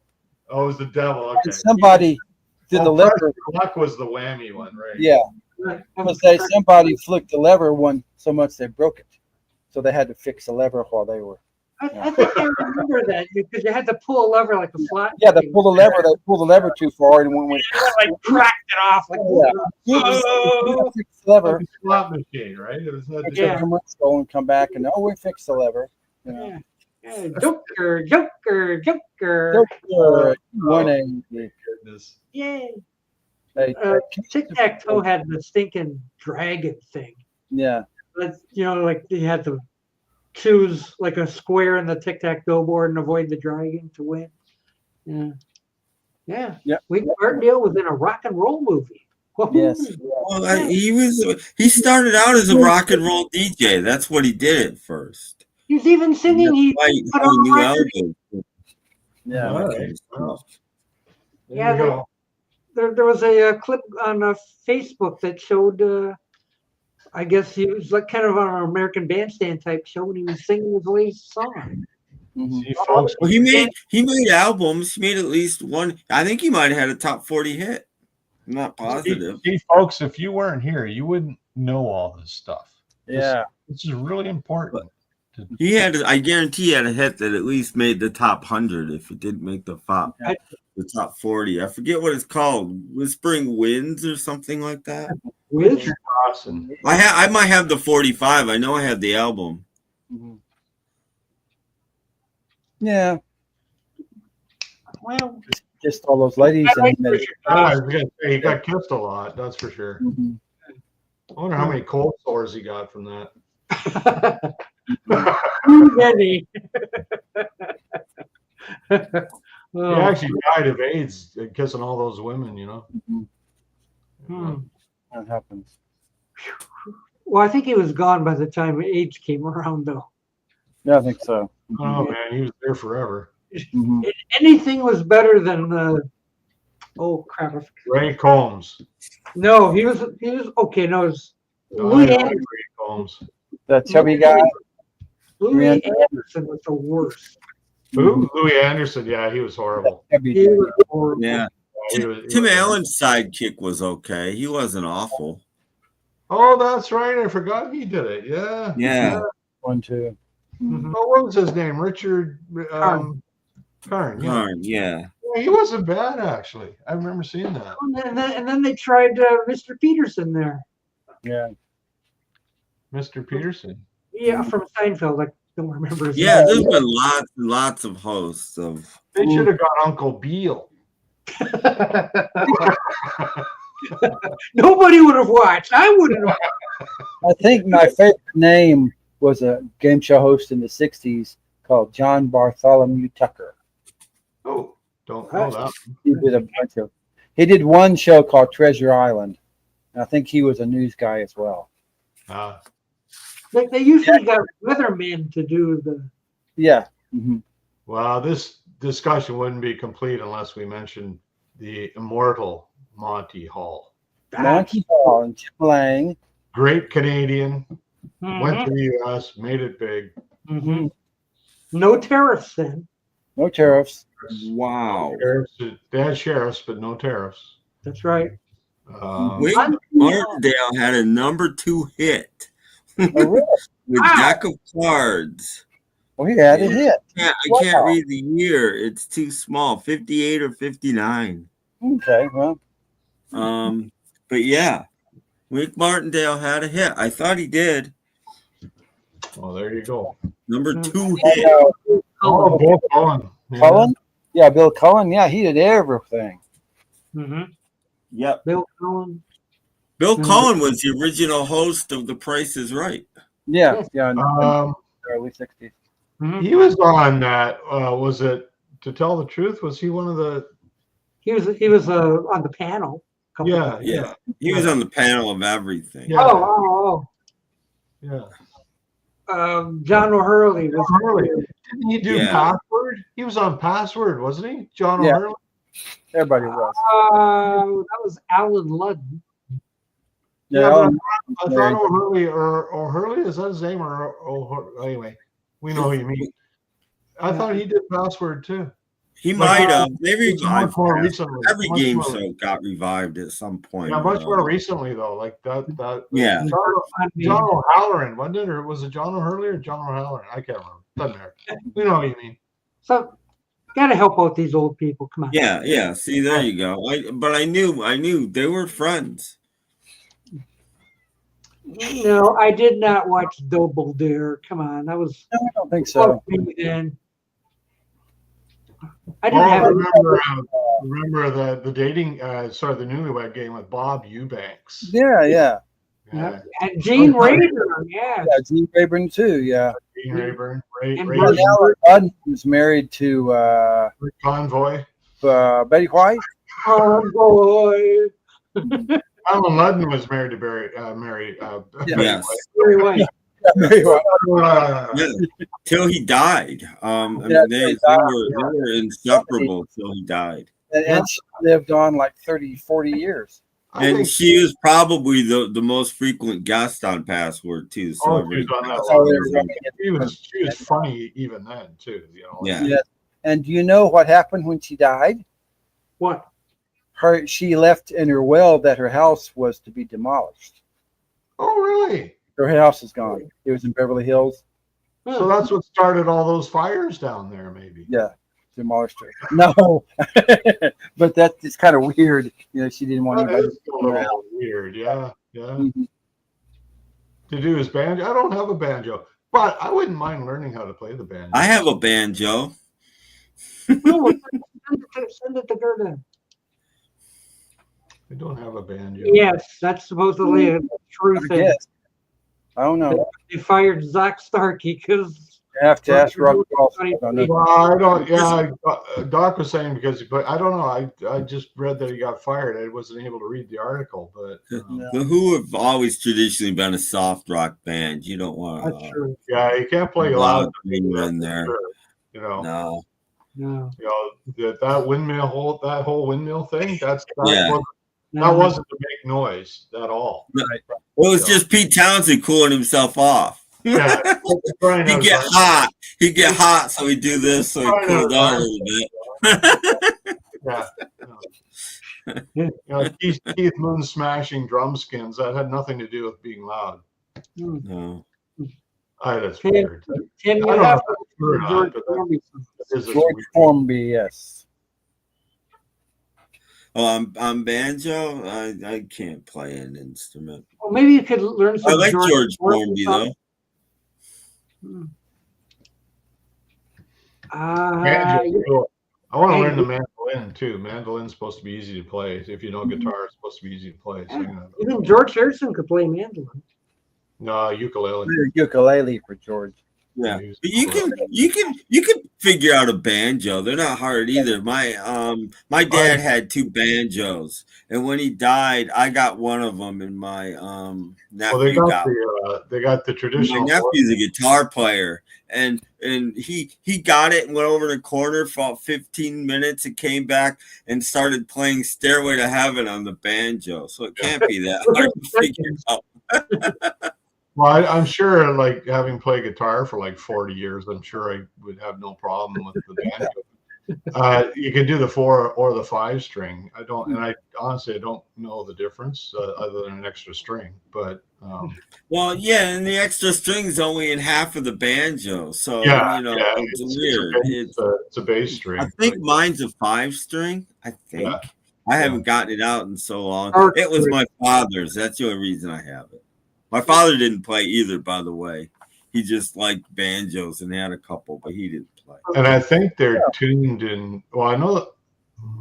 Oh, it was the devil. Okay. And somebody did the lever. Luck was the whammy one, right? Yeah. Because somebody flicked the lever one so much they broke it, so they had to fix the lever while they were. I think I remember that because you had to pull a lever like a flat. Yeah, they pulled the lever too far and went like cracked it off. Like, fix the lever. Slot machine, right? It was not go and come back and we fixed the lever. You know. Yeah. Joker. One goodness. Yeah. Hey, Tic-tac-toe had the stinking dragon thing. Yeah. But, like you had to choose like a square in the tic-tac-toe board and avoid the dragon to win. Yeah. Wink Martindale was in a rock and roll movie. Yes. Well, he started out as a rock and roll DJ. That's what he did at first. He's even singing. He put on new album. Yeah. All right. Well, yeah. There was a clip on Facebook that showed. I guess he was like kind of on an American Bandstand type show when he was singing his latest song. See, folks, Well, he made albums. He made at least one. I think he might have had a top 40 hit. I'm not positive. See, folks, if you weren't here, you wouldn't know all this stuff. Yeah. This is really important. He had, I guarantee, he had a hit that at least made the top 100. If it didn't make the top 40, I forget what it's called. Whispering Winds or something like that. Richard Dawson. I might have the 45. I know I have the album. Mm-hmm. Yeah. Well, just all those ladies. He got kissed a lot. That's for sure. Mm-hmm. I wonder how many cold sores he got from that. Too many. He actually died of AIDS kissing all those women, you know. That happens. Well, I think he was gone by the time AIDS came around, though. Yeah, I think so. Oh man, he was there forever. Anything was better than oh crap! Ray Combs. No, he was okay. No, it was Louis Anderson. Ray Combs. That chubby guy. Louis Anderson was the worst. Who? Louis Anderson. Yeah, he was horrible. He was horrible. Yeah. Tim Allen's sidekick was okay. He wasn't awful. Oh, that's right. I forgot he did it. Yeah. Yeah. 1, 2. Oh, what was his name? Richard Karn. Karn, yeah. He wasn't bad, actually. I remember seeing that. And then they tried Mr. Peterson there. Yeah. Mr. Peterson. Yeah, from Seinfeld. I don't remember his Yeah, name. there's been lots and lots of hosts of. They should have got Uncle Beale. Nobody would have watched. I wouldn't have. I think my favorite name was a game show host in the 60s called John Bartholomew Tucker. Oh, don't know that. He did a bunch of. He did one show called Treasure Island. And I think he was a news guy as well. They usually got weathermen to do the. Yeah. Well, this discussion wouldn't be complete unless we mentioned the immortal Monty Hall. Monty Hall and Tim Lang. Great Canadian. Went to the U.S., made it big. No tariffs then. No tariffs. Wow. They had sheriffs, but no tariffs. That's right. Wink Martindale had a #2 hit Really? with Deck of Cards. Well, he had a hit. I can't read the year. It's too small. 58 or 59. Okay, well. But yeah, Wink Martindale had a hit. I thought he did. Well, there you go. #2 hit. Oh, Bill Cullen. Cullen? Yeah, Bill Cullen. Yeah, he did everything. Yep. Bill Cullen. Bill Cullen was the original host of The Price is Right. Yeah, yeah. In the early 60s. He was on that. Was it To Tell the Truth? Was he one of the? He was on the panel. Yeah. He was on the panel of everything. Yeah. Oh. Yeah. John O'Hurley. Didn't he do Password? He was on Password, wasn't he? John O'Hurley? Everybody was. That was Alan Ludden. Yeah, I thought O'Hurley, is that his name? Anyway, we know who you mean. I thought he did Password too. He might have. They revived more recently. Every game show got revived at some point. Yeah, much more recently though. Like that. Yeah. John O'Halloran, wasn't it? Or was it John O'Hurley or John O'Halloran? I can't remember. Doesn't matter. We know what you mean. So, gotta help out these old people. Come on. Yeah. See, there you go. But I knew they were friends. No, I did not watch Double Dare. Come on, that was. No, I don't think so. Then. I didn't have. Remember the dating, the newlywed game with Bob Eubanks. Yeah. And Gene Rayburn, yeah. Yeah, Gene Rayburn too, yeah. Gene Rayburn. And Alan Ludden was married to Rick Convoy. Betty White. Oh boy. Alan Ludden was married to Barry White. Mary White. Till he died. They were inseparable till he died. And she lived on like 30, 40 years. And she was probably the most frequent guest on Password too. So she was funny even then too. You know. Yeah. And do you know what happened when she died? What? She left in her will that her house was to be demolished. Oh, really? Her house is gone. It was in Beverly Hills. So that's what started all those fires down there, maybe. Yeah, demolished her. No, but that's kind of weird. You know, she didn't want anybody. A little weird, yeah. To do his banjo. I don't have a banjo, but I wouldn't mind learning how to play the banjo. I have a banjo. Send it to Gerda. I don't have a banjo. Yes, that's supposedly a true thing. I don't know. They fired Zach Starkey because You have to ask Rob Cross. Well, I don't. Yeah, Doc was saying but I don't know. I just read that he got fired. I wasn't able to read the article, but the Who have always traditionally been a soft rock band. You don't want. That's true. Yeah, you can't play loud in there. Sure. You know. No. You know that whole windmill thing. That Yeah. wasn't to make noise at all. It was just Pete Townsend cooling himself off. Yeah, He'd get hot. He'd get hot, so he'd do this, so he'd cool down a little bit. Yeah. You know, Keith Moon smashing drum skins. That had nothing to do with being loud. No. That's weird. Tim, you have George Formby, yes. Oh, I'm banjo. I can't play an instrument. Well, maybe you could learn some. I like George Formby though. I want to learn the mandolin too. Mandolin's supposed to be easy to play. If you know guitar, it's supposed to be easy to play. So, even George Harrison could play mandolin. No, ukulele. Ukulele for George. Yeah, but you can figure out a banjo. They're not hard either. My dad had 2 banjos, and when he died, I got one of them, and my nephew they got the traditional. My nephew's a guitar player, and he got it and went over to the corner for about 15 minutes and came back and started playing Stairway to Heaven on the banjo. So it can't be that hard to figure out. Well, I'm sure, like, having played guitar for like 40 years, I'm sure I would have no problem with the banjo. You can do the 4 or the 5 string. I honestly don't know the difference other than an extra string. But well, yeah, and the extra string's only in half of the banjo, so it's weird. It's a bass string. I think mine's a 5 string. I think I haven't gotten it out in so long. It was my father's. That's the only reason I have it. My father didn't play either, by the way. He just liked banjos and had a couple, but he didn't play. And I think they're tuned in. Well, I know that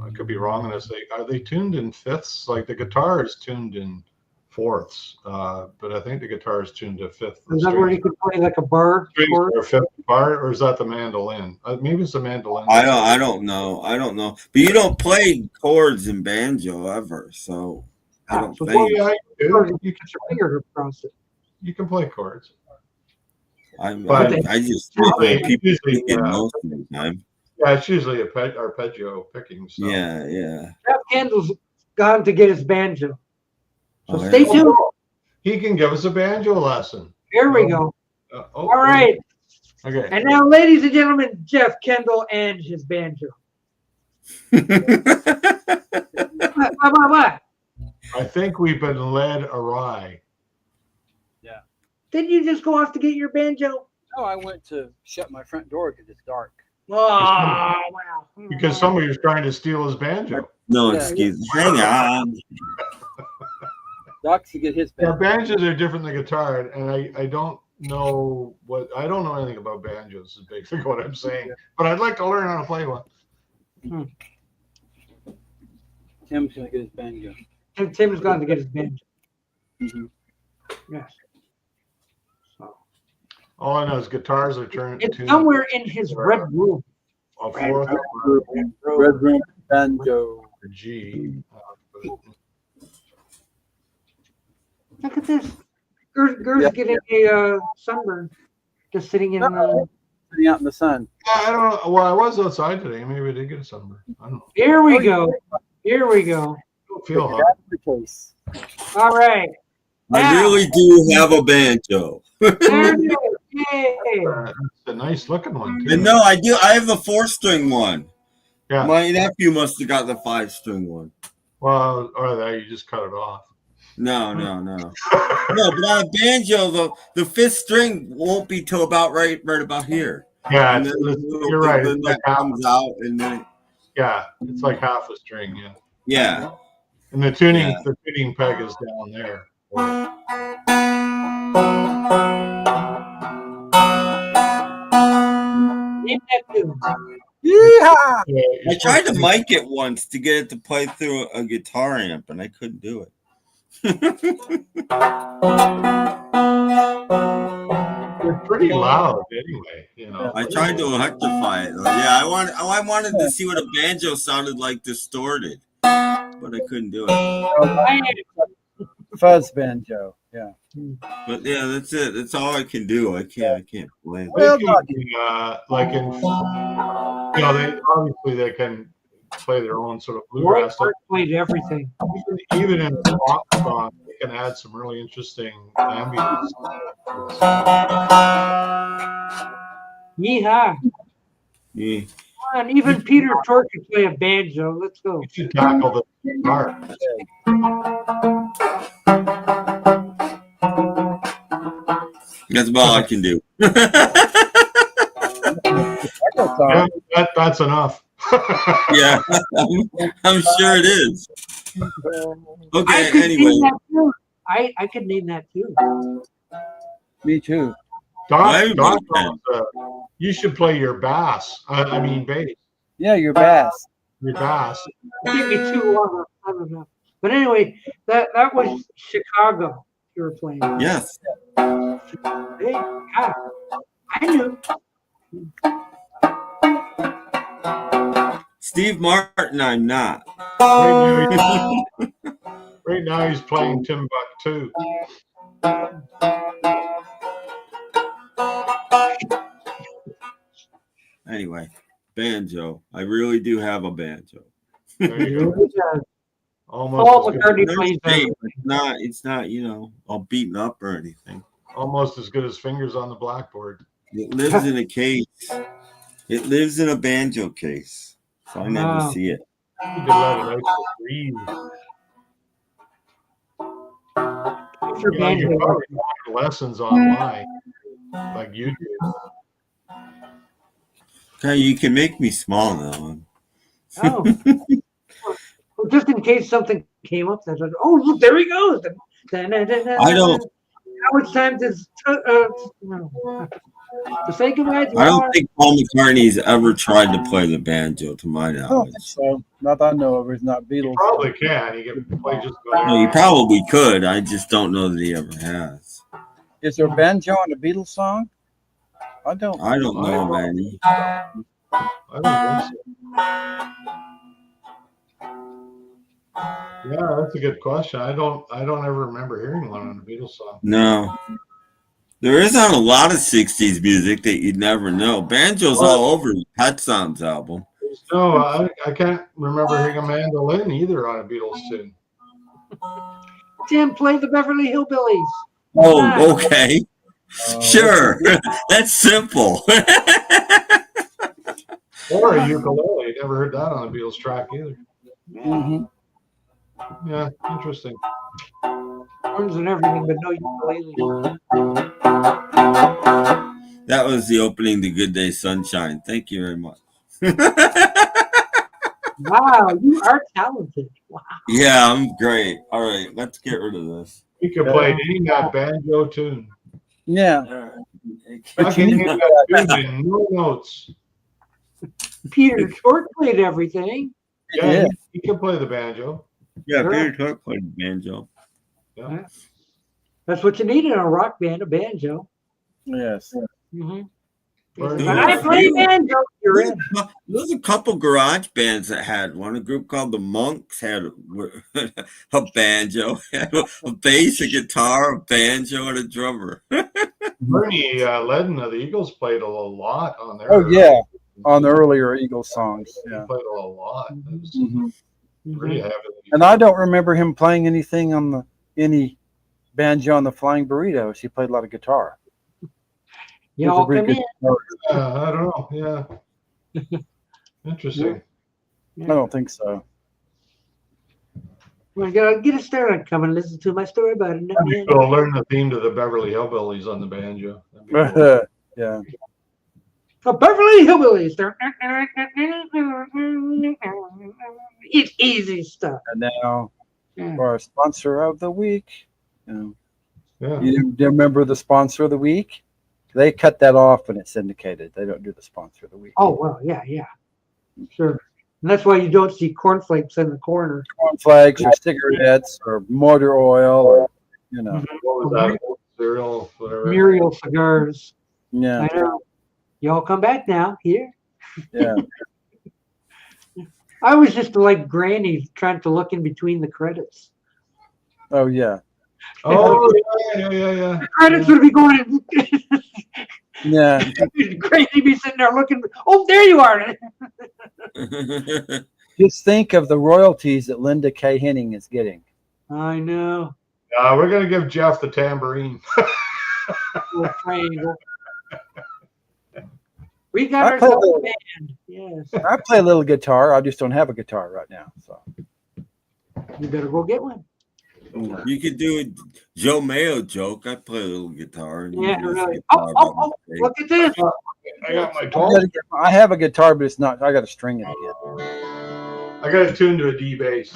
I could be wrong on this. Are they tuned in fifths? Like the guitar is tuned in fourths, but I think the guitar is tuned to fifth. Is that where you could play like a bar? Or a fifth bar, or is that the mandolin? Maybe it's the mandolin. I don't know. But you don't play chords in banjo ever, so. I don't think. You can finger across it. You can play chords. I just people picking most of the time. Yeah, it's usually arpeggio picking. So. Yeah. Jeff Kendall's gone to get his banjo. So stay tuned. He can give us a banjo lesson. Here we go. All right. Okay. And now, ladies and gentlemen, Jeff Kendall and his banjo. What? I think we've been led awry. Yeah. Didn't you just go off to get your banjo? No, I went to shut my front door because it's dark. Oh, wow. Because somebody was trying to steal his banjo. No excuse. Hang on. Doc should get his banjo. Yeah, banjos are different than guitar, and I don't know anything about banjos, is basically what I'm saying. But I'd like to learn how to play one. Tim's going to get his banjo. Tim's gone to get his banjo. Yes. So. All I know is guitars are turned. It's somewhere in his red room. Red room banjo. G. Look at this. Ger's getting a sunburn. Just sitting in. Sitting out in the sun. I don't know. Well, I was outside today. Maybe I did get a sunburn. I don't know. Here we go. Here we go. Feel hot. All right. I really do have a banjo. There it is. Yay. It's a nice looking one too. And no, I do. I have the 4-string one. Yeah. My nephew must have got the 5-string one. Well, or that you just cut it off. No. No, but on a banjo, the 5th string won't be till about right about here. Yeah, you're right. Then it comes out, and then it's like half a string. Yeah. Yeah. And the tuning peg is down there. Yeehaw! I tried to mic it once to get it to play through a guitar amp, and I couldn't do it. They're pretty loud anyway, you know. I tried to electrify it. Yeah, I wanted to see what a banjo sounded like distorted, but I couldn't do it. Fuzz banjo, yeah. But yeah, that's it. That's all I can do. I can't play. Well, like in, they obviously they can play their own sort of bluegrass stuff. Played everything. Even in a rock song, they can add some really interesting ambience. Yeehaw! Yeah. And even Peter Tork can play a banjo. Let's go. You should tackle the guitar. That's all I can do. That's enough. Yeah, I'm sure it is. Okay, anyway. I could name that too. Me too. Doc, you should play your bass. I mean bass. Yeah, your bass. Your bass. Give me too long. I don't know. But anyway, that was Chicago you were playing. Yes. Hey, I knew. Steve Martin, I'm not. Right now he's playing Timbuktu. Anyway, banjo. I really do have a banjo. Almost it's not, all beaten up or anything. Almost as good as fingers on the blackboard. It lives in a case. It lives in a banjo case. So I never see it. You could let it out to breathe. You probably find lessons online, like you do. Okay, you can make me small now. Oh. Well, just in case something came up, that oh look, there he goes. I don't. Now it's time to say goodbye. I don't think Paul McCartney's ever tried to play the banjo, to my knowledge. I don't think so. Not that I know of. He's not Beatles. He probably can. He can play just. No, he probably could. I just don't know that he ever has. Is there a banjo in a Beatles song? I don't know, man. I don't think so. Yeah, that's a good question. I don't ever remember hearing one on a Beatles song. No. There is on a lot of 60s music that you'd never know. Banjo's all over Pet Sounds album. No, I can't remember hearing a mandolin either on a Beatles tune. Tim, play the Beverly Hillbillies. Oh, okay. Sure. That's simple. Or a ukulele. Never heard that on a Beatles track either. Mm-hmm. Yeah, interesting. Horns and everything, but no ukulele. That was the opening to Good Day Sunshine. Thank you very much. Wow, you are talented. Wow. Yeah, I'm great. All right, let's get rid of this. You can play any banjo tune. Yeah. I can hear that tune in no notes. Peter Tork played everything. Yeah, he can play the banjo. Yeah, Peter Tork played the banjo. Yeah. That's what you need in a rock band, a banjo. Yes. Mm-hmm. Dude, I play banjo. You're in. There's a couple garage bands that had one. A group called the Monks had a banjo, a bass, a guitar, a banjo, and a drummer. Bernie Ledden of the Eagles played a lot on there. Oh yeah, on the earlier Eagles songs. Yeah. He played a lot. It was pretty heavy. And I don't remember him playing anything on any banjo on the Flying Burritos. He played a lot of guitar. Y'all come in. I don't know. Yeah. Interesting. I don't think so. Well, get a started. Come and listen to my story about it. We'll learn the theme to the Beverly Hillbillies on the banjo. Cool. Yeah. The Beverly Hillbillies. It's easy stuff. And now, for our sponsor of the week, you Yeah. remember the sponsor of the week? They cut that off when it's syndicated. They don't do the sponsor of the week. Oh, well, yeah. Sure. And that's why you don't see cornflakes in the corner. Cornflakes or cigarettes or motor oil or, What was that Cereal, whatever. Muriel cigars. Yeah. I know. Y'all come back now. Here. Yeah. I was just like Granny trying to look in between the credits. Oh yeah. Oh yeah. The credits would be going. Yeah. Granny be sitting there looking. Oh, there you are. Just think of the royalties that Linda K. Henning is getting. I know. We're gonna give Jeff the tambourine. Little triangle. We got ourselves a band. Yes. I play a little guitar. I just don't have a guitar right now. So you better go get one. You could do a Joe Mayo joke. I play a little guitar. And Yeah, really. Oh, look at this. I got my 12. I have a guitar, but it's not. I got to string it again. I got it tuned to a D bass.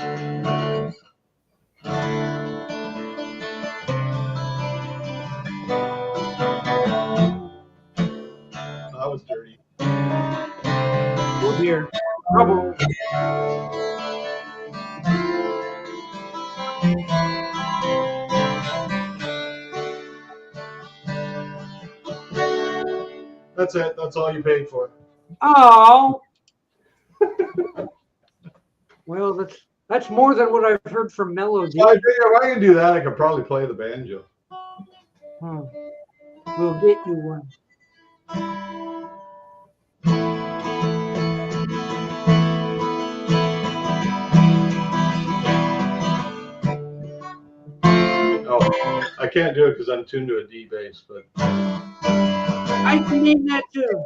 That was dirty. Oh dear. Trouble. That's it. That's all you paid for. Oh. Well, that's more than what I've heard from Melody. I figure if I can do that, I could probably play the banjo. We'll get you one. Oh, I can't do it because I'm tuned to a D bass, but I can name that too.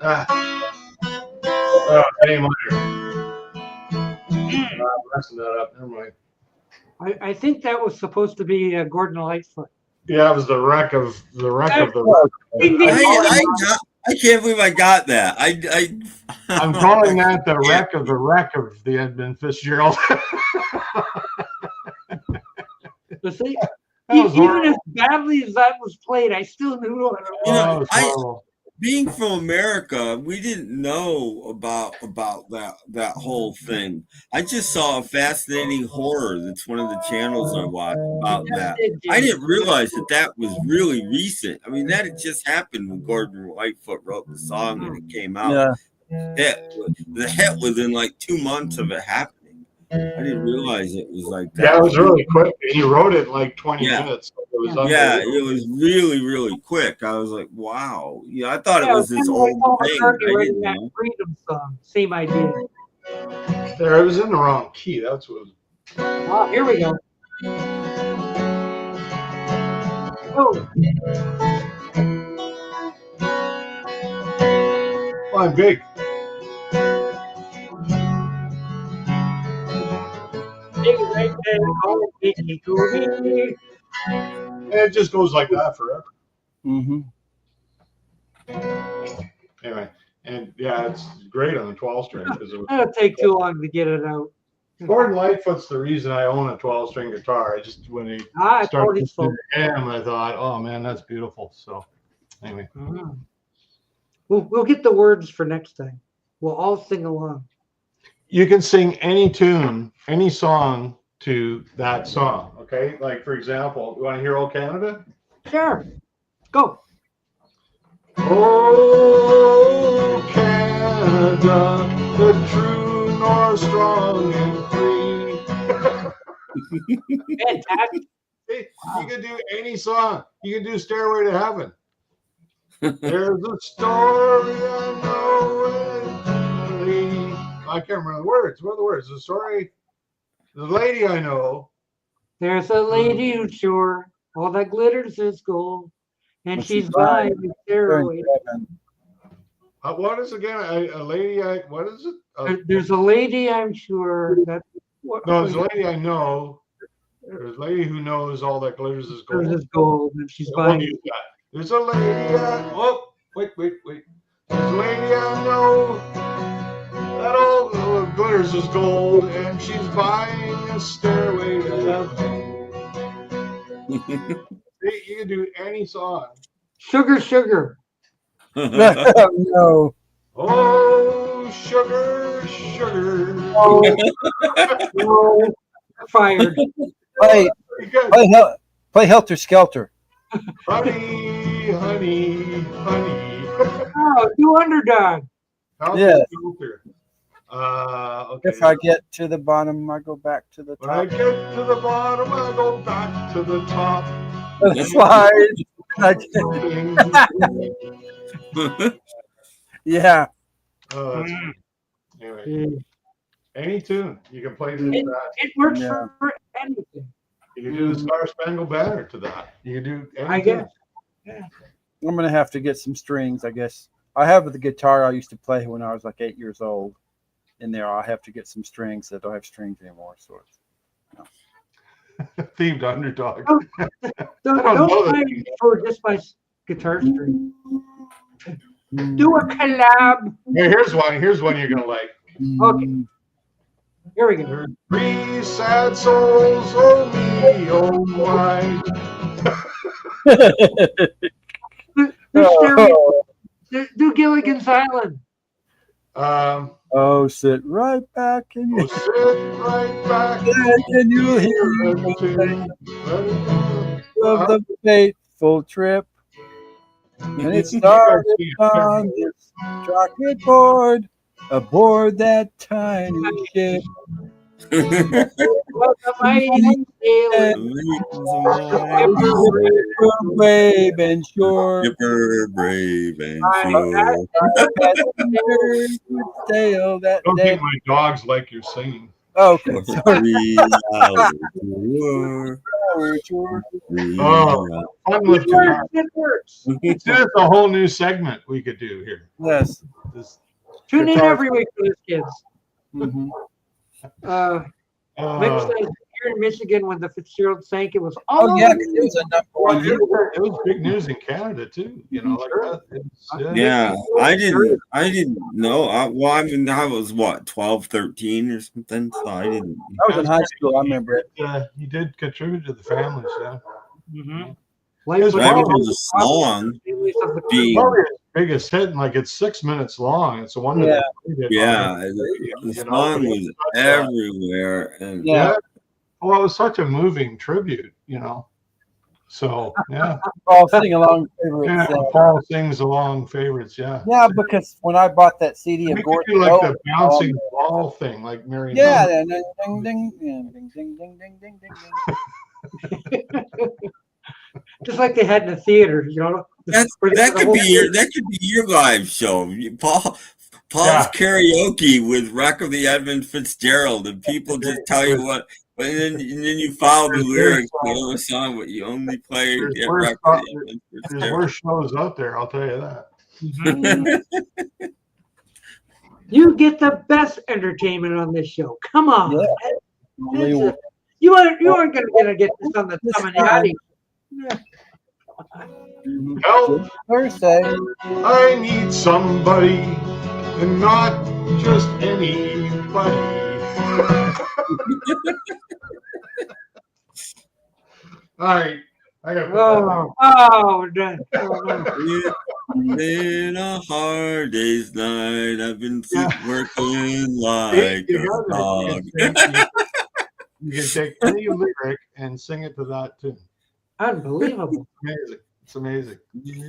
A minor. I'm messing that up. Never mind. I think that was supposed to be Gordon Lightfoot. Yeah, it was the wreck of the. I can't believe I got that. I'm calling that the wreck of the Edmund Fitzgerald. But see, even as badly as that was played, I still knew what it was. Being from America, we didn't know about that whole thing. I just saw a fascinating horror. That's one of the channels I watched about that. I didn't realize that was really recent. I mean, that had just happened when Gordon Lightfoot wrote the song and it came out. Yeah. The hit within like 2 months of it happening. I didn't realize it was like that. Yeah, it was really quick. He wrote it in like 20 minutes. So it was really, really quick. I was like, wow. Yeah, I thought it was this old thing. That Freedom song. Same idea. There, it was in the wrong key. That's what it was. Oh, here we go. Oh. Well, I'm big. And it just goes like that forever. Mm-hmm. Anyway, and yeah, it's great on the 12 string because it'll take too long to get it out. Gordon Lightfoot's the reason I own a 12 string guitar. I just when he started listening to him, I thought, oh man, that's beautiful. So anyway, we'll get the words for next time. We'll all sing along. You can sing any tune, any song to that song. Okay, like for example, you want to hear "Old Canada"? Sure, go. Oh, Canada, the true north, strong and free. Fantastic. You can do any song. You can do "Stairway to Heaven." There's a story I know. I can't remember the words. What are the words? The story. The lady I know. There's a lady who's sure all that glitters is gold, and she's buying the stairway. What is again? A lady? What is it? There's a lady I'm sure that. No, there's a lady I know. There's a lady who knows all that glitters is gold. Glitters is gold, and she's buying. There's a lady. Wait. There's a lady I know. That all glitters is gold, and she's buying a stairway to heaven. You can do any song. Sugar. No. Oh, sugar, sugar. No, no, fired. Play, Very good. play Helter Skelter. Honey, honey, honey. Oh, do Underdog. Yeah. Okay. If I get to the bottom, I go back to the When I top. get to the bottom, I go back to the top. Slide. Yeah. Oh, that's funny. Anyway, any tune you can play to that. It works Yeah. for anything. You can do the Star Spangled Banner to that. You can do anything. I guess. I'm gonna have to get some strings, I guess. I have the guitar I used to play when I was like 8 years old. In there, I'll have to get some strings that don't have strings anymore. So, Themed Underdog. Don't play for just my guitar string. Do a collab. Hey, here's one. Here's one you're gonna like. Okay. Here we go. Three sad souls, oh me, oh my. Do Gilligan's Island. Oh, sit right back and you sit right back and you hear of the fateful trip. And it started on this chocolate board aboard that tiny ship. Brave and sure. Brave and sure. Don't think my dogs like your singing. Oh, okay. Fun with it works. It's just a whole new segment we could do here. Yes. Tune in every week for this, kids. Mm-hmm. Maybe here in Michigan when the Fitzgerald sank, it was all it was a number one. It was big news in Canada too. You know, like that. Yeah, I didn't know. Well, I mean, I was what 12, 13 or something. So I didn't. I was in high school. I remember it. He did contribute to the families. Yeah. Mm-hmm. I remember the song being probably his biggest hit, and like it's 6 minutes long. It's a wonder. Yeah, the song was everywhere, and well, it was such a moving tribute, you know. So yeah, Paul sing along favorites. Yeah, Paul sings along favorites. Yeah. Yeah, because when I bought that CD of Gordon, do like the bouncing ball thing, like Mary. Yeah, ding ding ding ding ding ding ding ding ding. Just like they had in the theater, you know. That could be your live show, Paul's karaoke with Wreck of the Edmund Fitzgerald, and people just tell you what. And then you follow the lyrics of the song, but you only play There's worse shows out there, I'll tell you that. Mm-hmm. You get the best entertainment on this show. Come on. Yeah. You aren't going to get this on the Tamanati. Help! Thursday. I need somebody, and not just anybody. All right, I got. It's been a hard day's night. I've been working like a dog. You can take any lyric and sing it to that tune. Unbelievable! It's amazing.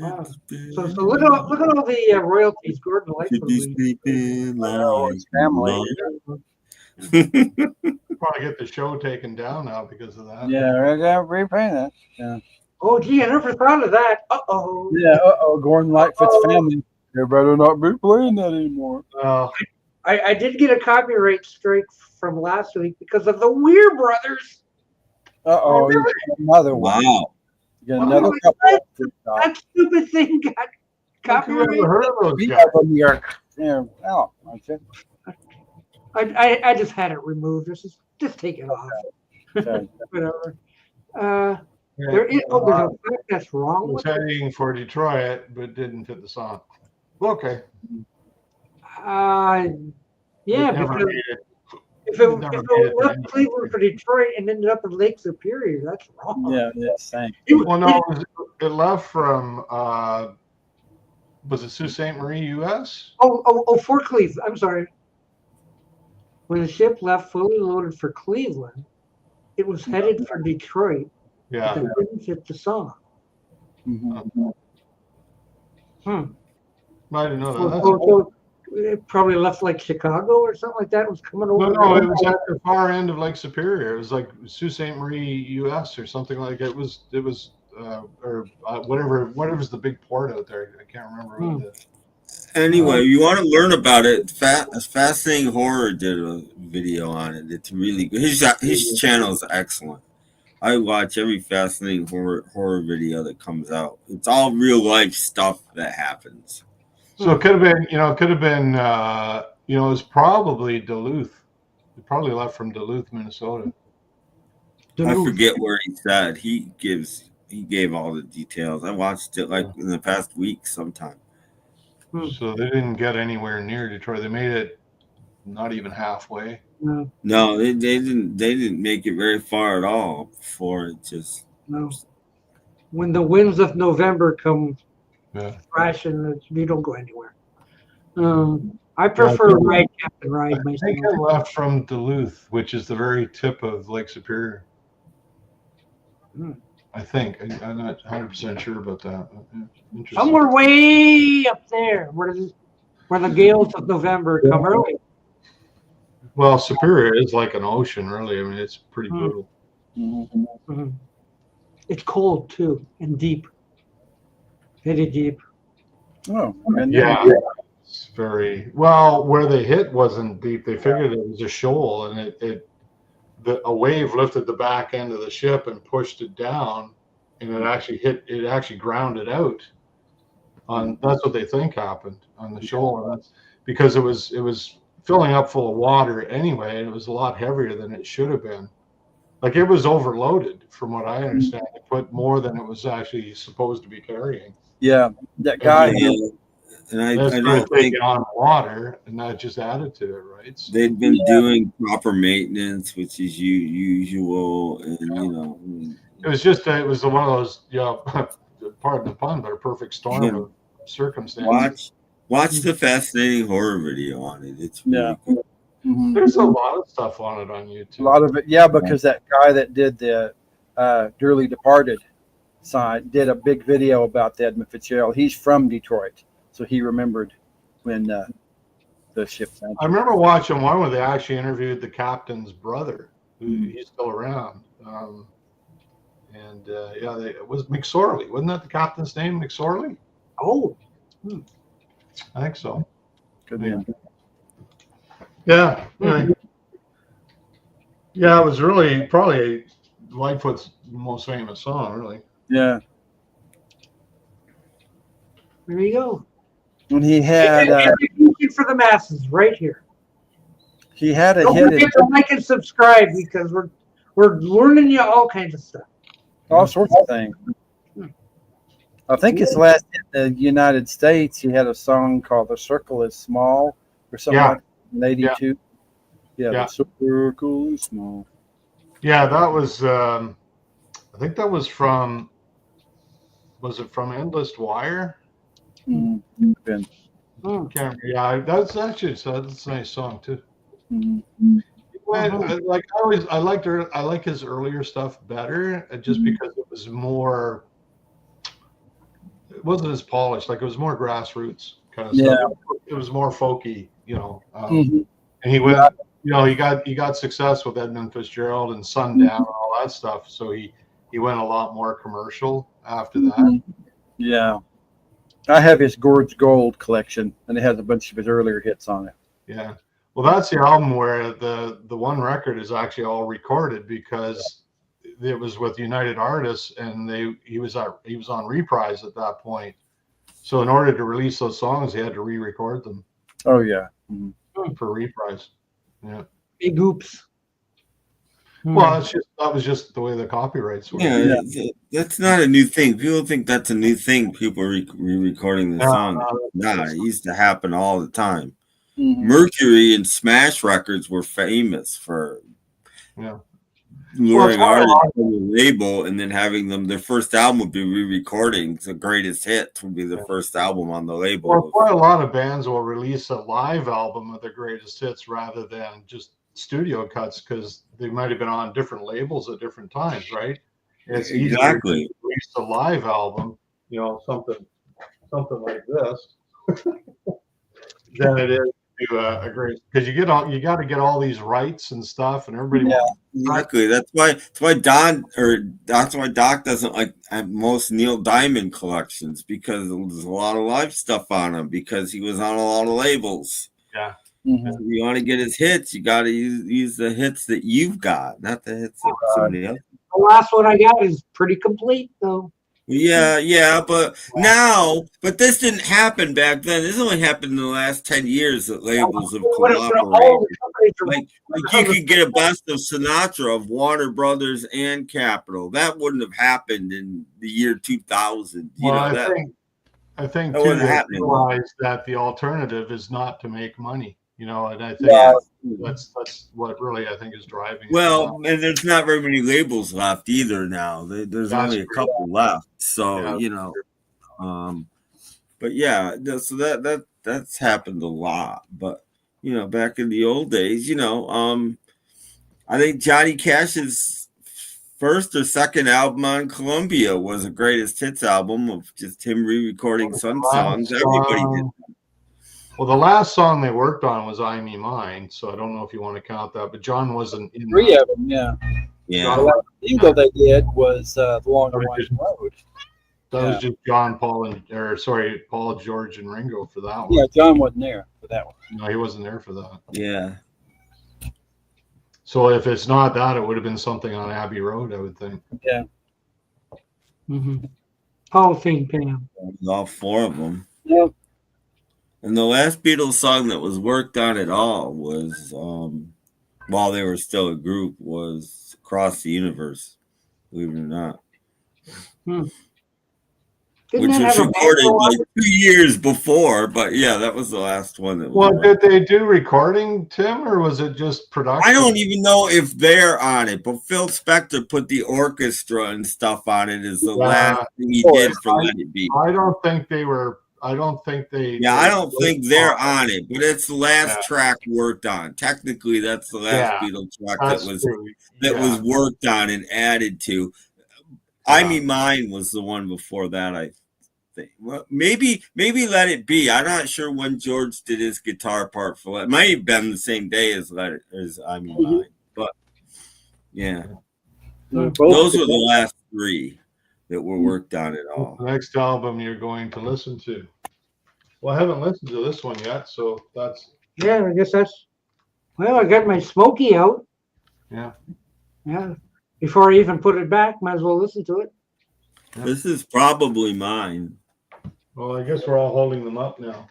Wow. So look at all the royalties Gordon likes. His family. Probably get the show taken down now because of that. Yeah, I got repaying that. Yeah. Oh, gee, I never thought of that. Yeah. Gordon Lightfoot's family. They better not be playing that anymore. I did get a copyright strike from last week because of the Weir brothers. Another one. Wow. You got another couple. That stupid thing got copyright. I've heard of those guys. I just had it removed. Just take it off. Okay. Whatever. There's a fact that's wrong. I was heading for Detroit, but didn't fit the song. Okay. Yeah, because if it left Cleveland for Detroit and ended up in Lake Superior, that's wrong. Yeah, same. Well, no, it left from Was it Sault Ste. Marie, U.S.? For Cleveland. I'm sorry. When the ship left fully loaded for Cleveland, it was headed for Detroit. Yeah. But they didn't fit the song. I didn't know that. So it probably left like Chicago or something like that. It was coming over. No, it was at the far end of Lake Superior. It was like Sault Ste. Marie, U.S. or something like that. It was whatever's the big port out there. I can't remember. What Anyway, you want to learn about it? Fascinating Horror did a video on it. It's really good. His channel is excellent. I watch every Fascinating horror video that comes out. It's all real life stuff that happens. So it could have been, it was probably Duluth. It probably left from Duluth, Minnesota. I forget where he said. He gave all the details. I watched it like in the past week sometime. So they didn't get anywhere near Detroit. They made it not even halfway. No, they didn't make it very far at all before it just. No. When the winds of November come crashing, you don't go anywhere. I prefer Ride Captain Ride I myself. think it left from Duluth, which is the very tip of Lake Superior. I think. I'm not 100% sure about that. Somewhere way up there, where the gales of November come early. Well, Superior is like an ocean, really. I mean, it's pretty brutal. It's cold too and deep, very deep. Oh, yeah. It's very well. Where they hit wasn't deep. They figured it was a shoal, and a wave lifted the back end of the ship and pushed it down, and it actually hit. It actually ground it out. That's what they think happened on the shoal, and that's because it was filling up full of water anyway, and it was a lot heavier than it should have been. Like it was overloaded, from what I understand. It put more than it was actually supposed to be carrying. Yeah, that guy. And I don't think on water, and that just added to it, right? So, they've been doing proper maintenance, which is usual, and it was just it was one of those, pardon the pun, but a perfect storm of circumstances. Watch the Fascinating Horror video on it. It's really good. There's a lot of stuff on it on YouTube. A lot of it, because that guy that did the Dearly Departed side did a big video about the Edmund Fitzgerald. He's from Detroit, so he remembered when the ship sank. I remember watching one where they actually interviewed the captain's brother, he's still around. It was McSorley. Wasn't that the captain's name, McSorley? Oh. I think so. Could be. Yeah. Yeah, it was really probably Lightfoot's most famous song, really. Yeah. There you go. When he had music for the masses right here. He had a Don't hit. forget to like and subscribe because we're learning you all kinds of stuff. All sorts of things. I think his last in the United States, he had a song called "The Circle Is Small" or something like that in '82. Yeah, The Circle Is Small. Yeah, that was. I think that was from. Was it from Endless Wire? Ben. Can't remember. Yeah, that's actually that's a nice song too. I like his earlier stuff better, just because it was more. It wasn't as polished. Like it was more grassroots kind of stuff. It was more folky, And he went, he got success with Edmund Fitzgerald and Sundown and all that stuff. So he went a lot more commercial after that. Yeah, I have his Gorge Gold collection, and it has a bunch of his earlier hits on it. Yeah, well, that's the album where the one record is actually all recorded because it was with United Artists, and he was on Reprise at that point. So in order to release those songs, he had to re-record them. Oh yeah, for Reprise. Yeah, big oops. Well, that was just the way the copyrights were. Yeah, that's not a new thing. People think that's a new thing. People re-recording the song. It used to happen all the time. Mercury and Smash Records were famous for. Yeah. luring artists to the label and then having them, their first album would be re-recordings. The greatest hits would be the first album on the label. Well, quite a lot of bands will release a live album of their greatest hits rather than just studio cuts because they might have been on different labels at different times, right? It's easier to release a live album, something like this, than it is to do a great, because you got to get all these rights and stuff, and everybody. Exactly. That's why Doc doesn't like most Neil Diamond collections, because there's a lot of live stuff on them because he was on a lot of labels. Yeah. Mm-hmm. If you want to get his hits, you got to use the hits that you've got, not the hits that somebody else. The last one I got is pretty complete, though. Yeah, but this didn't happen back then. This only happened in the last 10 years that labels have cooperated. Like you could get a best of Sinatra of Warner Brothers and Capitol. That wouldn't have happened in the year 2000. I think too, they realize that the alternative is not to make money. And I think that's what really I think is driving. Well, and there's not very many labels left either now. There's only a couple left. So but yeah, so that's happened a lot. But back in the old days, I think Johnny Cash's first or second album on Columbia was a greatest hits album of just him re-recording some songs. Everybody did. Well, the last song they worked on was "I Me Mine," so I don't know if you want to count that. But John wasn't in. Three of them, yeah. The last single they did was "The Long and Winding Road." That was just John, Paul, Paul, George, and Ringo for that one. Yeah, John wasn't there for that one. No, he wasn't there for that. Yeah. So if it's not that, it would have been something on Abbey Road, I would think. Yeah. Mm-hmm. Hall of Fame, Pam. All four of them. Yep. And the last Beatles song that was worked on at all was, while they were still a group, was "Across the Universe." Believe it or not. Which was recorded like 2 years before, but yeah, that was the last one. Did they do recording, Tim, or was it just production? I don't even know if they're on it, but Phil Spector put the orchestra and stuff on it as the last thing he did for Let It Be. I don't think they were. I don't think they. Yeah, I don't think they're on it, but it's the last track worked on. Technically, that's the last Beatles track that was worked on and added to. I Mean Mine was the one before that, I think. Well, maybe Let It Be. I'm not sure when George did his guitar part for it. It might have been the same day as I Mean Mine, but yeah, those were the last three that were worked on at all. The next album you're going to listen to. Well, I haven't listened to this one yet, so that's. Yeah, I guess that's. Well, I got my Smokey out. Yeah. Yeah. Before I even put it back, might as well listen to it. Yeah. This is probably mine. Well, I guess we're all holding them up now.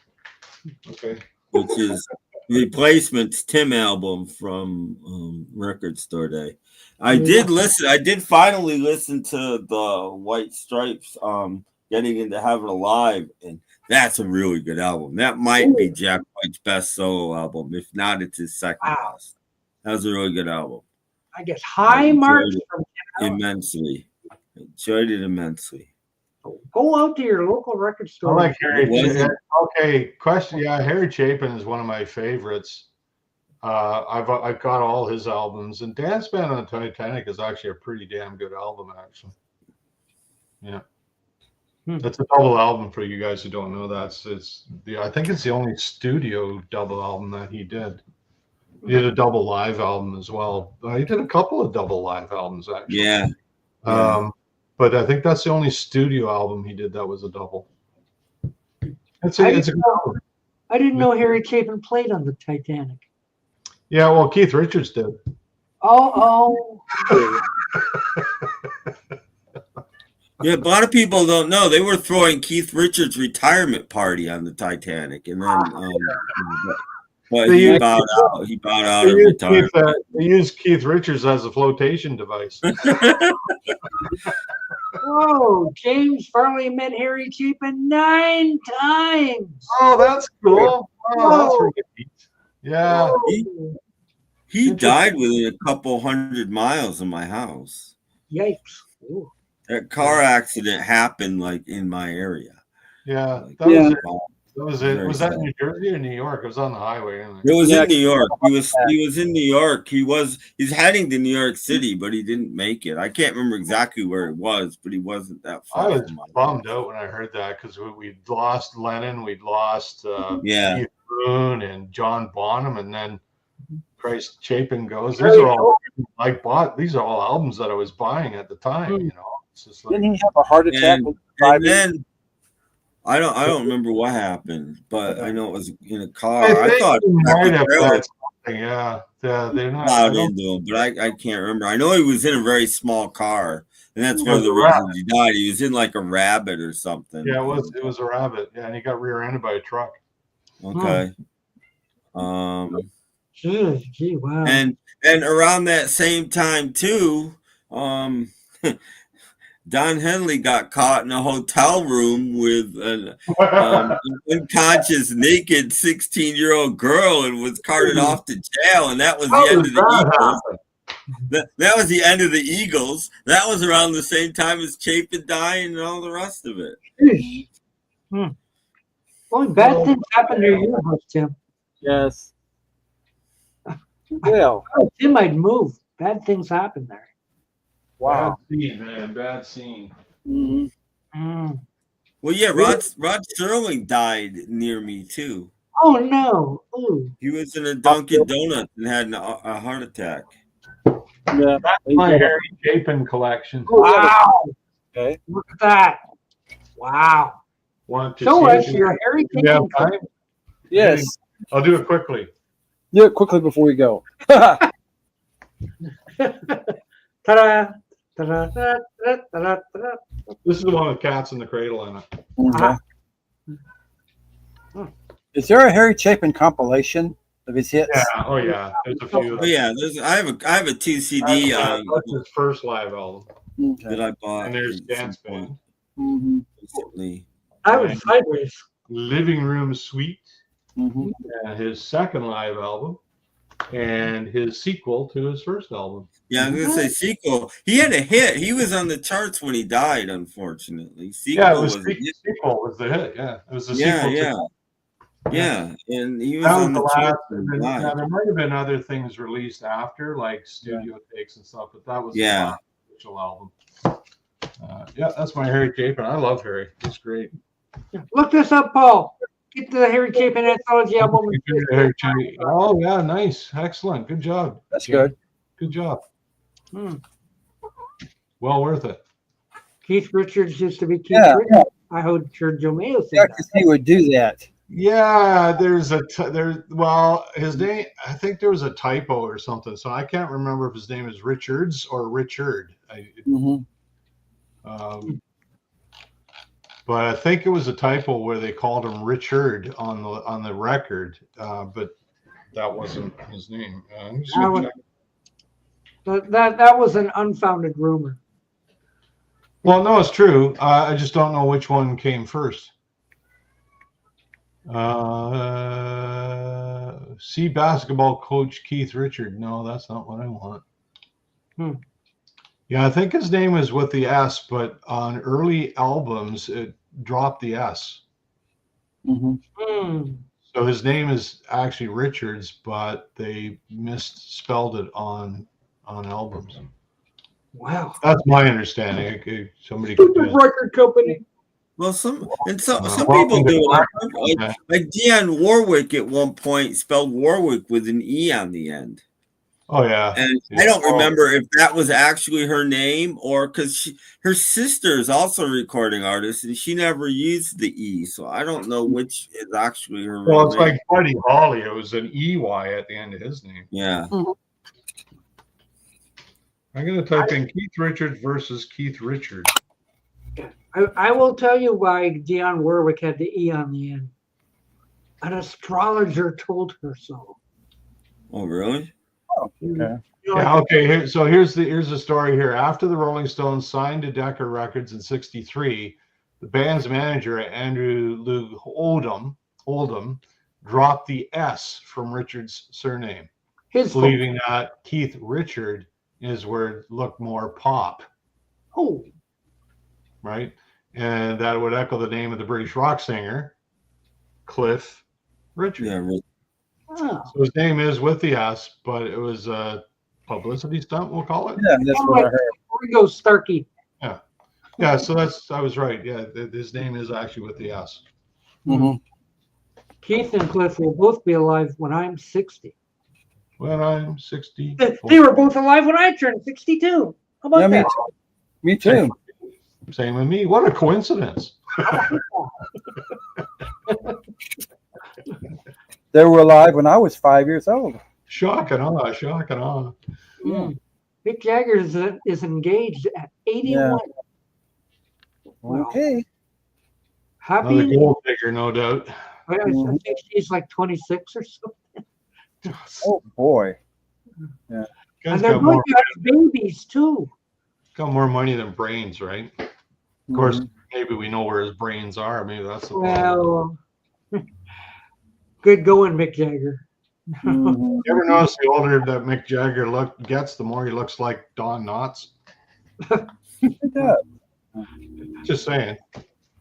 Okay. Which is Replacement's Tim album from Record Store Day. I did finally listen to the White Stripes Getting Into Heaven Alive, and that's a really good album. That might be Jack White's best solo album. If not, it's his second best. That was a really good album. I guess High March from immensely. Enjoyed it immensely. Go out to your local record store. I like Harry Chapin. Okay, question. Yeah, Harry Chapin is one of my favorites. I've got all his albums, and Dance Band on the Titanic is actually a pretty damn good album, actually. Yeah, that's a double album for you guys who don't know that. I think it's the only studio double album that he did. He did a double live album as well. He did a couple of double live albums actually. Yeah. But I think that's the only studio album he did that was a double. I didn't know Harry Chapin played on the Titanic. Yeah, well, Keith Richards did. Oh. Yeah, a lot of people don't know they were throwing Keith Richards' retirement party on the Titanic, and then but he bowed out. He bowed out of retirement. They used Keith Richards as a flotation device. Whoa, James Farley met Harry Chapin 9 times. Oh, that's cool. Oh, that's really neat. Yeah. He died within a couple 100 miles of my house. Yikes! Ooh. That car accident happened like in my area. Yeah, Like, that was it. That was it. Very Was that sad. New Jersey or New York? It was on the highway. Anyway. It was in New York. He was in New York. He's heading to New York City, but he didn't make it. I can't remember exactly where it was, but he wasn't that far. I was bummed out when I heard that because we'd lost Lennon, we'd lost Keith Moon and John Bonham, and then Christ Chapin goes. These are all these are all albums that I was buying at the time. You know, it's just like, didn't he have a heart attack? And then I don't remember what happened, but I know it was in a car. I thought he might have had something. Yeah, they're not plowed into him, but I can't remember. I know he was in a very small car, and that's one of the reasons he died. He was in like a Rabbit or something. Yeah, it was a Rabbit. Yeah, and he got rear-ended by a truck. Okay. Gee, wow. And around that same time too, Don Henley got caught in a hotel room with an unconscious, naked 16-year-old girl and was carted off to jail. And that was the end of the Eagles. That was the end of the Eagles. That was around the same time as Chapin dying and all the rest of it. Only bad things happen near your house, Tim. Yes. Well, Tim might move. Bad things happen there. Wow. Bad scene, man. Bad scene. Mm-hmm. Well, yeah, Rod Sterling died near me too. Oh no! Ooh. He was in a Dunkin' Donuts and had a heart attack. Yeah, that's my Harry Chapin collection. Wow! Okay, look at that! Wow! Show us your Harry Chapin collection. Yes, I'll do it quickly. Do it quickly before we go. Ta-da! This is the one with Cats in the Cradle in it. Okay. Is there a Harry Chapin compilation of his hits? Yeah. Oh yeah. There's a few. Oh yeah. I have a 2 CD. That's his first live album that I bought. And there's Dance Band. Recently. I was sideways. Living Room Suite. His second live album. And his sequel to his first album. Yeah, I'm gonna say sequel. He had a hit. He was on the charts when he died, unfortunately. Sequel was the hit. Yeah, it was the sequel. Yeah, and he was on the charts. Now, there might have been other things released after, like studio takes and stuff, but that was the last official album. Yeah, that's my Harry Chapin. I love Harry. He's great. Look this up, Paul. Get the Harry Chapin anthology album. Oh yeah, nice, excellent, good job. That's good. Good job. Well worth it. Keith Richards used to be Keith Richards. I heard Joe Mayo say that. He would do that. Yeah, well, his name, I think there was a typo or something, so I can't remember if his name is Richards or Richard. But I think it was a typo where they called him Richard on the record, but that wasn't his name. That was an unfounded rumor. Well, no, it's true. I just don't know which one came first. See basketball coach Keith Richard. No, that's not what I want. Yeah, I think his name is with the S, but on early albums it dropped the S. So his name is actually Richards, but they misspelled it on albums. Wow, that's my understanding. Somebody could record company. Well, some people do it. Like Dionne Warwick at one point spelled Warwick with an E on the end. Oh yeah, and I don't remember if that was actually her name or because her sister is also a recording artist and she never used the E, so I don't know which is actually her. Well, it's name. Like Buddy Holly; it was an EY at the end of his name. Yeah. I'm going to type in Keith Richards versus Keith Richards. I will tell you why Dionne Warwick had the E on the end. An astrologer told her so. Oh, really? Oh, okay. Yeah, okay. Here's the story here. After the Rolling Stones signed to Decca Records in '63, the band's manager, Andrew Loog Oldham, dropped the S from Richards' surname. believing that Keith Richard is where it looked more pop. Oh. Right? And that would echo the name of the British rock singer, Cliff Richard. Yeah. Oh. So his name is with the S, but it was a publicity stunt, we'll call it. Yeah, that's what I heard. Ringo Starkey. Yeah. Yeah, so I was right. Yeah, his name is actually with the S. Mm-hmm. Keith and Cliff will both be alive when I'm 60. When I'm 60. They were both alive when I turned 62. How about that? Me too. Same with me. What a coincidence. They were alive when I was 5 years old. Shock and awe, shock and awe. Mm. Mick Jagger is engaged at 81. Yeah. Wow. Okay. Happy. Another gold digger, no doubt. I think she's like 26 or something. Oh boy. Yeah. And they're going to have babies too. Got more money than brains, right? Of course, maybe we know where his brains are. Maybe that's the problem. Well, good going, Mick Jagger. You ever notice the older that Mick Jagger gets, the more he looks like Don Knotts? Just saying.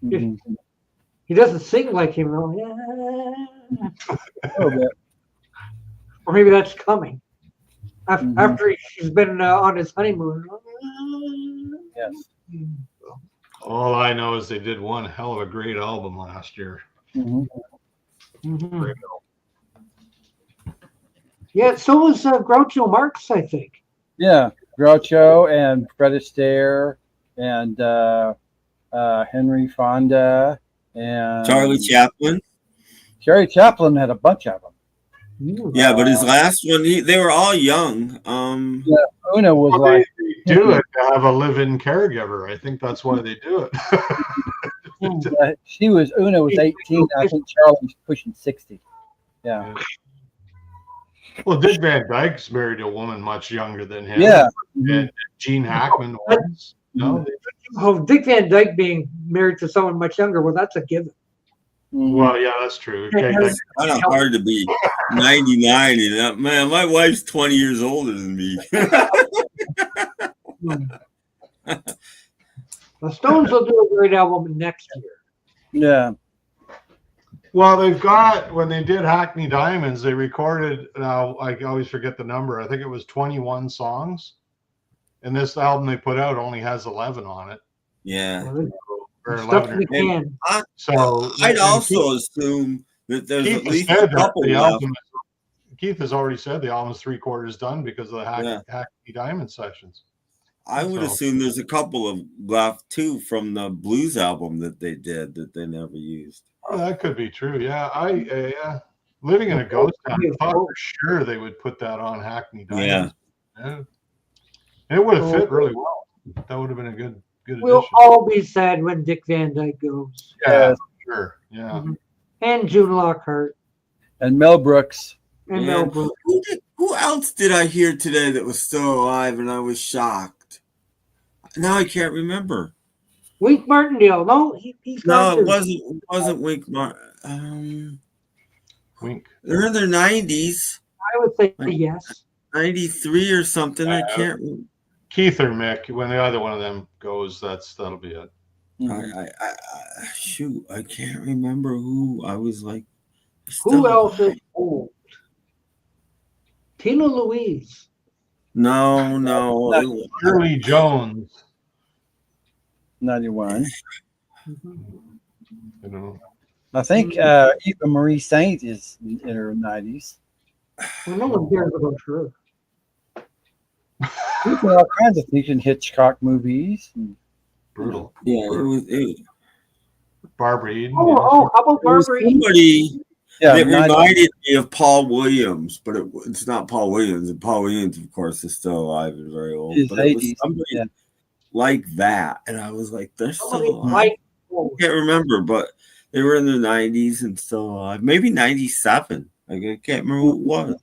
He doesn't sing like him though. Yeah. Or maybe that's coming after he's been on his honeymoon. Yes. All I know is they did one hell of a great album last year. Great Yeah, so was Groucho Marx, I think. Yeah, Groucho and Fred Astaire and Henry Fonda and Charlie Chaplin. Charlie Chaplin had a bunch of them. Yeah, but his last one, they were all young. Yeah, Una was they do it to have a live-in caregiver. I think that's why they do it. Una was 18. I think Charlie was pushing 60. Yeah. Well, Dick Van Dyke's married a woman much younger than him. Yeah. And Gene Hackman was. No. Oh, Dick Van Dyke being married to someone much younger, well, that's a given. Well, yeah, that's true. It's kind of hard to be 99. And man, my wife's 20 years older than me. The Stones will do a great album next year. Yeah. Well, they've got, when they did Hackney Diamonds, they recorded, now I always forget the number, I think it was 21 songs. And this album they put out only has 11 on it. Yeah. Or 11 or so I'd also assume that there's Keith at least a couple left. Keith has already said the album's 3/4 done because of the Hackney Diamond sessions. I would assume there's a couple of left too from the blues album that they did that they never used. Oh, that could be true. Yeah, Living in a Ghost Town, I thought for sure they would put that on Hackney Diamonds. Yeah. It would have fit really well. That would have been a good We'll addition. all be sad when Dick Van Dyke goes. Yeah, sure. Yeah. And June Lockhart. And Mel Brooks. And Mel Brooks. Who else did I hear today that was still alive and I was shocked? Now I can't remember. Wink Martindale. No, he's No, it wasn't Wink Martin. Wink. They're in their 90s. I would say yes. 93 or something. I can't remember. Keith or Mick, when either one of them goes, that'll be it. Shoot, I can't remember who. I was like, who else is old? Tina Louise. No. Shirley Jones. 91. I think Eva Marie Saint is in her 90s. Well, no one cares about her. She's in all kinds of things in Hitchcock movies. Brutal. Yeah, it was. Barbara Eden. How about Barbara Eden? Somebody Yeah, it reminded me of Paul Williams, but it's not Paul Williams. And Paul Williams, of course, is still alive and very old. But it was somebody like that, and I was like, they're still alive. I can't remember, but they were in the 90s and still alive. Maybe 97. I can't remember who it was.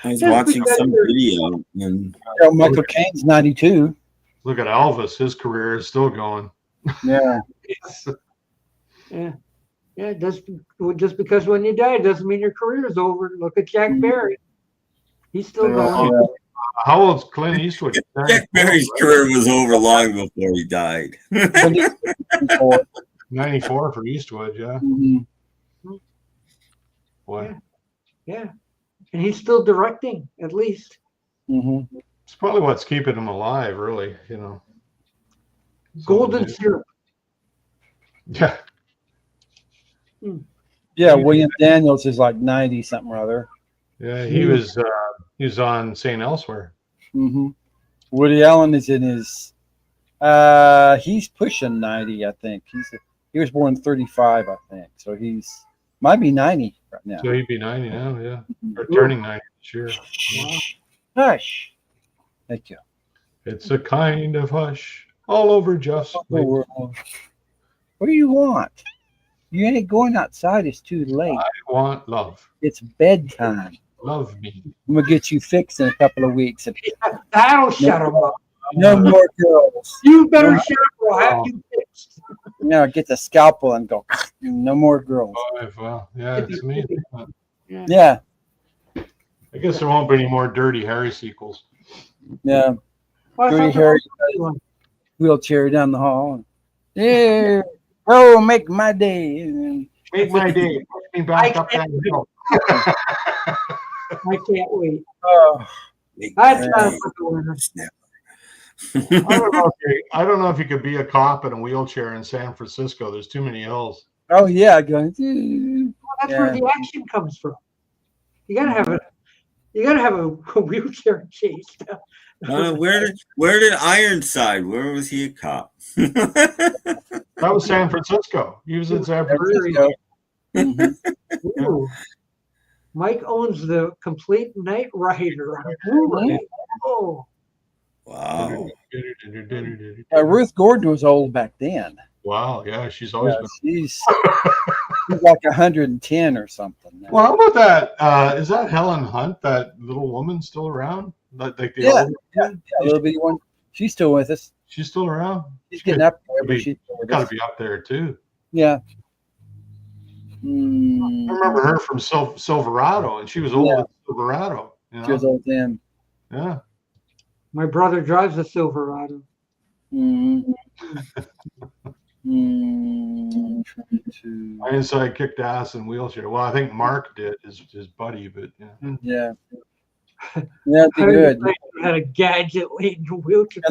I was watching some video. And Michael Caine's 92. Look at Elvis. His career is still going. Yeah. Yeah. Yeah, just because when you die doesn't mean your career is over. Look at Jack Barry. He's still going. How old's Clint Eastwood? Jack Barry's career was over long before he died. 94 for Eastwood, yeah. Mm-hmm. Boy. Yeah. And he's still directing, at least. Mm-hmm. It's probably what's keeping him alive, really, Golden syrup. Yeah. Yeah, William Daniels is like 90 something or other. Yeah, he was on St. Elsewhere. Mm-hmm. Woody Allen is in his he's pushing 90, I think. He was born 35, I think. So might be 90 right now. So he'd be 90 now, yeah. Or turning 90 this year. Hush. Thank you. It's a kind of hush all over just what do you want? You ain't going outside. It's too late. I want love. It's bedtime. Love me. I'm going to get you fixed in a couple of weeks. That'll shut him up. No more girls. You better shut up or I'll have you fixed. Get the scalpel and go, no more girls. Oh, well, yeah, it's amazing. Yeah. I guess there won't be any more Dirty Harry sequels. Yeah. Dirty Harry wheelchair down the hall. Yeah. Oh, make my day. Make my day. Push me back up that hill. I can't wait. Oh, that's not a winner. I don't know if you could be a cop in a wheelchair in San Francisco. There's too many hills. Oh yeah, that's where the action comes from. You gotta have a wheelchair chase. Where did Ironside? Where was he a cop? That was San Francisco. He was in San Francisco. Ooh. Mike owns the complete Knight Rider on Blu-ray. Oh. Wow. Ruth Gordon was old back then. Wow, yeah, she's always been. She's like 110 or something. Well, how about that? Is that Helen Hunt, that little woman, still around? Like the little bitty one. She's still with us. She's still around. She's getting up there, but she's got to be up there too. Yeah. I remember her from Silverado, and she was old at Silverado. She was old then. Yeah. My brother drives a Silverado. Ironside kicked ass in wheelchair. Well, I think Mark did, his buddy, but yeah. Yeah, be good. Had a gadget laden wheelchair.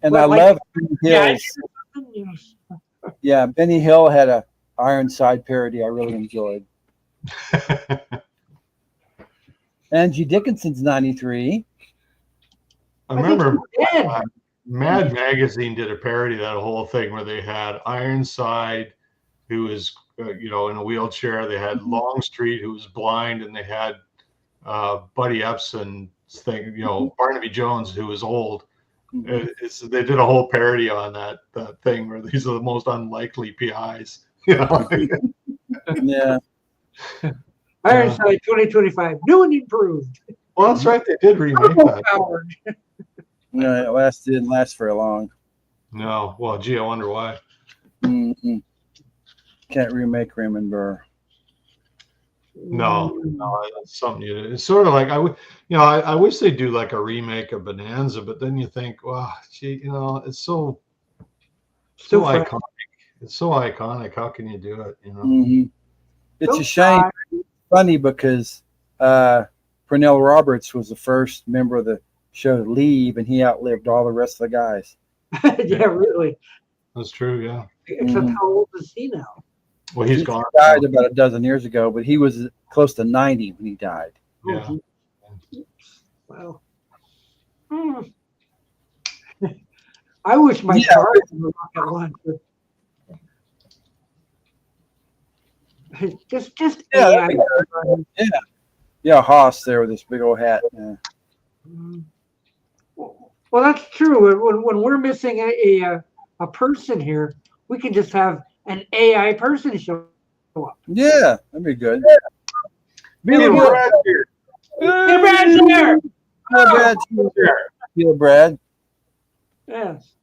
And I love Benny Hill's. Yeah, Benny Hill had a Ironside parody I really enjoyed. Angie Dickinson's 93. I remember Mad Magazine did a parody of that whole thing where they had Ironside, who was in a wheelchair. They had Longstreet, who was blind, and they had Buddy Epson's thing, Barnaby Jones, who was old. They did a whole parody on that thing where these are the most unlikely PIs. Yeah. Ironside 2025, new and improved. Well, that's right. They did remake that. No, it didn't last very long. No. Well, gee, I wonder why. Mm-hmm. Can't remake Raymond Burr. No, that's something it's sort of like I wish they'd do like a remake of Bonanza, but then you think, wow, gee, it's so iconic. It's so iconic. How can you do it? Mm-hmm. It's a shame. It's funny because Pernell Roberts was the first member of the show to leave, and he outlived all the rest of the guys. Yeah, really. That's true. Yeah. Except how old is he now? Well, he's gone. He died about a dozen years ago, but he was close to 90 when he died. Yeah. Well, I wish my car was a rocket launcher. Just yeah, yeah, Haas there with this big old hat. Yeah. Well, that's true. When we're missing a person here, we can just have an AI person show up. Yeah, that'd be good. Billy Brad's here. Billy Brad's here. Billy Brad. Yes.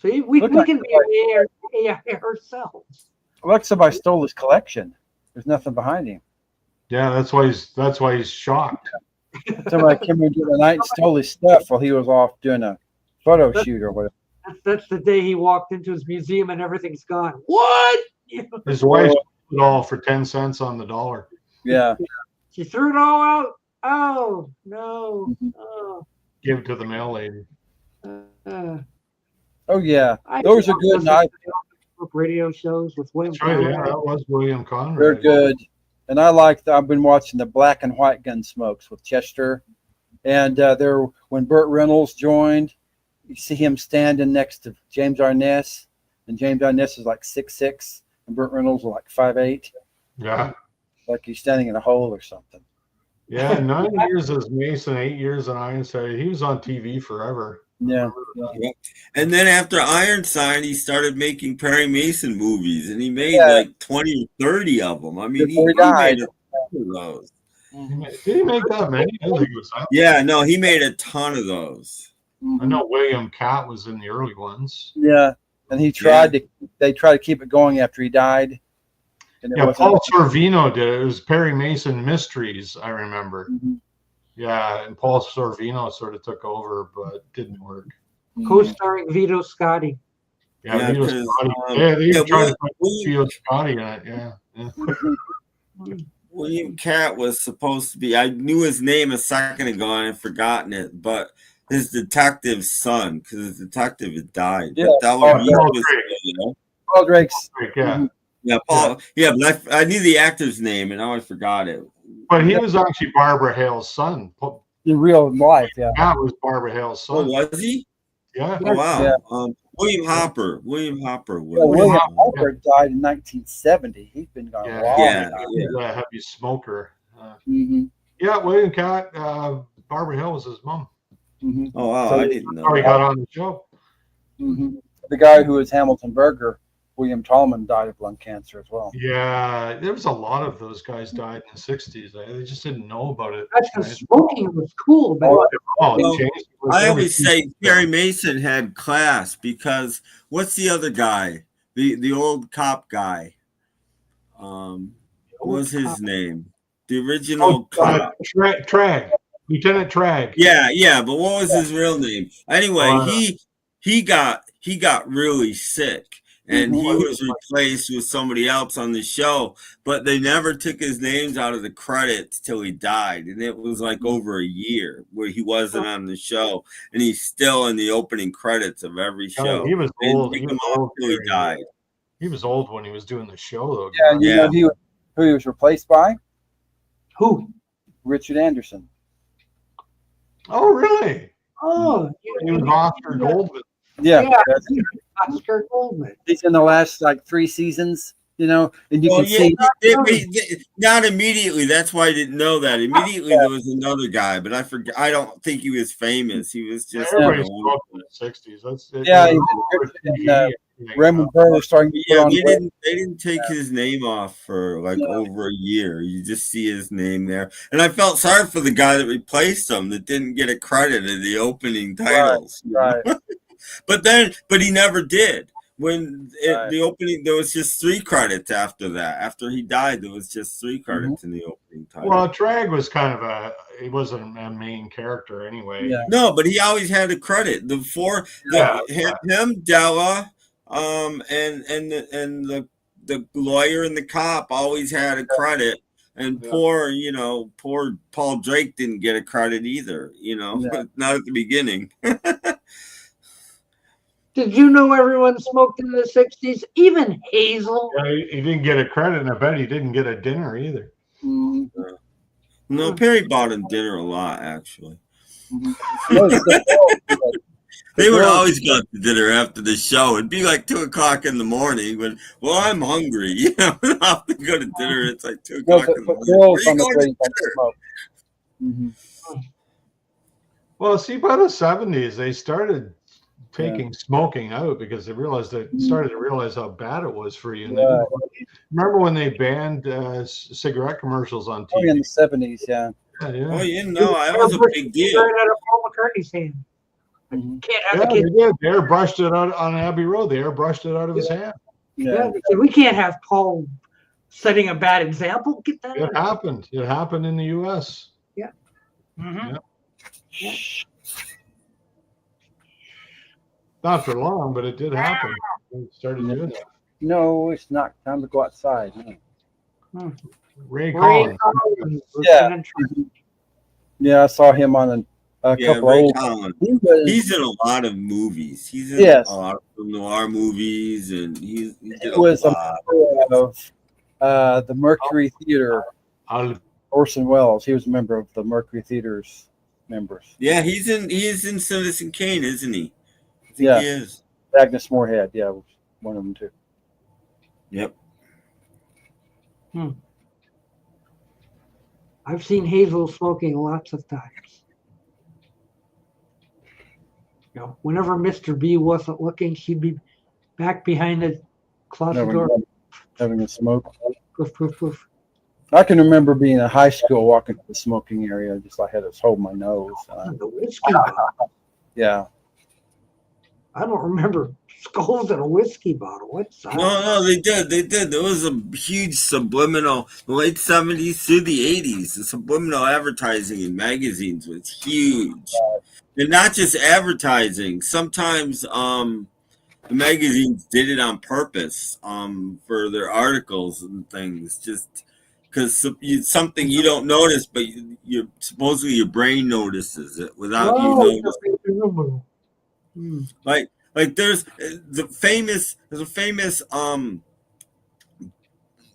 See, we can be AI ourselves. like somebody stole his collection. There's nothing behind him. Yeah, that's why he's shocked. Somebody came into the night and stole his stuff while he was off doing a photo shoot or whatever. That's the day he walked into his museum and everything's gone. What? His wife sold it all for 10 cents on the dollar. Yeah. She threw it all out. Oh no. Oh. Give it to the mail lady. Oh yeah, those are good. Night radio shows with William. That's right, yeah, that was William Conrad. They're good, and I like. I've been watching the Black and White Gunsmokes with Chester, and when Burt Reynolds joined, you see him standing next to James Arness, and James Arness is like 6'6", and Burt Reynolds is like 5'8". Yeah, like he's standing in a hole or something. Yeah, 9 years as Mason, 8 years in Ironside. He was on TV forever. Yeah. And then after Ironside, he started making Perry Mason movies, and he made like 20 or 30 of them. I mean, he made a ton of those. Did he make that many? I think it was that. Yeah, no, he made a ton of those. I know William Catt was in the early ones. Yeah, and he tried to. They tried to keep it going after he died. Yeah, Paul Sorvino did it. It was Perry Mason Mysteries, I remember. Yeah, and Paul Sorvino sort of took over, but it didn't work. Co-starring Vito Scotti. Yeah, Vito Scotti. They tried to put Vito Scotti in it. Yeah. William Catt was supposed to be. I knew his name a second ago and I'd forgotten it, but his detective's son, because his detective had died. Yeah, Paul Drake's. Yeah. Yeah, Paul. Yeah, but I knew the actor's name and now I forgot it. But he was actually Barbara Hale's son. In real life, yeah. That was Barbara Hale's son. Oh, was he? Yeah. Oh, wow. Yeah. William Hopper. William Hopper. William Hopper died in 1970. He's been gone a long time. He's a heavy smoker. Yeah, William Catt, Barbara Hale was his mom. Oh, wow. So I didn't know. He got on the show. The guy who was Hamilton Berger, William Tallman, died of lung cancer as well. Yeah, there was a lot of those guys died in the 60s. They just didn't know about it. That's because smoking was cool. I always say Perry Mason had class because what's the other guy? The old cop guy. What was his name? The original cop. Tragg. Lieutenant Tragg. Yeah, but what was his real name? Anyway, he got really sick. And he was replaced with somebody else on the show, but they never took his names out of the credits till he died. And it was like over a year where he wasn't on the show. And he's still in the opening credits of every show. He was old. He died. He was old when he was doing the show, though. Yeah, you know who he was replaced by? Who? Richard Anderson. Oh, really? Oh. He was Oscar Goldman. Yeah. Oscar Goldman. He's in the last like 3 seasons, you know, and you can see. Not immediately. That's why I didn't know that. Immediately there was another guy, but I forgot. I don't think he was famous. He was just. Everybody's in the 60s. Raymond Burr was starting to put on. They didn't take his name off for like over a year. You just see his name there, and I felt sorry for the guy that replaced him that didn't get a credit in the opening titles. Right. But he never did. When the opening, there was just 3 credits after that. After he died, there was just 3 credits in the opening title. Well, Tragg was kind of he wasn't a main character anyway. Yeah. No, but he always had a credit. Him, Della, and the lawyer and the cop always had a credit. And poor Paul Drake didn't get a credit either, not at the beginning. Did you know everyone smoked in the 60s? Even Hazel? Yeah, he didn't get a credit, and I bet he didn't get a dinner either. No, Perry bought him dinner a lot, actually. They would always go to dinner after the show. It'd be like 2 o'clock in the morning when, I'm hungry. I have to go to dinner. It's like 2 o'clock in the morning. Well, see, by the 70s, they started taking smoking out because they started to realize how bad it was for you. And remember when they banned cigarette commercials on TV? Oh, in the 70s, yeah. Oh, that was a big deal. Out of Paul McCartney's hand. Can't have They did. They airbrushed it out on Abbey Road. They airbrushed it out of his hand. Yeah, we can't have Paul setting a bad example. Get that. It happened. It happened in the U.S. Yeah. Yeah. Not for long, but it did happen. We started doing that. No, it's not time to go outside. No. Ray Collins. Yeah. Yeah, I saw him on a couple Ray old. Collins. He's in a lot of movies. He's in a lot of noir movies, and he did a lot. Of the Mercury Theater. Orson Welles. He was a member of the Mercury Theater's members. Yeah, he is in Citizen Kane, isn't he? I think he is. Agnes Moorehead, yeah, was one of them too. Yep. I've seen Hazel smoking lots of times. You know, whenever Mr. B wasn't looking, she'd be back behind the closet door. Having a smoke. Poof, poof, poof. I can remember being in high school, walking to the smoking area, just I had to hold my nose. The whiskey bottle. Yeah. I don't remember skulls in a whiskey bottle. What's that? No, they did. There was a huge subliminal, the late 70s through the 80s. The subliminal advertising in magazines was huge. And not just advertising. Sometimes the magazines did it on purpose for their articles and things, just because something you don't notice, but you supposedly your brain notices it without you noticing. Like there's a famous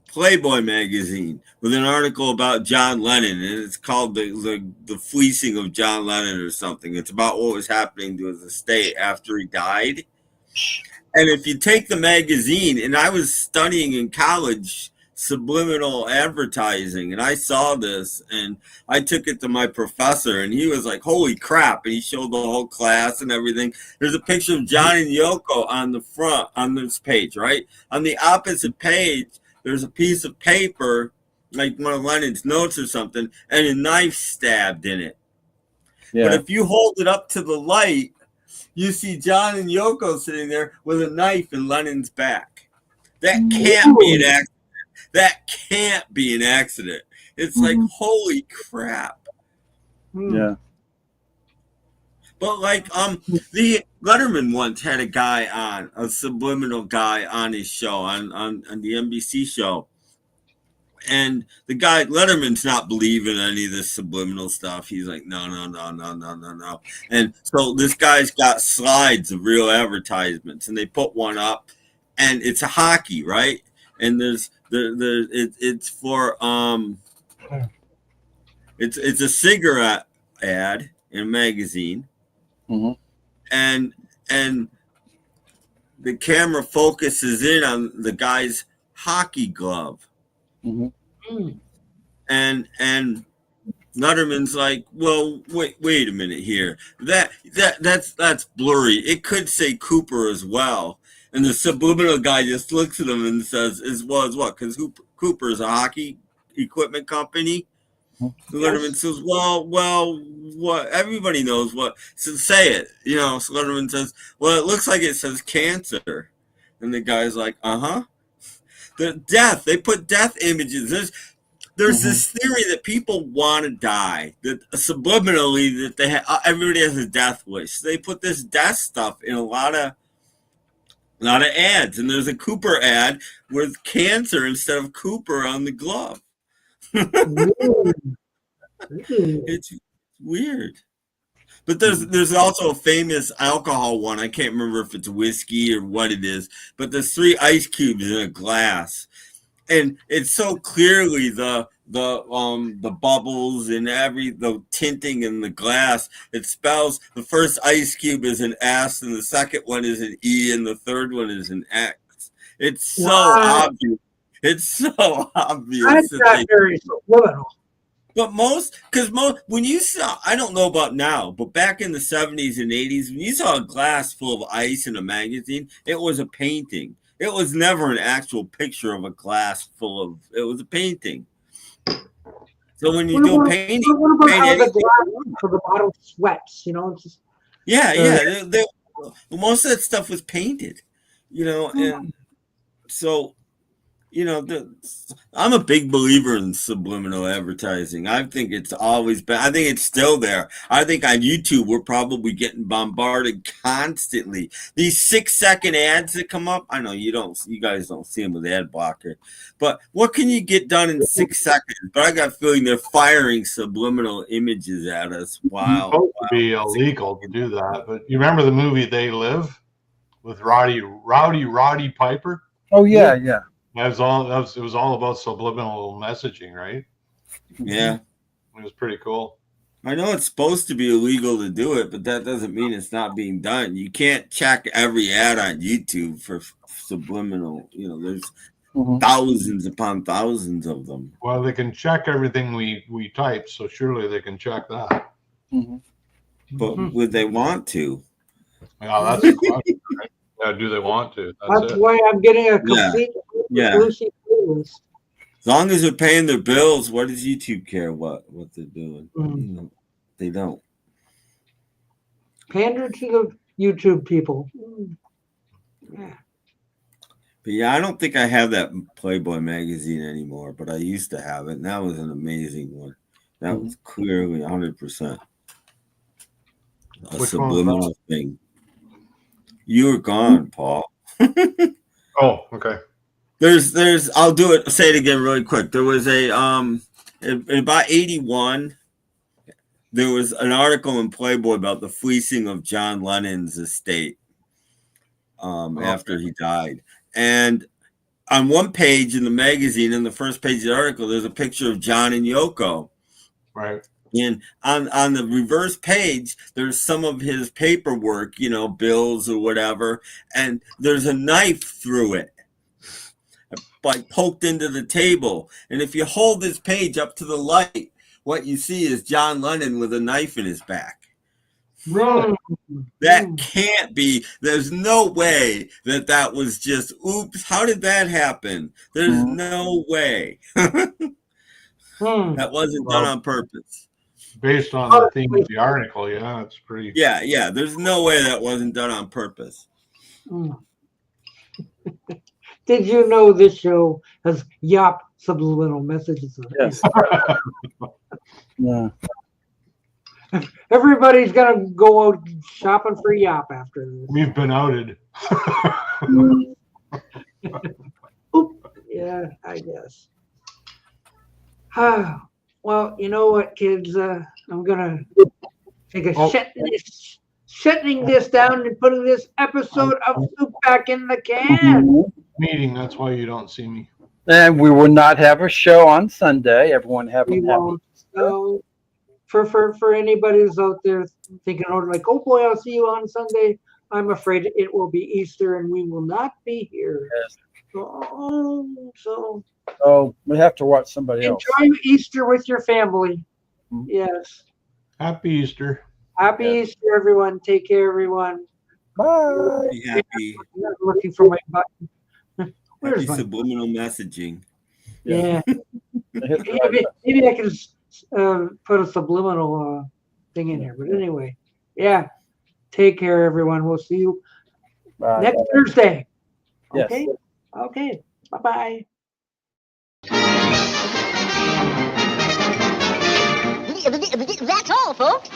Playboy magazine with an article about John Lennon, and it's called the fleecing of John Lennon or something. It's about what was happening to his estate after he died. And if you take the magazine, and I was studying in college subliminal advertising, and I saw this, and I took it to my professor, and he was like, holy crap, and he showed the whole class and everything. There's a picture of John and Yoko on the front on this page, right? On the opposite page, there's a piece of paper, like one of Lennon's notes or something, and a knife stabbed in it. Yeah. But if you hold it up to the light, you see John and Yoko sitting there with a knife in Lennon's back. That can't be an accident. That can't be an accident. It's like, holy crap. Yeah. But like the Letterman once had a guy on, a subliminal guy on his show, on the NBC show. And the guy, Letterman's not believing any of this subliminal stuff. He's like, no. And so this guy's got slides of real advertisements, and they put one up, and it's a hockey, right? And it's for it's a cigarette ad in a magazine, and the camera focuses in on the guy's hockey glove. And Letterman's like, well, wait a minute here. That's blurry. It could say Cooper as well. And the subliminal guy just looks at him and says, as well as what? Because Cooper is a hockey equipment company. Letterman says, well, what? Everybody knows what. So say it. You know, so Letterman says, well, it looks like it says cancer. And the guy's like, The death. They put death images. There's this theory that people want to die. That subliminally that they everybody has a death wish. So they put this death stuff in a lot of ads. And there's a Cooper ad with cancer instead of Cooper on the glove. It's weird. But there's also a famous alcohol one. I can't remember if it's whiskey or what it is, but there's 3 ice cubes in a glass, and it's so clearly the bubbles and the tinting in the glass. It spells the first ice cube is an S, and the second one is an E, and the third one is an X. It's so obvious. It's so obvious. That's not very subliminal. But when you saw, I don't know about now, but back in the 70s and 80s, when you saw a glass full of ice in a magazine, it was a painting. It was never an actual picture of a glass full of, it was a painting. So when you do painting, what about how the glass for the bottle sweats, you know? Just, most of that stuff was painted, you know, and So, you know, I'm a big believer in subliminal advertising. I think it's always been. I think it's still there. I think on YouTube we're probably getting bombarded constantly. These 6-second ads that come up. I know you guys don't see them with ad blocker, but what can you get done in 6 seconds? But I got a feeling they're firing subliminal images at us. Wow, It's supposed to be illegal to do that. But you remember the movie They Live with Roddy Piper? Oh yeah, yeah. It was all about subliminal messaging, right? Yeah. It was pretty cool. I know it's supposed to be illegal to do it, but that doesn't mean it's not being done. You can't check every ad on YouTube for subliminal. You know, there's thousands upon thousands of them. Well, they can check everything we type, so surely they can check that. But would they want to? Yeah, that's the question, right? Yeah, do they want to? That's why I'm getting a complete exclusive playlist. As long as they're paying their bills, what does YouTube care what they're doing? You know, they don't. Pander to the YouTube people. Yeah. But yeah, I don't think I have that Playboy magazine anymore, but I used to have it, and that was an amazing one. That was clearly 100% a subliminal thing. You were gone, Paul. Oh, okay. There's I'll do it, say it again really quick. There was a in about 81, there was an article in Playboy about the fleecing of John Lennon's estate after he died. And on one page in the magazine, in the first page of the article, there's a picture of John and Yoko. Right. And on the reverse page, there's some of his paperwork, you know, bills or whatever, and there's a knife through it, like poked into the table. And if you hold this page up to the light, what you see is John Lennon with a knife in his back. Really? That can't be. There's no way that was just, oops, how did that happen? There's no way. That wasn't done on purpose. Based on the theme of the article, yeah, it's pretty. Yeah. There's no way that wasn't done on purpose. Did you know this show has yop subliminal messages? Yes. Yeah. Everybody's gonna go out shopping for yop after this. We've been outed. Yeah, I guess. Well, you know what, kids? I'm gonna take a shutting this down and putting this episode of Soup back in the can. Meeting. That's why you don't see me. And we will not have a show on Sunday. Everyone have a happy. So, for anybody who's out there thinking, like, oh boy, I'll see you on Sunday, I'm afraid it will be Easter and we will not be here. Yes. So we have to watch somebody else. Enjoy Easter with your family. Yes. Happy Easter. Happy Easter, everyone. Take care, everyone. Bye. Be happy. I'm looking for my button. Where's Happy subliminal messaging. Yeah. Maybe I can put a subliminal thing in here. But anyway, yeah. Take care, everyone. We'll see you next Thursday. Okay? Yes. Okay. Bye-bye. That's all, folks.